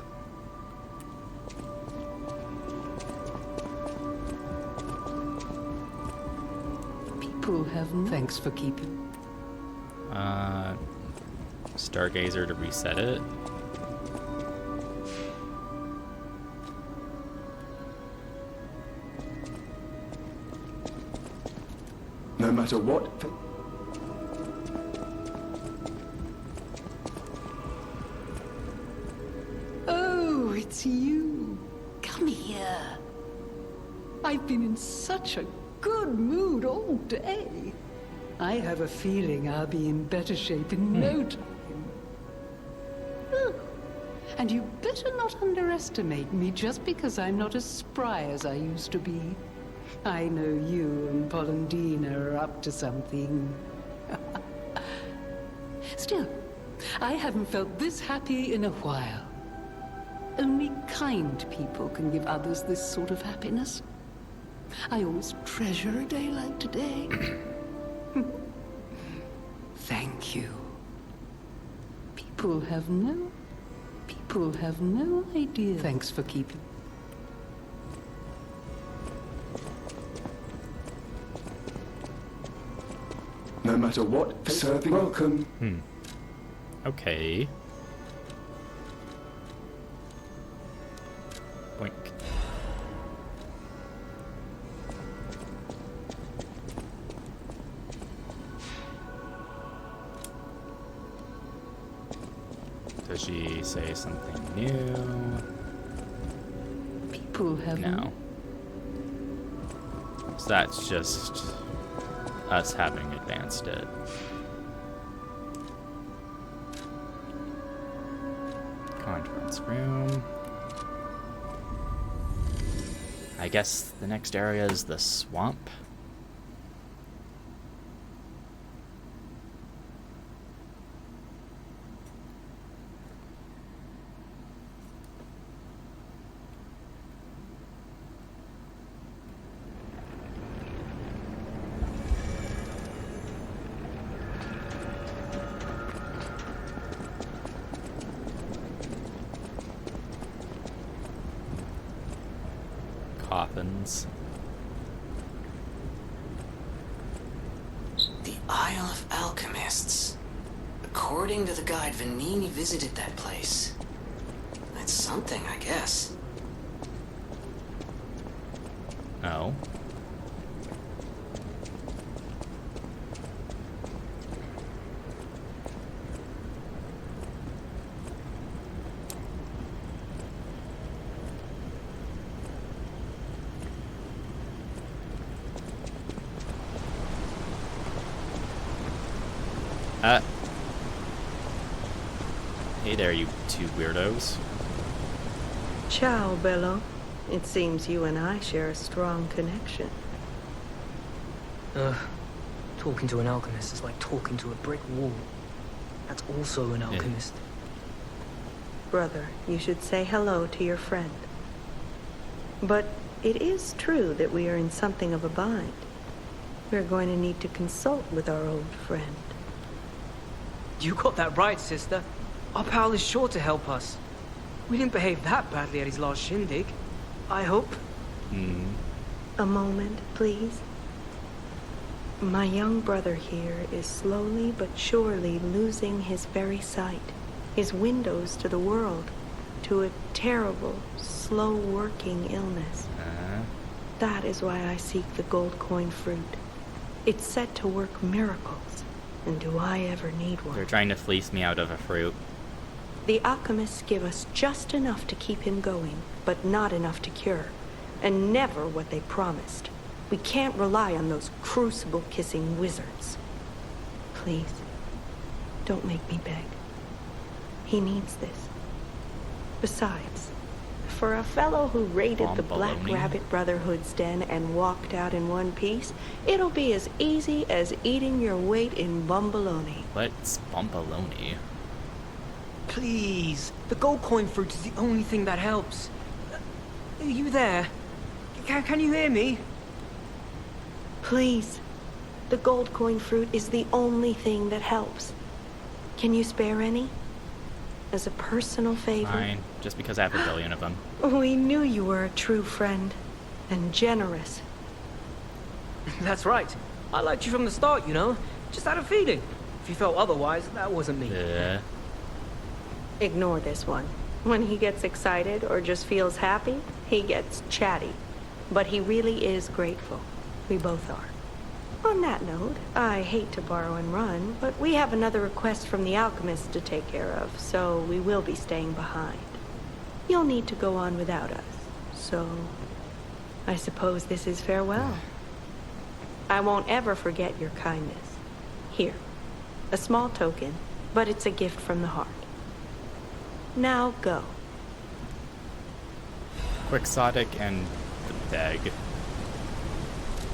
People have... Thanks for keeping... Stargazer to reset it. No matter what... Oh, it's you. Come here. I've been in such a good mood all day. I have a feeling I'll be in better shape in no time. Oh, and you better not underestimate me just because I'm not as spry as I used to be. I know you and Polandina are up to something. Still, I haven't felt this happy in a while. Only kind people can give others this sort of happiness. I always treasure a day like today. Thank you. People have no idea. Thanks for keeping. No matter what, serving welcome. Okay. Boink. Does she say something new? People have no. So that's just us having advanced it. Conference room. I guess the next area is the swamp. Coffins. The Isle of Alchemists. According to the guide, Vanini visited that place. That's something, I guess. Oh. Hey there, you two weirdos. Ciao, Bello. It seems you and I share a strong connection. Talking to an alchemist is like talking to a brick wall. That's also an alchemist. Brother, you should say hello to your friend. But it is true that we are in something of a bind. We're going to need to consult with our old friend. You got that right, sister. Our pal is sure to help us. We didn't behave that badly at his last shindig. I hope. A moment, please. My young brother here is slowly but surely losing his very sight, his windows to the world, to a terrible, slow-working illness. That is why I seek the gold coin fruit. It's said to work miracles, and do I ever need one? They're trying to fleece me out of a fruit. The alchemists give us just enough to keep him going, but not enough to cure, and never what they promised. We can't rely on those crucible-kissing wizards. Please, don't make me beg. He needs this. Besides, for a fellow who raided the Black Rabbit Brotherhood's den and walked out in one piece, it'll be as easy as eating your weight in bumbaloni. What's bumbaloni? Please, the gold coin fruit is the only thing that helps. Are you there? Can you hear me? Please. The gold coin fruit is the only thing that helps. Can you spare any? As a personal favor? Fine, just because I have a billion of them. We knew you were a true friend. And generous. That's right. I liked you from the start, you know? Just had a feeling. If you felt otherwise, that wasn't me. Ignore this one. When he gets excited or just feels happy, he gets chatty. But he really is grateful. We both are. On that note, I hate to borrow and run, but we have another request from the alchemist to take care of, so we will be staying behind. You'll need to go on without us, so I suppose this is farewell. I won't ever forget your kindness. Here, a small token, but it's a gift from the heart. Now go. Quixotic and the beg.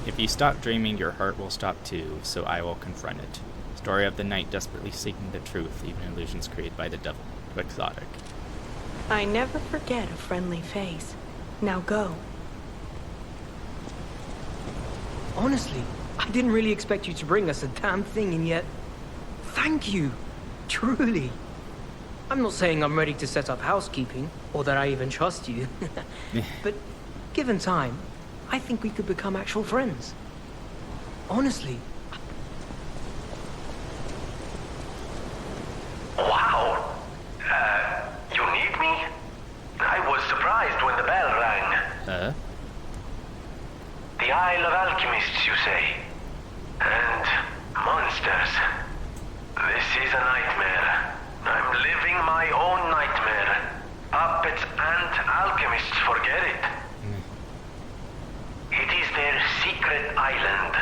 If you stop dreaming, your heart will stop too, so I will confront it. Story of the night desperately seeking the truth, even illusions created by the devil. Quixotic. I never forget a friendly face. Now go. Honestly, I didn't really expect you to bring us a damn thing, and yet... Thank you. Truly. I'm not saying I'm ready to set up housekeeping, or that I even trust you. But given time, I think we could become actual friends. Honestly. Wow. You need me? I was surprised when the bell rang. The Isle of Alchemists, you say? And monsters. This is a nightmare. I'm living my own nightmare. Puppets and alchemists forget it. It is their secret island,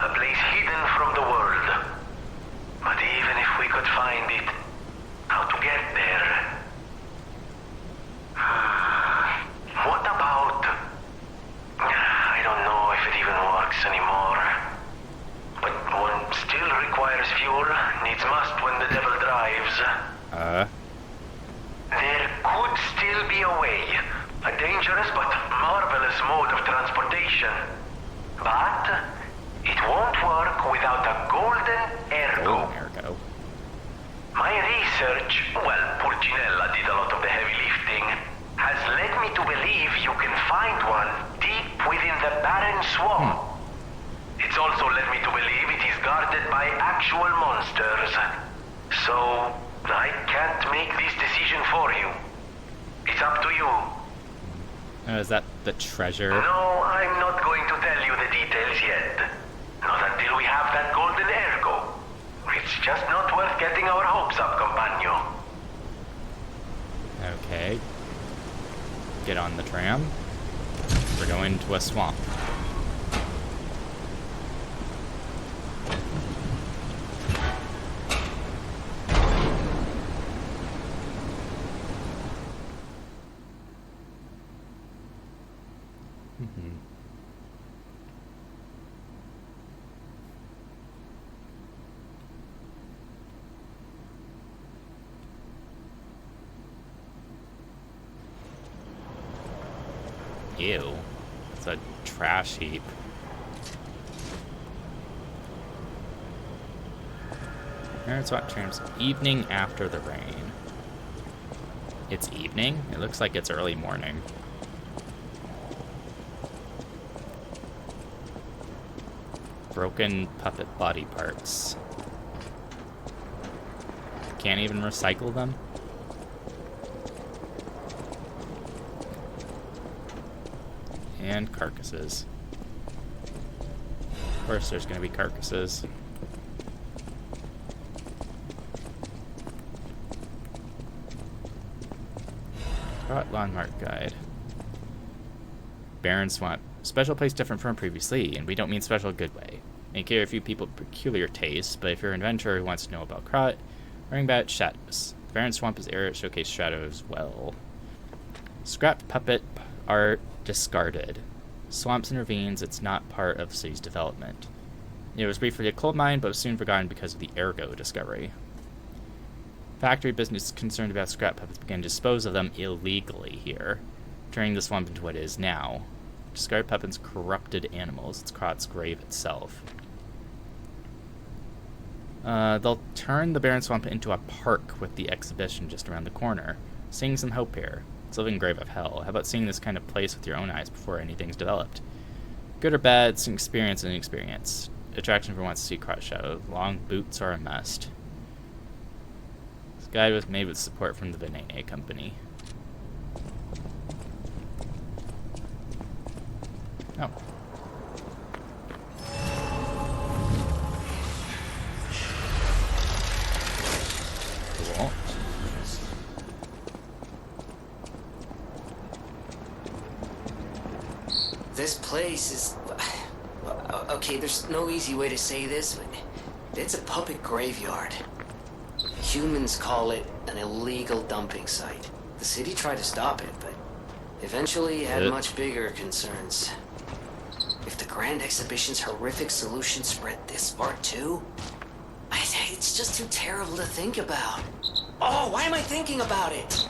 a place hidden from the world. But even if we could find it, how to get there? What about... I don't know if it even works anymore. But one still requires fuel, needs must when the devil drives. There could still be a way. A dangerous but marvelous mode of transportation. But it won't work without a golden ergo. My research, well, Purginella did a lot of the heavy lifting, has led me to believe you can find one deep within the barren swamp. It's also led me to believe it is guarded by actual monsters. So, I can't make this decision for you. It's up to you. Oh, is that the treasure? No, I'm not going to tell you the details yet. Not until we have that golden ergo. It's just not worth getting our hopes up, compagno. Okay. Get on the tram. We're going to a swamp. Ew. It's a trash heap. Parents watch trams evening after the rain. It's evening? It looks like it's early morning. Broken puppet body parts. Can't even recycle them? And carcasses. Of course there's gonna be carcasses. Landmark guide. Barren Swamp. Special place different from previously, and we don't mean special good way. May carry a few people with peculiar tastes, but if you're an adventurer who wants to know about Krot, learning about shadows. The Barren Swamp is area that showcase shadows well. Scrapped puppet art discarded. Swamps and ravines, it's not part of the city's development. It was briefly a coal mine, but was soon forgotten because of the ergo discovery. Factory business concerned about scrap puppets began to dispose of them illegally here, turning the swamp into what it is now. Discarded puppets corrupted animals. It's Krot's grave itself. They'll turn the Barren Swamp into a park with the exhibition just around the corner. Seeing some hope here. It's a living grave of hell. How about seeing this kind of place with your own eyes before anything's developed? Good or bad, it's an experience and an experience. Attraction for wants to see Krot Shadow. Long boots are a must. This guide was made with support from the Venene Company. Oh. Cool. This place is... Okay, there's no easy way to say this, but it's a puppet graveyard. Humans call it an illegal dumping site. The city tried to stop it, but eventually had much bigger concerns. If the Grand Exhibition's horrific solution spread this far too, it's just too terrible to think about. Oh, why am I thinking about it?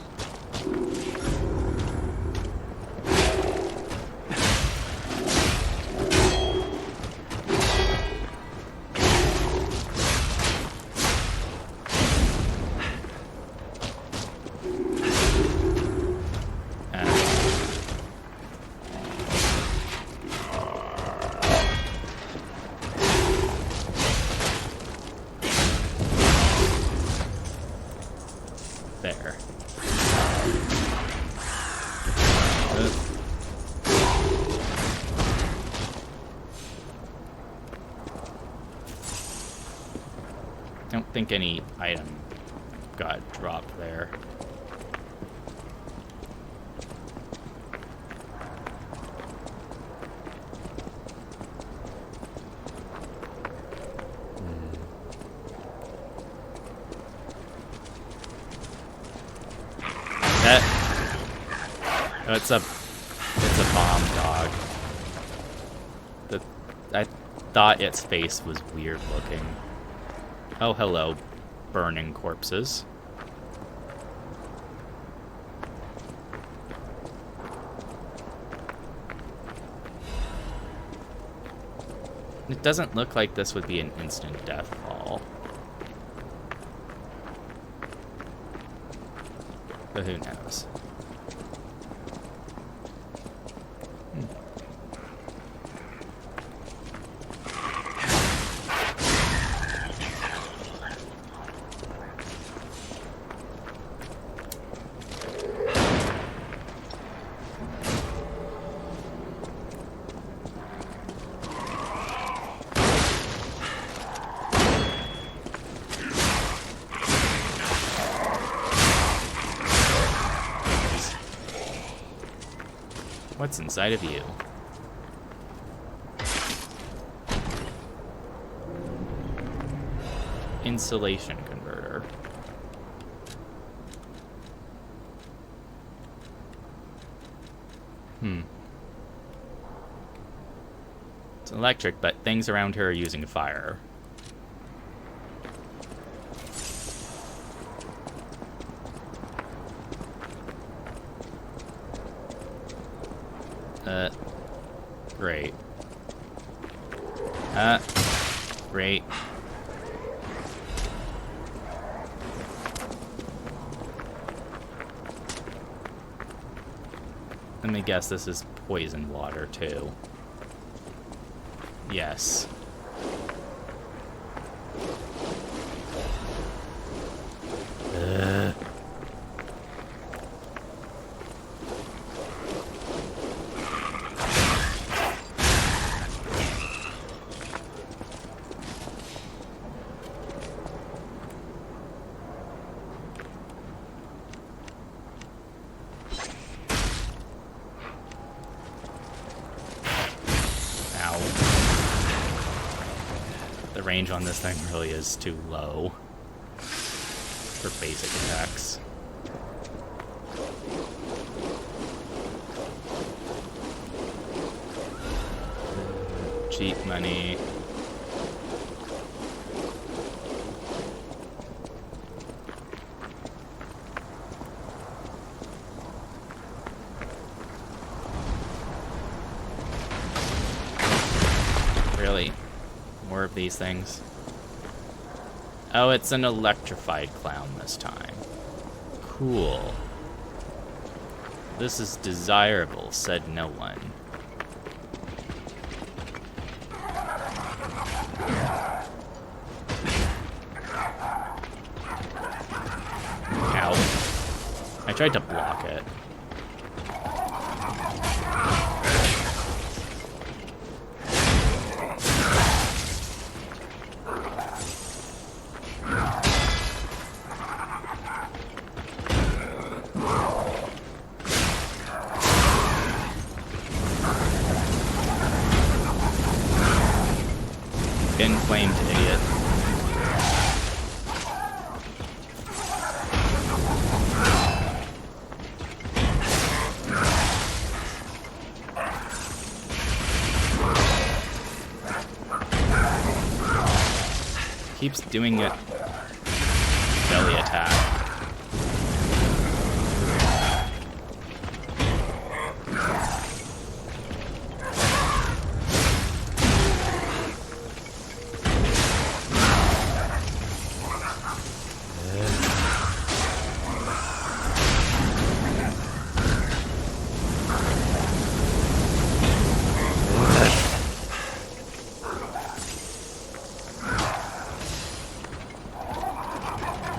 There. Don't think any item got dropped there. Oh, it's a bomb dog. I thought its face was weird looking. Oh, hello, burning corpses. It doesn't look like this would be an instant death fall. But who knows? What's inside of you? Insulation converter. It's electric, but things around here are using fire. Great. Great. Let me guess, this is poison water, too. Yes. The range on this thing really is too low for basic attacks. Cheap money. Really? More of these things. Oh, it's an electrified clown this time. Cool. This is desirable, said no one. Ow. I tried to block it. Inflamed idiot. Keeps doing it. Belly attack.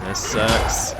This sucks.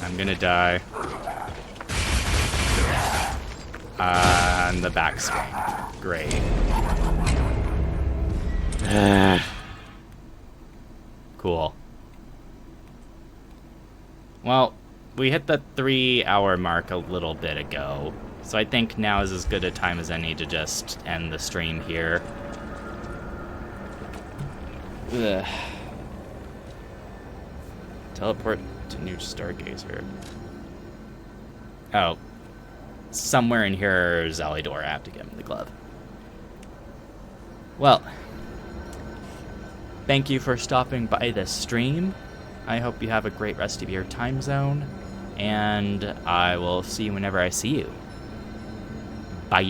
I'm gonna die. On the backswing. Great. Cool. Well, we hit the 3-hour mark a little bit ago, so I think now is as good a time as any to just end the stream here. Ugh. Teleport to new Stargazer. Oh. Somewhere in here is Alidor. I have to give him the glove. Well. Thank you for stopping by this stream. I hope you have a great rest of your time zone. And I will see you whenever I see you. Bye.